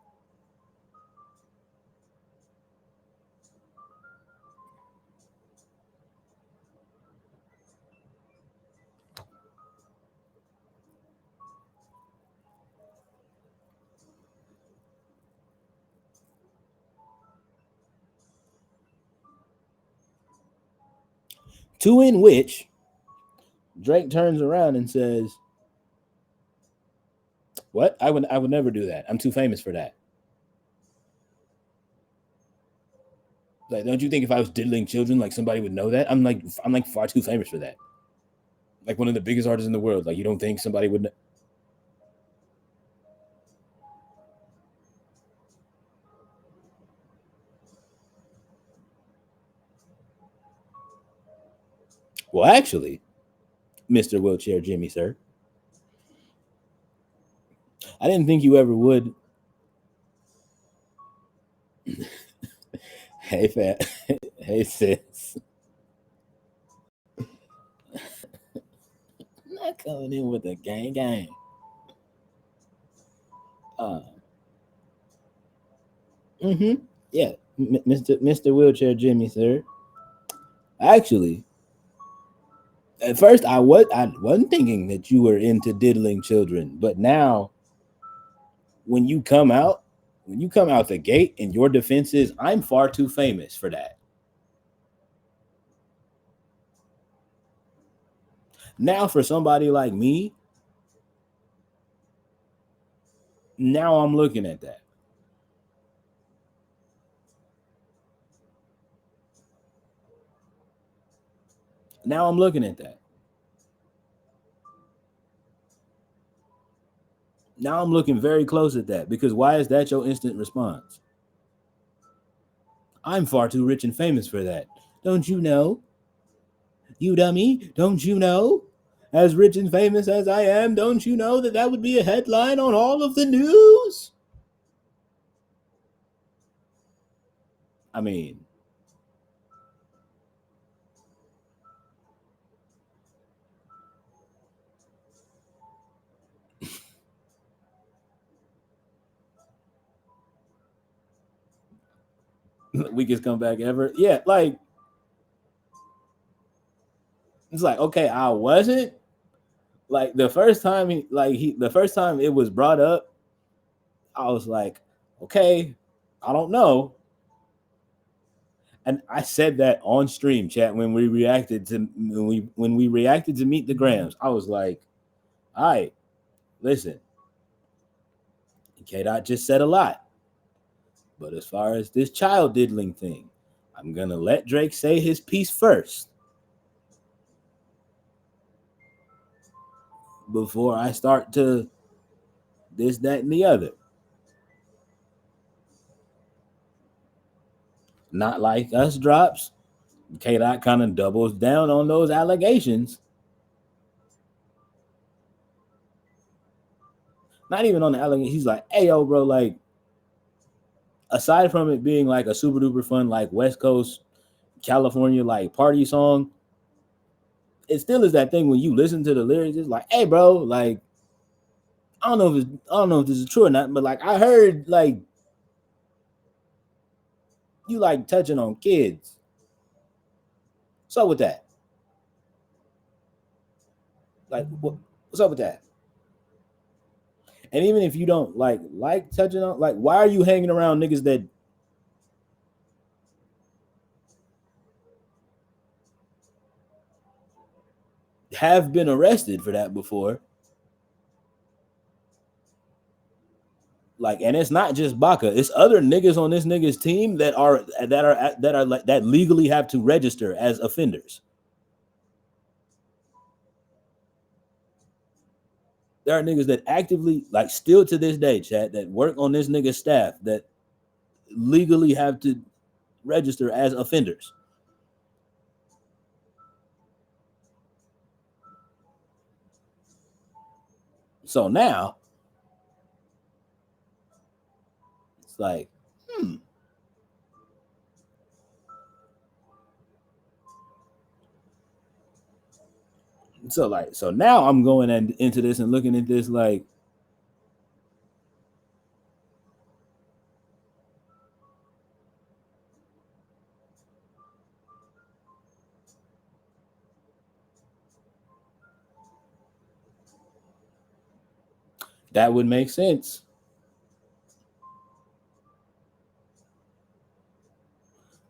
To in which Drake turns around and says, "What? I would never do that. I'm too famous for that." Like, don't you think if I was diddling children, like somebody would know that? I'm like far too famous for that. Like one of the biggest artists in the world. Like, you don't think somebody would know? Well, actually, Mr. Wheelchair Jimmy, sir, I didn't think you ever would. Hey, fat. Hey, sis. Not coming in with the gang gang. Uh, yeah, Mr. Wheelchair Jimmy, sir. Actually, at first I wasn't thinking that you were into diddling children, but now when you come out, when you come out the gate and your defense is, I'm far too famous for that. Now for somebody like me, now I'm looking at that. Now I'm looking at that. Now I'm looking very close at that because why is that your instant response? I'm far too rich and famous for that. Don't you know? You dummy, don't you know? As rich and famous as I am, don't you know that that would be a headline on all of the news? I mean, weakest comeback ever. Yeah, like it's like okay, I wasn't like the first time it was brought up, I was like, okay, I don't know. And I said that on stream chat when we reacted to Meet the Grams. I was like, all right, listen, K Dot just said a lot. But as far as this child diddling thing, I'm gonna let Drake say his piece first before I start to this, that, and the other. Not Like Us drops. K Dot kind of doubles down on those allegations. Not even on the allegation. He's like, hey yo, bro, like aside from it being like a super duper fun, like West Coast California like party song, it still is that thing when you listen to the lyrics, it's like, hey bro, like I don't know if this is true or not, but like I heard like you like touching on kids. So with that, like what's up with that? And even if you don't like touching on, like why are you hanging around niggas that have been arrested for that before? Like, and it's not just Baca; it's other niggas on this nigga's team that legally have to register as offenders. There are niggas that actively, like, still to this day, chat, that work on this nigga's staff that legally have to register as offenders. So now it's like, hmm. So now I'm going into this and looking at this like, that would make sense.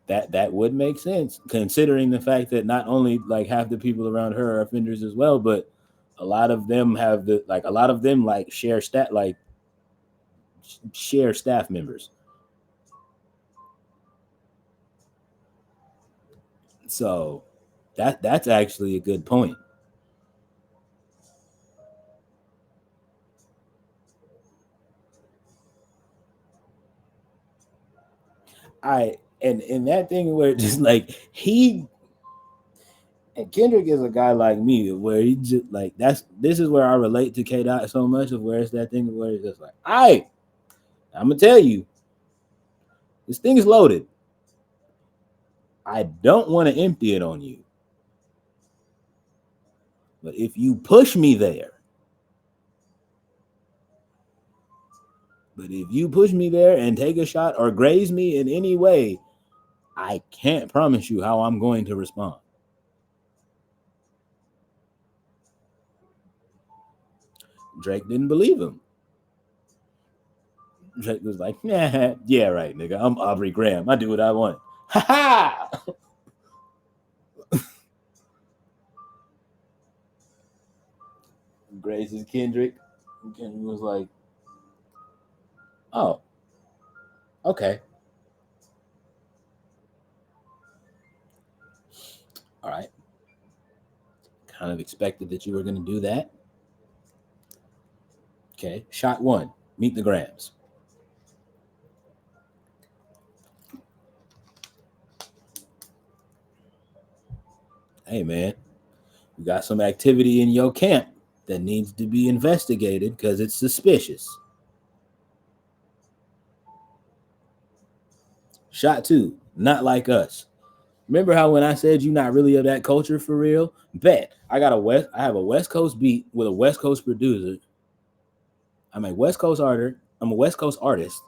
That would make sense considering the fact that not only like half the people around her are offenders as well, but a lot of them have a lot of them like share staff members. So that's actually a good point. I and that thing where just like he and Kendrick is a guy like me where he just like this is where I relate to K Dot so much of where it's that thing where it's just like, I'm gonna tell you, this thing is loaded. I don't want to empty it on you. But if you push me there, But if you push me there and take a shot or graze me in any way, I can't promise you how I'm going to respond. Drake didn't believe him. Drake was like, nah, yeah, right, nigga. I'm Aubrey Graham. I do what I want. Ha ha! Grazes Kendrick. Kendrick was like, oh, okay. All right. Kind of expected that you were going to do that. Okay. Shot one. Meet the Grams. Hey, man, we got some activity in your camp that needs to be investigated because it's suspicious. Shot two. Not like us. Remember how when I said you're not really of that culture for real? Bet. I have a West Coast beat with a West Coast producer. I'm a West Coast artist. I'm a West Coast artist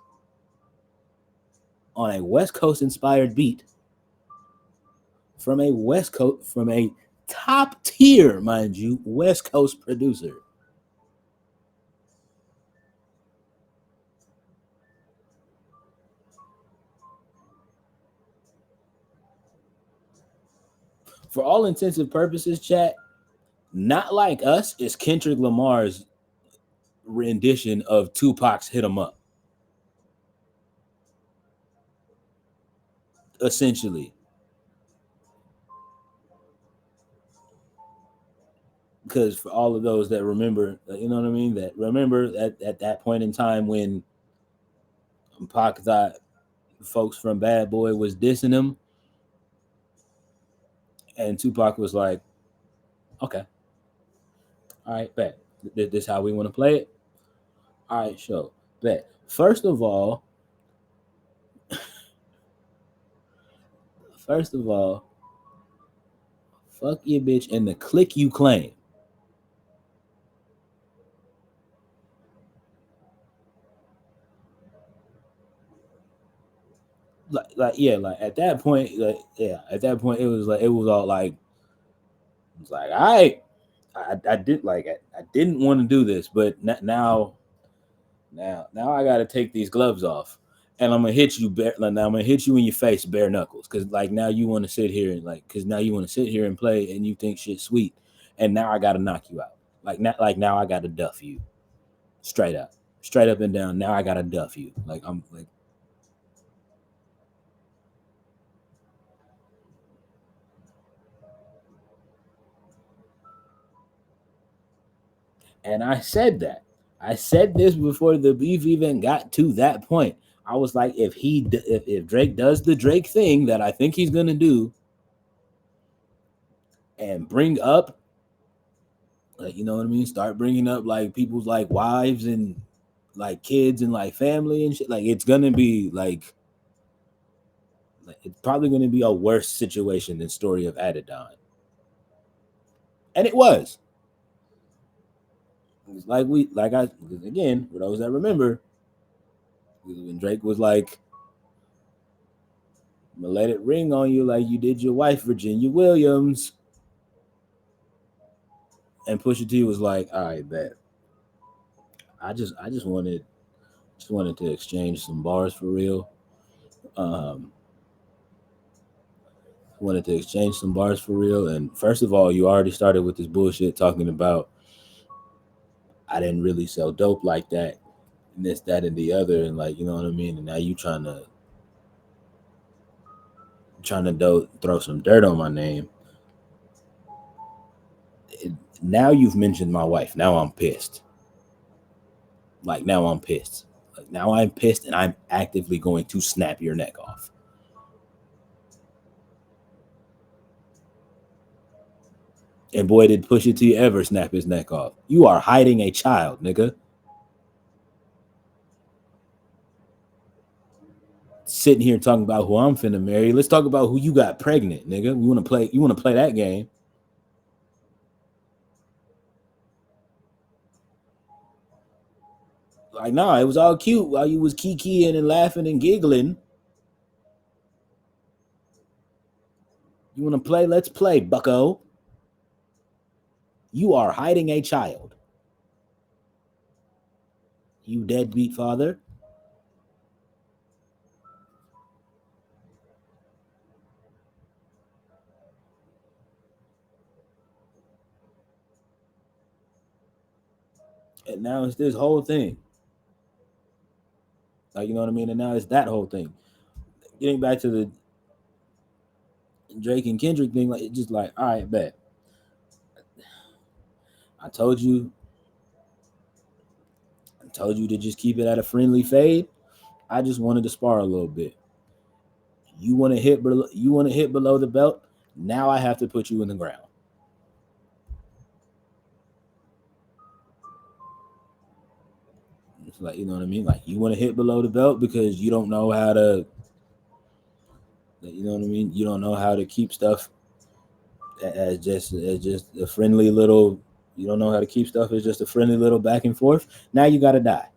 on a West Coast inspired beat from a top tier, mind you, West Coast producer. For all intensive purposes, chat, Not Like Us is Kendrick Lamar's rendition of Tupac's Hit 'Em Up. Essentially. Because for all of those that remember, you know what I mean? That remember at that point in time when Pac thought folks from Bad Boy was dissing him, and Tupac was like, okay, all right, bet. This how we want to play it? All right, sure, bet. First of all, fuck your bitch and the clique you claim. Like at that point, at that point it was all like, it's like, all right, I did like I didn't want to do this, but now I got to take these gloves off, and I'm gonna hit you bare. Like, now I'm gonna hit you in your face, bare knuckles, because like now you want to sit here and because now you want to sit here and play, and you think shit's sweet, and now I got to knock you out. Like now I got to duff you, straight up and down. Now I got to duff you. Like I'm like, and I said that. I said this before the beef even got to that point. I was like, if Drake does the Drake thing that I think he's gonna do, and bring up, like, you know what I mean, start bringing up like people's like wives and like kids and like family and shit, like it's gonna be like it's probably gonna be a worse situation than Story of Adidon, and it was. It's like again, for those that remember, when Drake was like, I'm gonna let it ring on you like you did your wife Virginia Williams, and Pusha T was like, all right, bet. I just wanted to exchange some bars for real. Um, wanted to exchange some bars for real. And first of all, you already started with this bullshit talking about I didn't really sell dope like that, and this, that, and the other, and like, you know what I mean. And now you trying to throw some dirt on my name. Now you've mentioned my wife. Now I'm pissed. Like now I'm pissed. Like now I'm pissed, and I'm actively going to snap your neck off. And boy, did Pusha T ever snap his neck off. You are hiding a child, nigga. Sitting here talking about who I'm finna marry. Let's talk about who you got pregnant, nigga. You wanna play that game. Like, nah, it was all cute while you was kikiing and laughing and giggling. You want to play? Let's play, bucko. You are hiding a child. You deadbeat father. And now it's this whole thing. Like, you know what I mean? And now it's that whole thing. Getting back to the Drake and Kendrick thing, like, it's just like, all right, bet. I told you to just keep it at a friendly fade. I just wanted to spar a little bit. You want to hit below the belt. Now I have to put you in the ground. It's like, you know what I mean? Like, you want to hit below the belt because you don't know how to, you know what I mean? You don't know how to keep stuff as just a friendly little. You don't know how to keep stuff as just a friendly little back and forth. Now you got to die.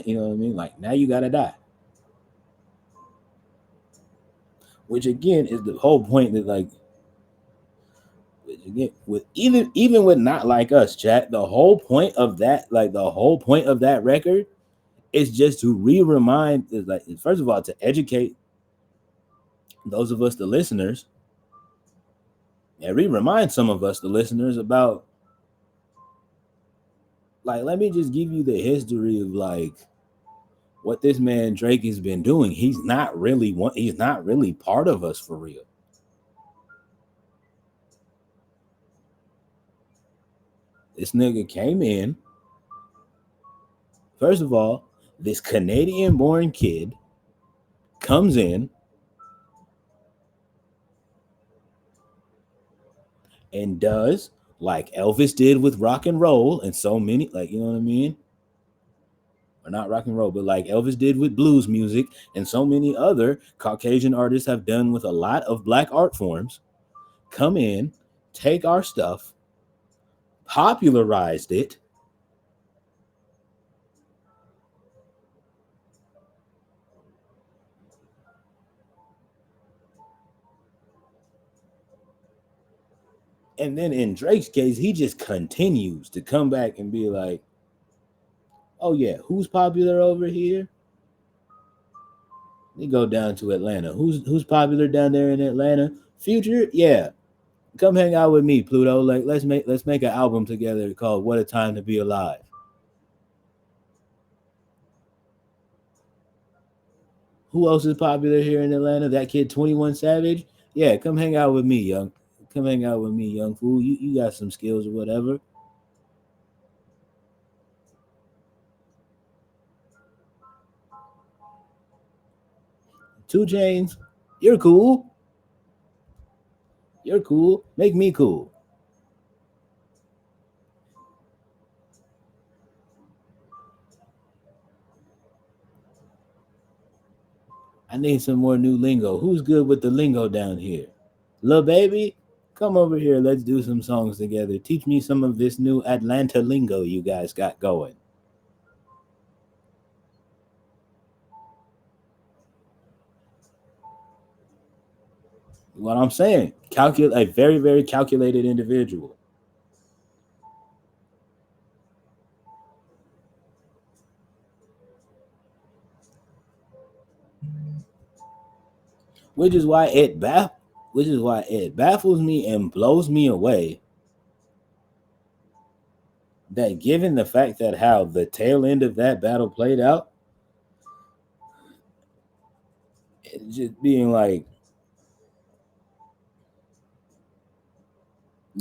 You know what I mean? Like, now you got to die. Which again is the whole point that, like, again, with even with Not Like Us, chat, the whole point of that, like, the whole point of that record is just to remind, like, first of all, to educate those of us, the listeners, and remind some of us, the listeners, about, like, let me just give you the history of, like, what this man Drake has been doing. He's not really part of us for real. This nigga came in. First of all, this Canadian born kid comes in and does like Elvis did with rock and roll, and so many, like, you know what I mean? Or not rock and roll, but like Elvis did with blues music, and so many other Caucasian artists have done with a lot of black art forms. Come in, take our stuff, popularized it, and then in Drake's case, he just continues to come back and be like, oh yeah, who's popular over here? They go down to Atlanta. Who's popular down there in Atlanta? Future, yeah. Come hang out with me, Pluto. Like, let's make an album together called "What a Time to Be Alive." Who else is popular here in Atlanta? That kid 21 Savage. Yeah, come hang out with me, young. Come hang out with me, young fool. You got some skills or whatever. 2 Chainz, you're cool. You're cool. Make me cool. I need some more new lingo. Who's good with the lingo down here? Lil baby, come over here. Let's do some songs together. Teach me some of this new Atlanta lingo you guys got going. What I'm saying, calculate a very, very calculated individual. Which is why it baffles me and blows me away that, given the fact that how the tail end of that battle played out, it just being like,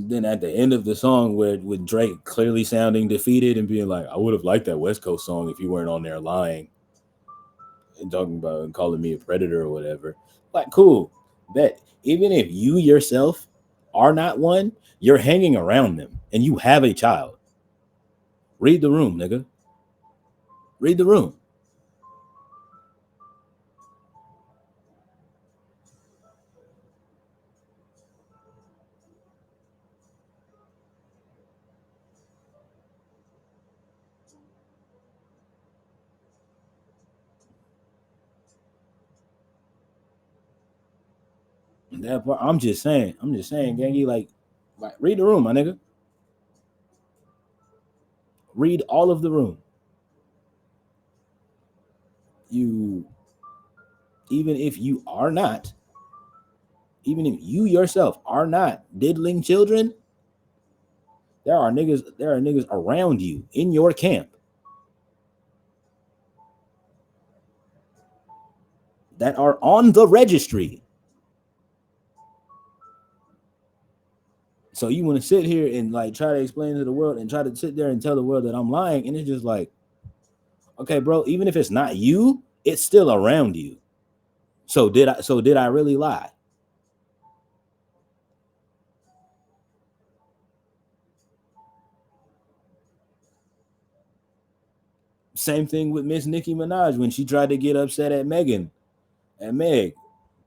then at the end of the song where with Drake clearly sounding defeated and being like, I would have liked that West Coast song if you weren't on there lying and talking about and calling me a predator or whatever. Like, cool. Bet even if you yourself are not one, you're hanging around them and you have a child. Read the room, nigga. Read the room. That part, I'm just saying, gangy, like read the room, my nigga. Read all of the room. You, even if you are not, even if you yourself are not diddling children, there are niggas around you in your camp that are on the registry. So you want to sit here and like try to explain to the world and try to sit there and tell the world that I'm lying, and it's just like, okay, bro, even if it's not you, it's still around you. So did I really lie? Same thing with Miss Nicki Minaj when she tried to get upset at Meg.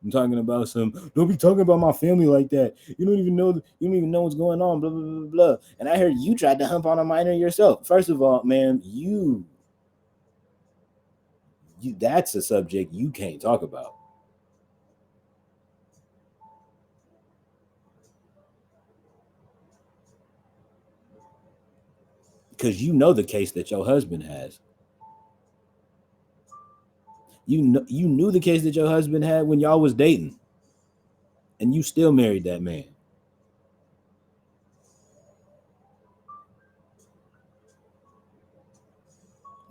I'm talking about don't be talking about my family like that. You don't even know what's going on, blah blah blah blah. And I heard you tried to hump on a minor yourself. First of all, man, you that's a subject you can't talk about. Because you know the case that your husband has. You knew the case that your husband had when y'all was dating, and you still married that man.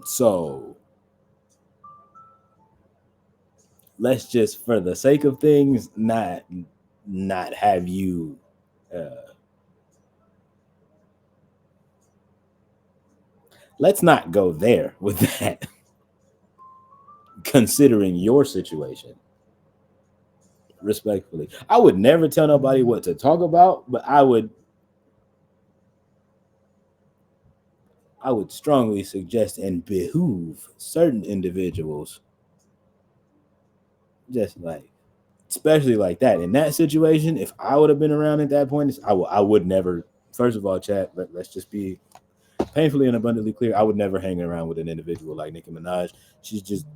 So let's just, for the sake of things, not have you. Uh, let's not go there with that. Considering your situation, respectfully, I would never tell nobody what to talk about, but I would strongly suggest and behoove certain individuals, just like, especially like that in that situation. If I would have been around at that point, I would never. First of all, chat. Let's just be painfully and abundantly clear. I would never hang around with an individual like Nicki Minaj. She's just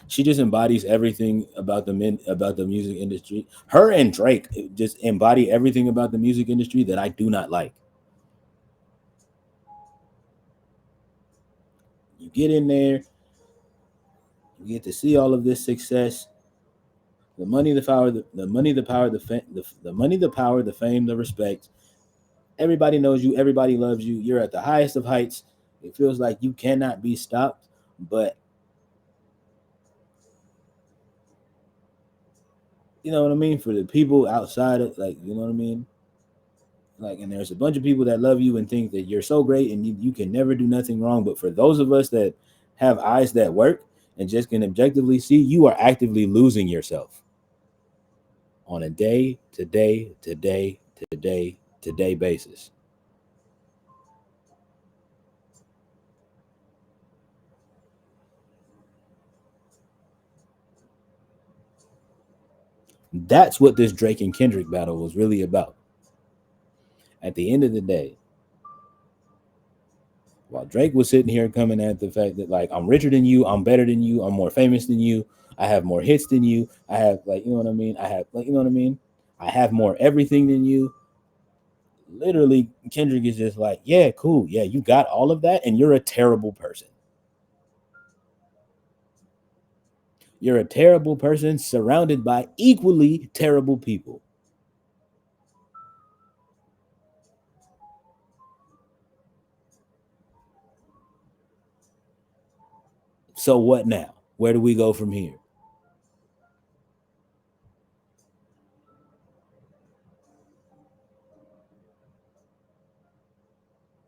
she just embodies everything about the music industry. Her and Drake just embody everything about the music industry that I do not like. You get in there, you get to see all of this success, the money, the power, the money, the power, the money, the power, the fame, the respect. Everybody knows you. Everybody loves you. You're at the highest of heights. It feels like you cannot be stopped. But you know what I mean? For the people outside of, like, you know what I mean? Like, and there's a bunch of people that love you and think that you're so great and you can never do nothing wrong. But for those of us that have eyes that work and just can objectively see, you are actively losing yourself on a day to day to day to day to day basis. That's what this Drake and Kendrick battle was really about. At the end of the day, while Drake was sitting here coming at the fact that, like, I'm richer than you, I'm better than you, I'm more famous than you, I have more hits than you, I have, like, you know what I mean? I have, like, you know what I mean? I have more everything than you. Literally, Kendrick is just like, yeah, cool. Yeah, you got all of that, and you're a terrible person. You're a terrible person surrounded by equally terrible people. So what now? Where do we go from here?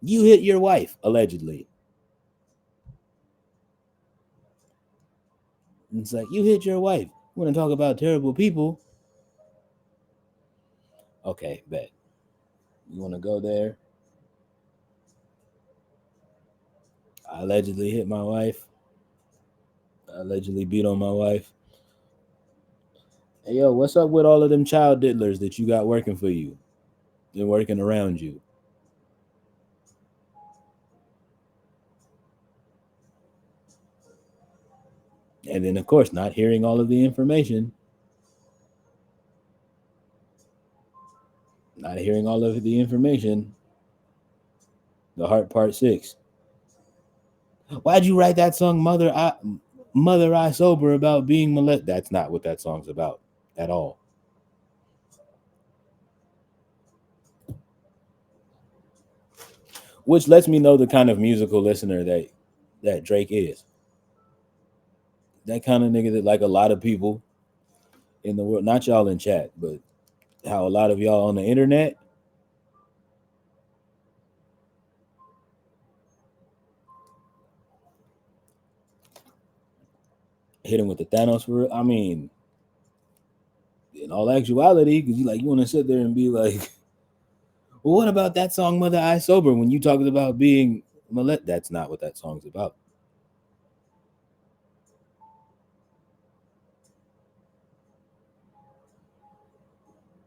You hit your wife, allegedly. It's like, you hit your wife. You want to talk about terrible people? Okay, bet. You want to go there? I allegedly hit my wife. I allegedly beat on my wife. Hey, yo, what's up with all of them child diddlers that you got working for you? They're working around you. And then, of course, not hearing all of the information. Not hearing all of the information. The Heart Part 6. Why'd you write that song, Mother I Sober, about being molested? That's not what that song's about at all. Which lets me know the kind of musical listener that Drake is. That kind of nigga that, like a lot of people in the world, not y'all in chat, but how a lot of y'all on the internet hit him with the Thanos for real. I mean, in all actuality, because you want to sit there and be like, well, what about that song Mother I Sober when you talking about being molested? That's not what that song's about.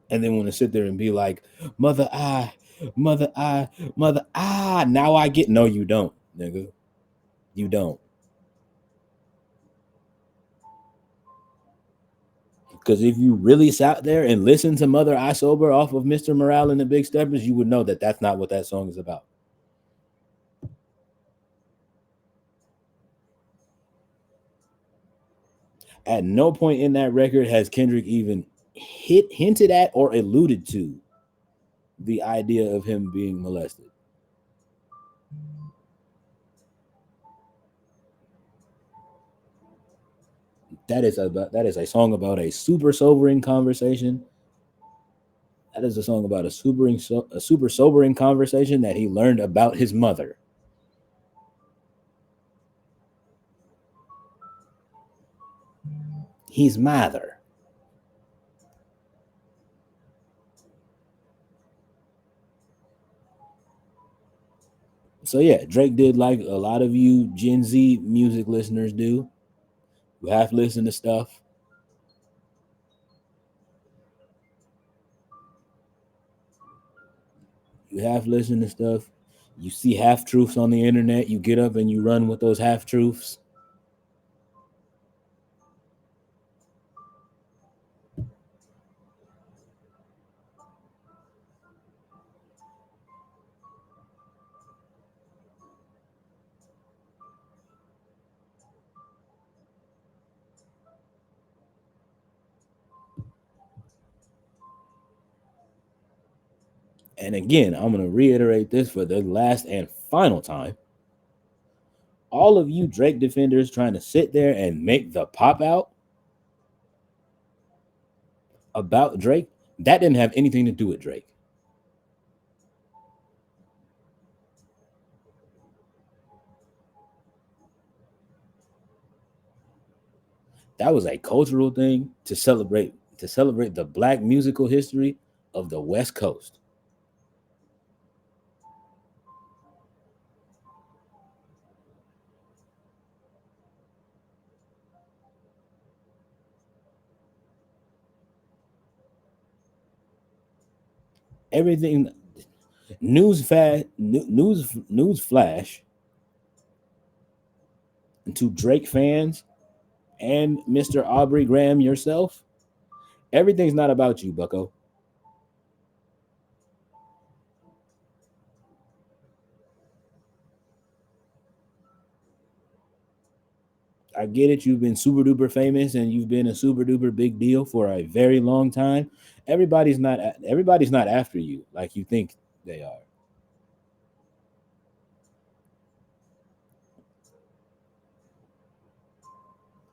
And then want to sit there and be like, Mother I, Mother I, Mother I. Now I get. No, you don't, nigga. You don't. Because if you really sat there and listened to Mother I Sober off of Mr. Morale and the Big Steppers, you would know that that's not what that song is about. At no point in that record has Kendrick even hinted at or alluded to the idea of him being molested. That is a song about a super sobering conversation. That is a song about a super sobering conversation that he learned about his mother. His mother. So yeah, Drake did like a lot of you Gen Z music listeners do. You have to listen to stuff. You have to listen to stuff. You see half truths on the internet. You get up and you run with those half truths. And again, I'm going to reiterate this for the last and final time. All of you Drake defenders trying to sit there and make the pop out about Drake, that didn't have anything to do with Drake. That was a cultural thing to celebrate the black musical history of the West Coast. Everything news flash to Drake fans and Mr. Aubrey Graham yourself. Everything's not about you, Bucko. I get it. You've been super duper famous and you've been a super duper big deal for a very long time. Everybody's not after you like you think they are.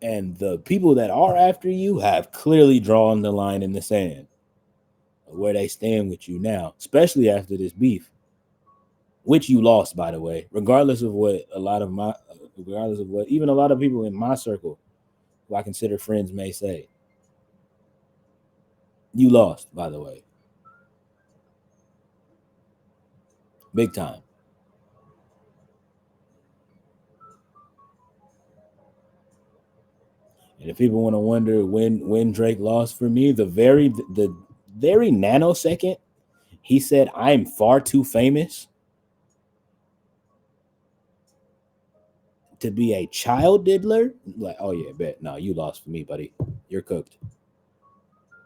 And the people that are after you have clearly drawn the line in the sand of where they stand with you now, especially after this beef, which you lost, by the way, regardless of what even a lot of people in my circle who I consider friends may say. You lost, by the way. big time. And if people want to wonder when Drake lost for me, the very nanosecond he said I'm far too famous to be a child diddler, like, oh yeah, bet. No, you lost for me, buddy. You're cooked.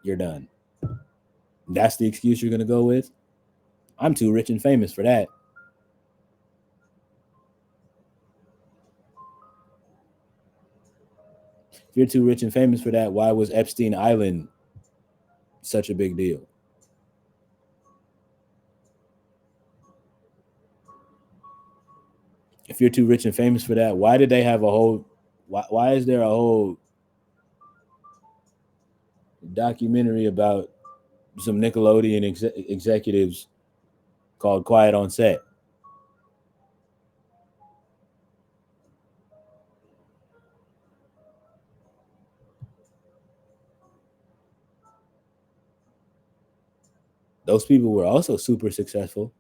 You're done. That's the excuse you're gonna go with? I'm too rich and famous for that. If you're too rich and famous for that, why was Epstein Island such a big deal? If you're too rich and famous for that, why did they have a whole why is there a whole documentary about some Nickelodeon executives called Quiet on Set? Those people were also super successful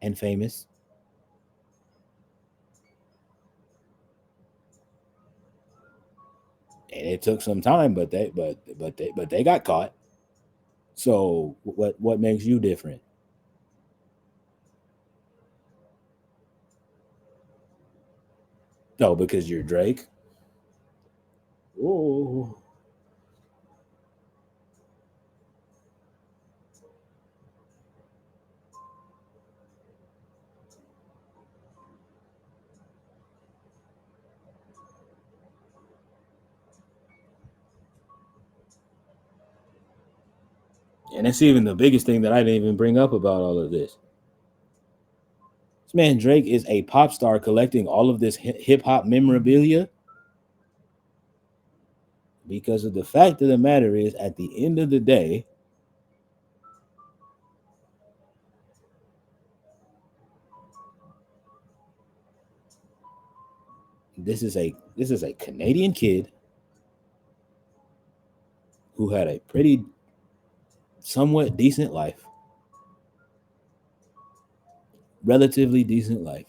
and famous, and it took some time, but they got caught. So what makes you different? No, because you're Drake. Oh, and that's even the biggest thing that I didn't even bring up about all of this. This man Drake is a pop star collecting all of this hip hop memorabilia because of the fact of the matter is, at the end of the day, this is a Canadian kid who had a pretty somewhat decent life, relatively decent life,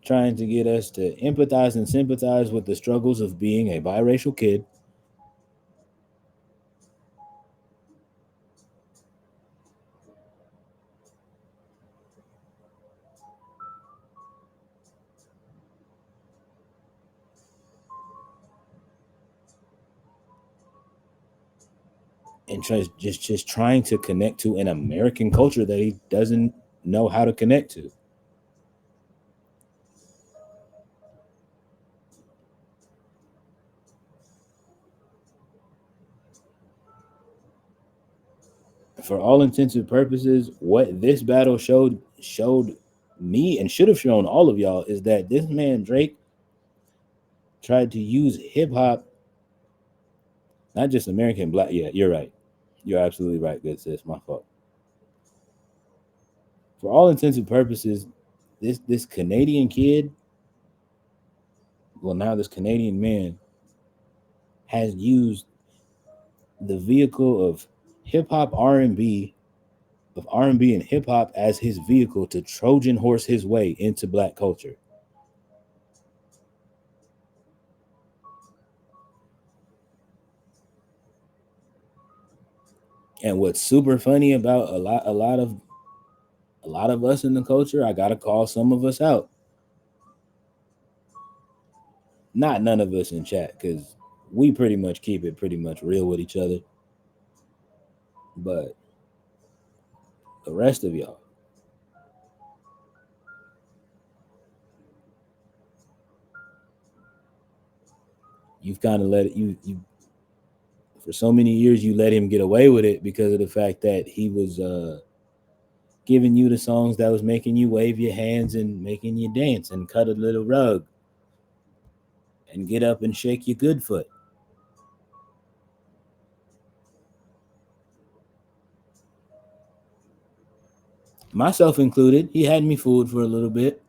trying to get us to empathize and sympathize with the struggles of being a biracial kid. And just trying to connect to an American culture that he doesn't know how to connect to. For all intents and purposes, what this battle showed me and should have shown all of y'all is that this man Drake tried to use hip hop, not just American black. Yeah, you're right. You're absolutely right. Good sis, my fault. For all intents and purposes, this Canadian kid, well now this Canadian man, has used the vehicle of hip hop R&B of R&B and hip hop as his vehicle to Trojan horse his way into black culture. And what's super funny about a lot of us in the culture, I gotta call some of us out. Not none of us in chat, because we pretty much keep it pretty much real with each other. But the rest of y'all, you've kind of let it you for so many years you let him get away with it because of the fact that he was giving you the songs that was making you wave your hands and making you dance and cut a little rug and get up and shake your good foot. Myself included, he had me fooled for a little bit.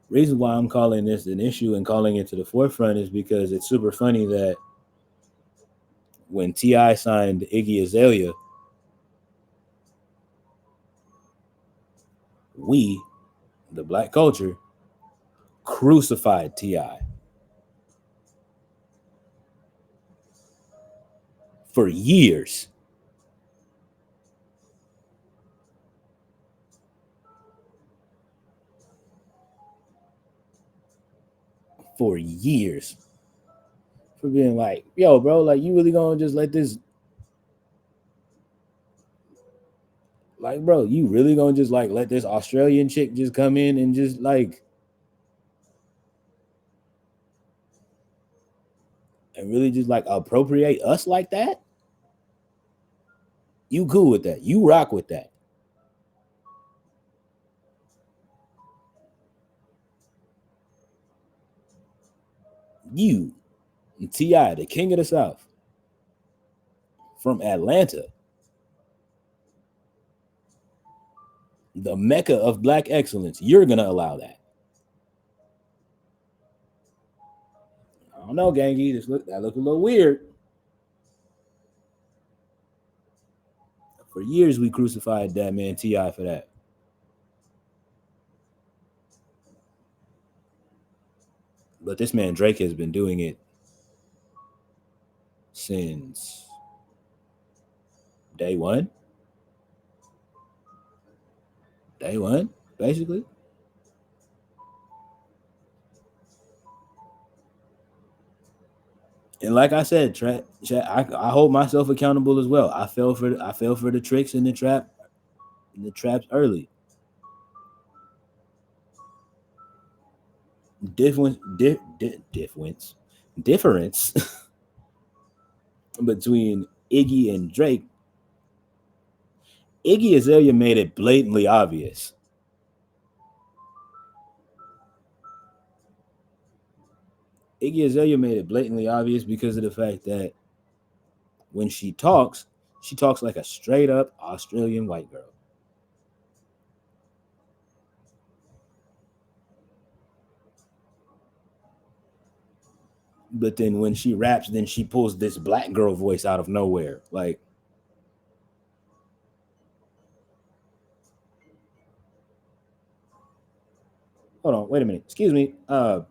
Reason why I'm calling this an issue and calling it to the forefront is because it's super funny that when T.I. signed Iggy Azalea, we, the black culture, crucified T.I. for years. For years. For being like, yo, bro, like, you really gonna just let this, like, bro, you really gonna just, like, let this Australian chick just come in and just, like, and really just, like, appropriate us like that? You cool with that. You rock with that. You, T.I., the king of the South, from Atlanta, the mecca of black excellence, you're gonna allow that. I don't know, Gangy. That look a little weird. For years, we crucified that man T.I. for that. But this man Drake has been doing it since day one. Day one, basically. And like I said, I hold myself accountable as well. I fell for the tricks in the traps early. Difference, difference between Iggy and Drake. Iggy Azalea made it blatantly obvious. Iggy Azalea made it blatantly obvious because of the fact that when she talks like a straight up Australian white girl. But then when she raps, then she pulls this black girl voice out of nowhere. Like, hold on, wait a minute. Excuse me. I'm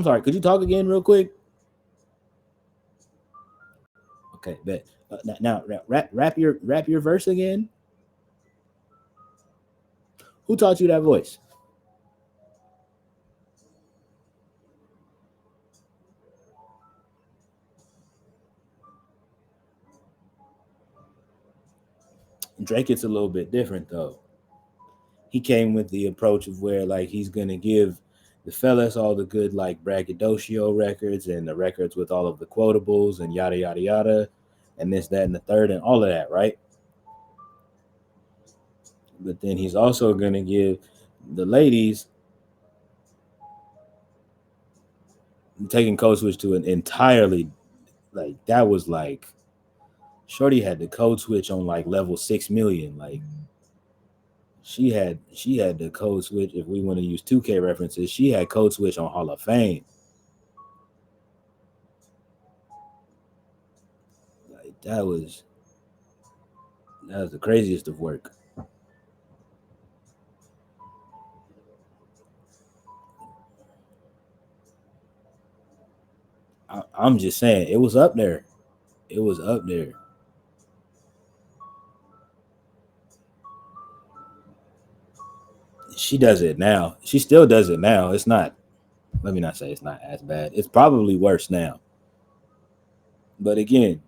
sorry. Could you talk again real quick? Okay, bet. Now rap your verse again. Who taught you that voice? Drake, it's a little bit different though. He came with the approach of where like he's gonna give the fellas all the good like braggadocio records and the records with all of the quotables and yada yada yada, and this, that, and the third, and all of that, right? But then he's also gonna give the ladies taking Code Switch to an entirely like that was like Shorty had the Code Switch on like level 6 million. Like she had the Code Switch. If we want to use 2K references, she had Code Switch on Hall of Fame. Like that was the craziest of work. I'm just saying it was up there. It was up there. She does it now. She still does it now. It's not. Let me not say it's not as bad. It's probably worse now. But again,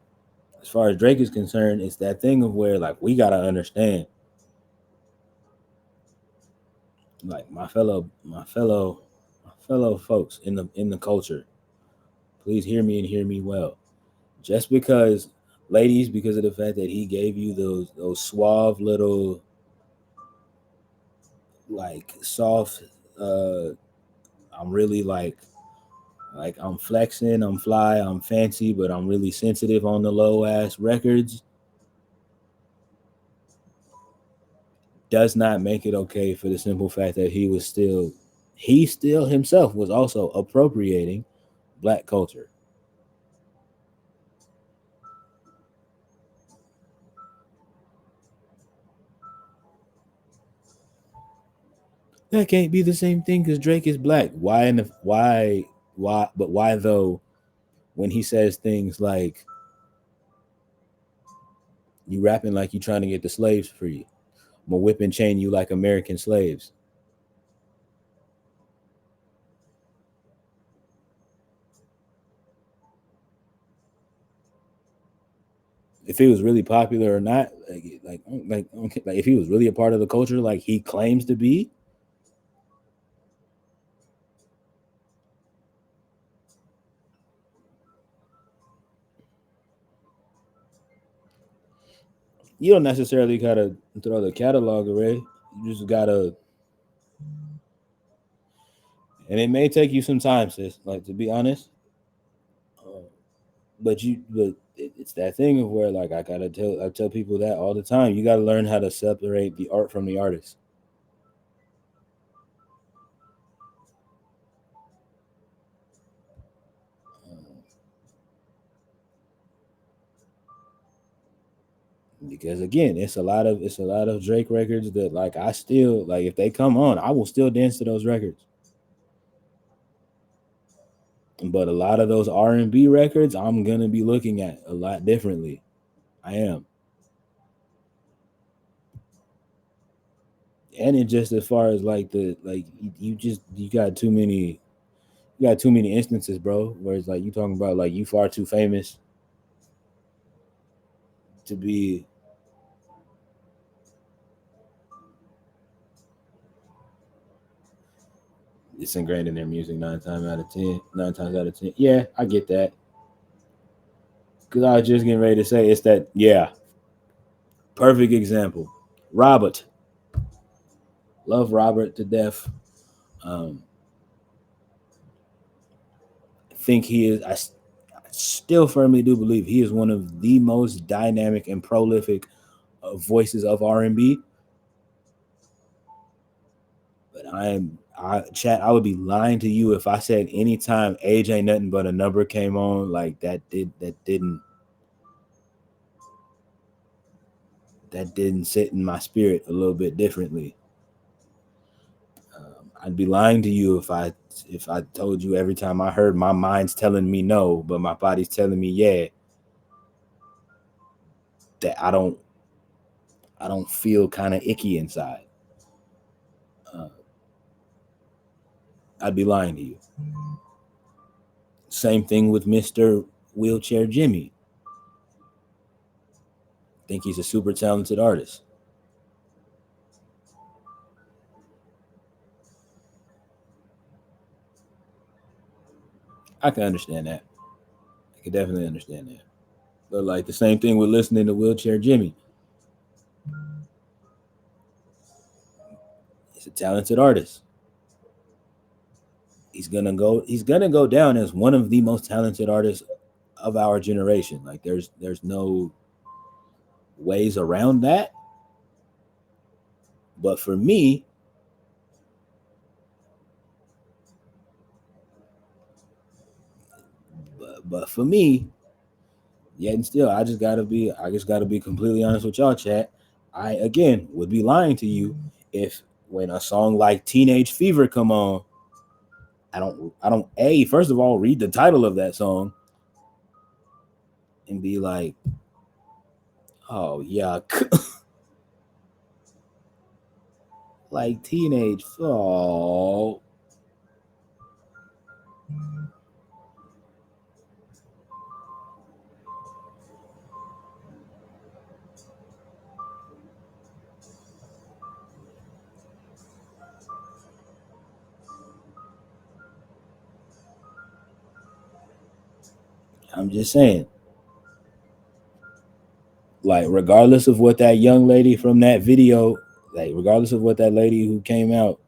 as far as Drake is concerned, it's that thing of where like we gotta understand, like my fellow folks in the culture. Please hear me and hear me well. Just because, ladies, because of the fact that he gave you those suave little like soft, uh, I'm really like I'm flexing, I'm fly, I'm fancy, but I'm really sensitive on the low ass records. does not make it okay for the simple fact that he still himself was also appropriating black culture. That can't be the same thing because Drake is black. Why in the why? But why though? When he says things like you rapping like you trying to get the slaves free, I'm gonna whip and chain you like American slaves. If he was really popular or not, like if he was really a part of the culture, like he claims to be, you don't necessarily gotta throw the catalog away. You just gotta, and it may take you some time, sis. Like to be honest, uh, but it's that thing of where like I tell people that all the time. You gotta learn how to separate the art from the artist. Uh, because again, it's a lot of Drake records that like I still like if they come on, I will still dance to those records. But a lot of those R&B records, I'm gonna be looking at a lot differently. I am, and it just as far as like the like you got too many instances, bro. Where it's like you talking about like you far too famous to be. It's ingrained in their music 9 times out of 10. Yeah, I get that. Cause I was just getting ready to say it's that. Yeah, perfect example. Robert, love Robert to death. Um, think he is. Still firmly do believe he is one of the most dynamic and prolific voices of R&B. But chat. I would be lying to you if I said anytime age ain't nothing but a number came on like that didn't sit in my spirit a little bit differently. I'd be lying to you if I told you every time I heard my mind's telling me no, but my body's telling me yeah, that I don't feel kind of icky inside. Uh, I'd be lying to you. Same thing with Mr. Wheelchair Jimmy. Think he's a super talented artist. I can understand that. I can definitely understand that. But like the same thing with listening to Wheelchair Jimmy. He's a talented artist. He's gonna go down as one of the most talented artists of our generation. Like there's no ways around that. But for me, but for me, yet and still, I just gotta be completely honest with y'all, chat. I again would be lying to you if when a song like Teenage Fever come on, I don't a first of all read the title of that song and be like, oh yuck, like teenage. Oh, I'm just saying, like regardless of what that young lady from that video, like regardless of what that lady who came out,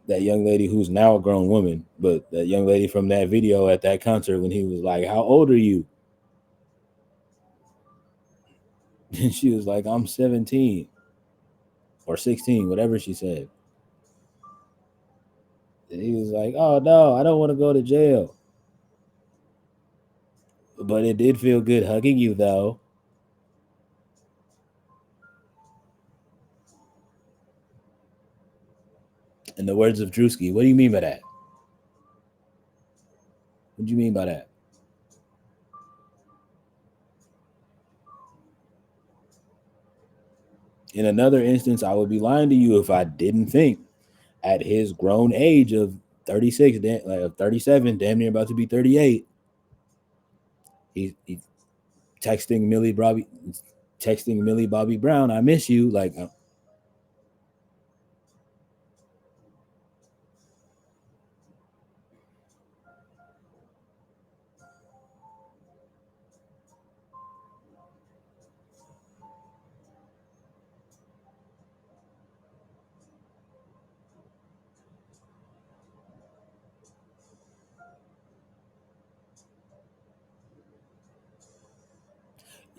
that young lady who's now a grown woman, but that young lady from that video at that concert when he was like, "How old are you?" And she was like, "I'm 17." or 16, whatever she said. And he was like, "Oh no, I don't want to go to jail." But it did feel good hugging you, though. In the words of Drewski, what do you mean by that? What do you mean by that? In another instance, I would be lying to you if I didn't think at his grown age of 36, like of 37, damn near about to be 38, he's texting Millie Bobby, texting Millie Bobby Brown, "I miss you." Like,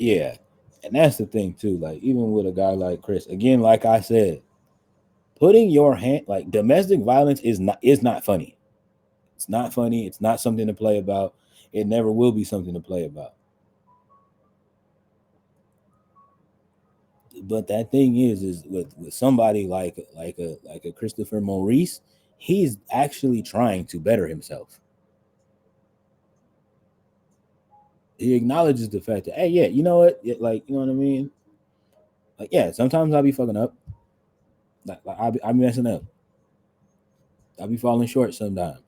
yeah, and that's the thing too. Like, even with a guy like Chris, again, like I said, putting your hand, like, domestic violence is not funny. It's not funny. It's not something to play about. It never will be something to play about. But that thing is with somebody like a Christopher Maurice, he's actually trying to better himself. He acknowledges the fact that, hey, yeah, you know what, like, you know what I mean. Like, yeah, sometimes I'll be fucking up. Like I'll be messing up. I'll be falling short sometimes.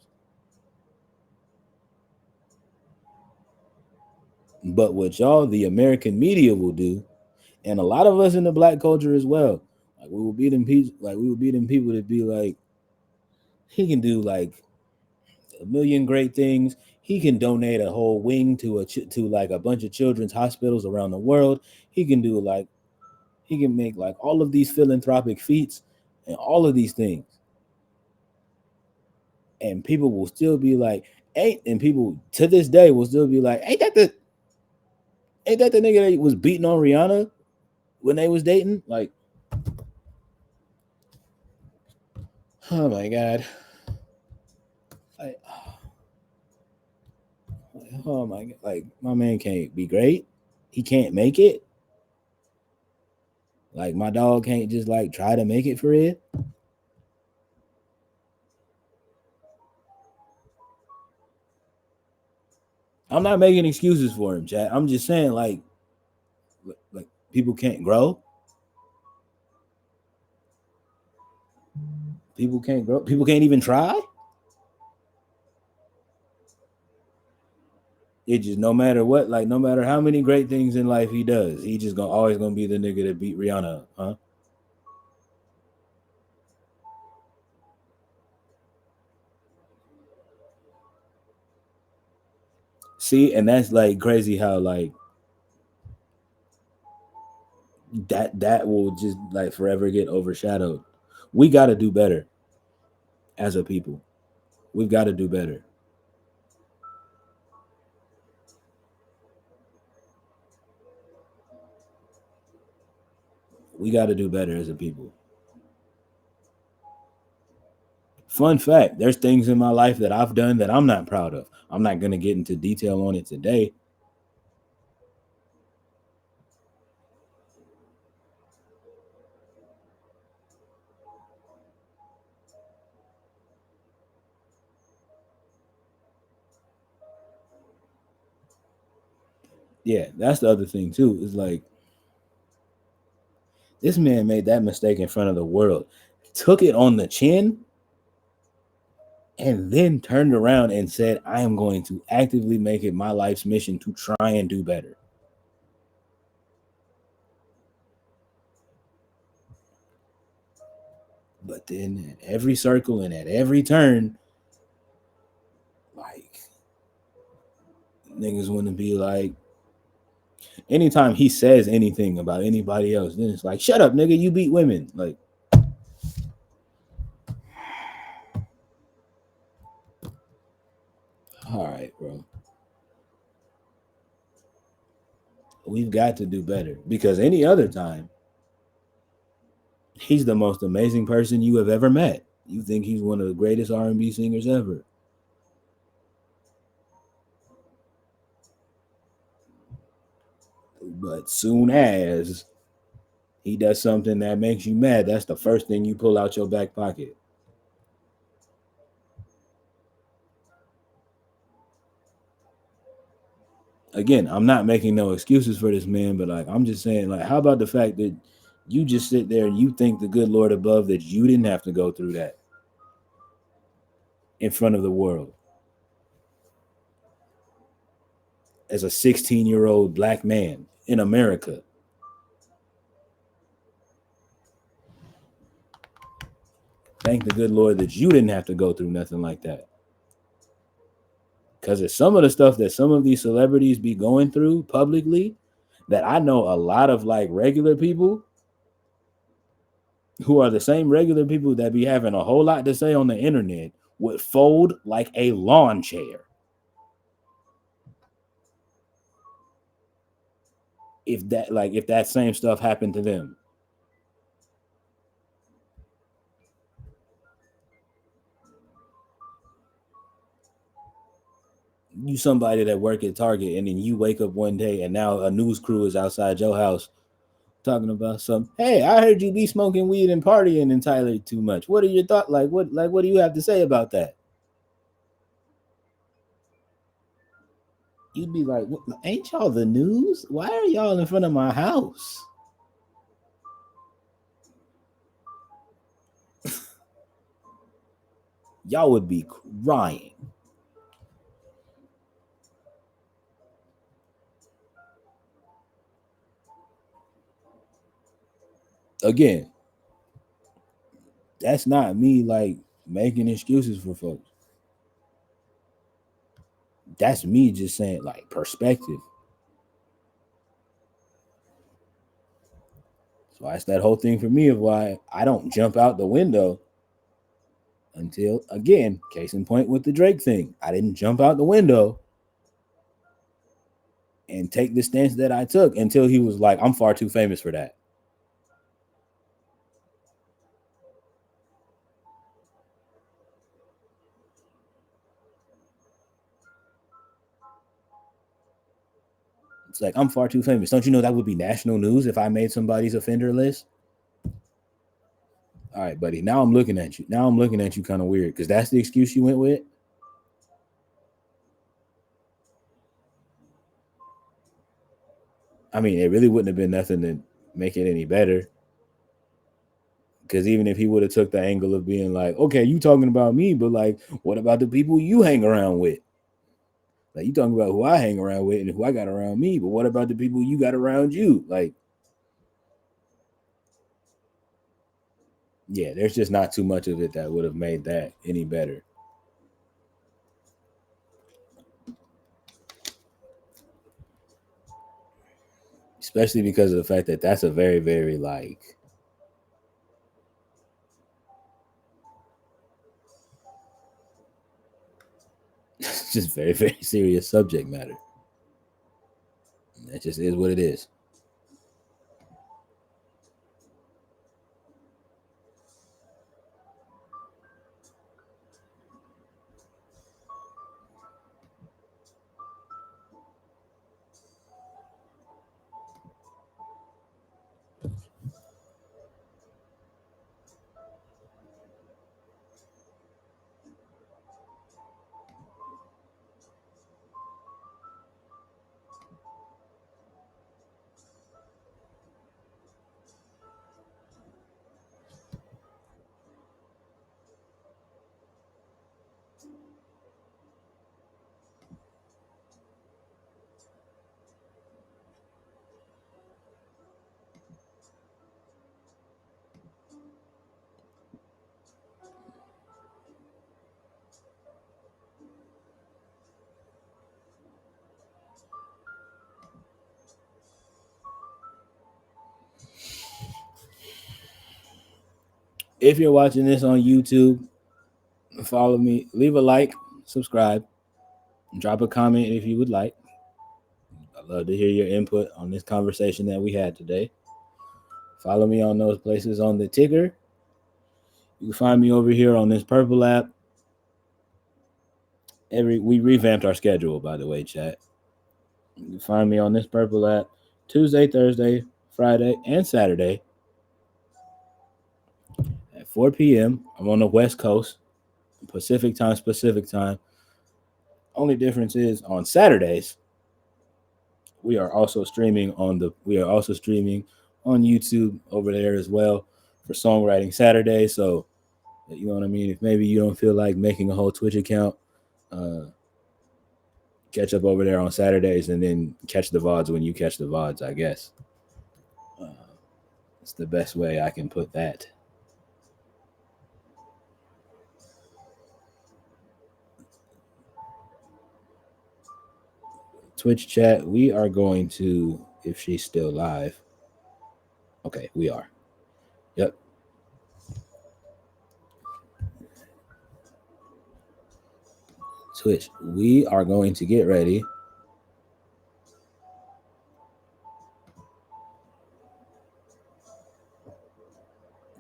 But what y'all, the American media, will do, and a lot of us in the black culture as well, like we will be them people, to be like, he can do like a million great things. He can donate a whole wing to like a bunch of children's hospitals around the world. He can do like, he can make like all of these philanthropic feats and all of these things, and people will still be like, ain't, and people to this day will still be like, ain't that the nigga that was beating on Rihanna when they was dating? Like, oh my god, like, oh my god, like, my man can't be great. He can't make it. Like, my dog can't just like try to make it for it. I'm not making excuses for him, chat. I'm just saying, like people can't grow. People can't grow. People can't even try. It just, no matter what, like, no matter how many great things in life he does, he just gonna always gonna be the nigga that beat Rihanna, huh? See, and that's like crazy how like that will just like forever get overshadowed. We got to do better as a people. We've got to do better. We got to do better as a people. Fun fact: there's things in my life that I've done that I'm not proud of. I'm not gonna get into detail on it today. Yeah, that's the other thing too. Is like, this man made that mistake in front of the world, took it on the chin, and then turned around and said, "I am going to actively make it my life's mission to try and do better." But then at every circle and at every turn, like, niggas want to be like, anytime he says anything about anybody else, then it's like, "Shut up, nigga, you beat women." Like, all right, bro. We've got to do better, because any other time, He's the most amazing person you have ever met. You think he's one of the greatest R&B singers ever. But soon as he does something that makes you mad, that's the first thing you pull out your back pocket. Again, I'm not making no excuses for this man, but like I'm just saying, like, how about the fact that you just sit there and you thank the good Lord above that you didn't have to go through that in front of the world as a 16-year-old black man in America. Thank the good Lord that you didn't have to go through nothing like that. Because it's some of the stuff that some of these celebrities be going through publicly that I know a lot of like regular people who are the same regular people that be having a whole lot to say on the internet would fold like a lawn chair if that same stuff happened to them. You somebody that work at Target and then you wake up one day and now a news crew is outside your house talking about some. Hey, I heard you be smoking weed and partying entirely too much. What are your thoughts? What do you have to say about that? You'd be like, ain't y'all the news? Why are y'all in front of my house? Y'all would be crying. Again, that's not me like making excuses for folks. That's me just saying like perspective. So that's that whole thing for me of why I don't jump out the window until, again, case in point with the Drake thing. I didn't jump out the window and take the stance that I took until he was like, I'm far too famous for that. It's like, I'm far too famous. Don't you know that would be national news if I made somebody's offender list? All right, buddy. Now I'm looking at you. Now I'm looking at you kind of weird because that's the excuse you went with. I mean, it really wouldn't have been nothing to make it any better. Because even if he would have took the angle of being like, okay, you talking about me, but like, what about the people you hang around with? Like, you talking about who I hang around with and who I got around me, but what about the people you got around you? Like, yeah, there's just not too much of it that would have made that any better. Especially because of the fact that that's a very, very like just very, very serious subject matter. That just is what it is. If you're watching this on YouTube, follow me, leave a like, subscribe, drop a comment if you would like. I'd love to hear your input on this conversation that we had today. Follow me on those places on the ticker. You can find me over here on this purple app. We revamped our schedule, by the way, chat. You can find me on this purple app Tuesday, Thursday, Friday, and Saturday at 4 p.m. I'm on the West Coast, Pacific time. Only difference is on Saturdays we are also streaming on YouTube over there as well for Songwriting Saturday. So you know what I mean. If maybe you don't feel like making a whole Twitch account, uh, catch up over there on Saturdays and then catch the VODs when you catch the VODs. I guess uh, it's the best way I can put that. Twitch chat. We are going to, if she's still live. Okay, we are. Yep. Twitch. We are going to get ready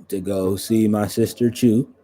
to go see my sister Chu.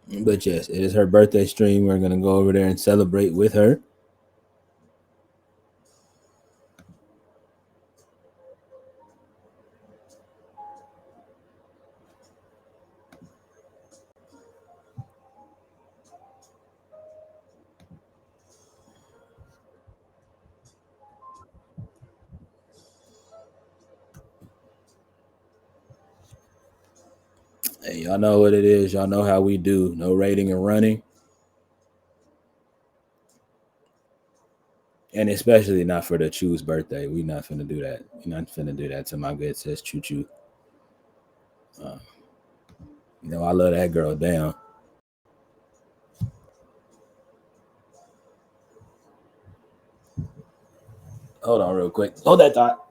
But yes, it is her birthday stream. We're gonna go over there and celebrate with her. Hey, y'all know what it is. Y'all know how we do. No rating and running. And especially not for the Chu's birthday. We not finna do that. We not finna do that to my good sis Choo Choo. You know, I love that girl down. Hold on real quick. Hold that thought.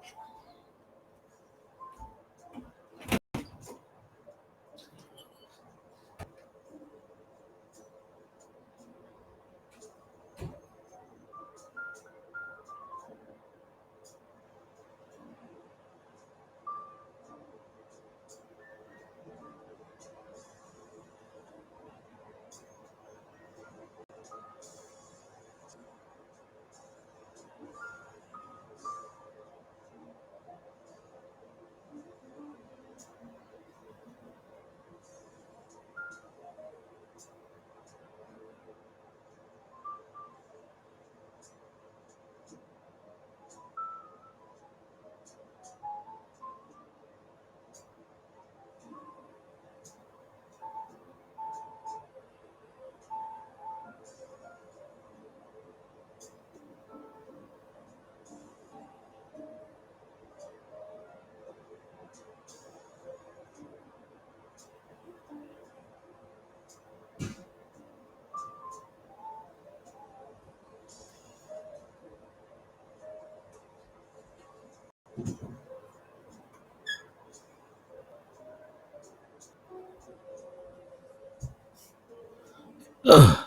Ugh.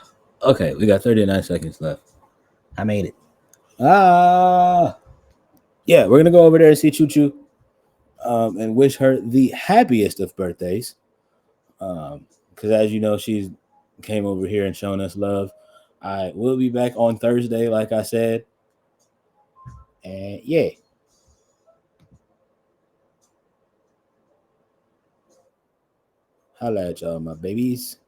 Okay, we got 39 seconds left. I made it. Yeah, we're gonna go over there and see Choo Choo, and wish her the happiest of birthdays. Because as you know, she's came over here and shown us love. I will be back on Thursday, like I said, and yeah. Holla at y'all, my babies.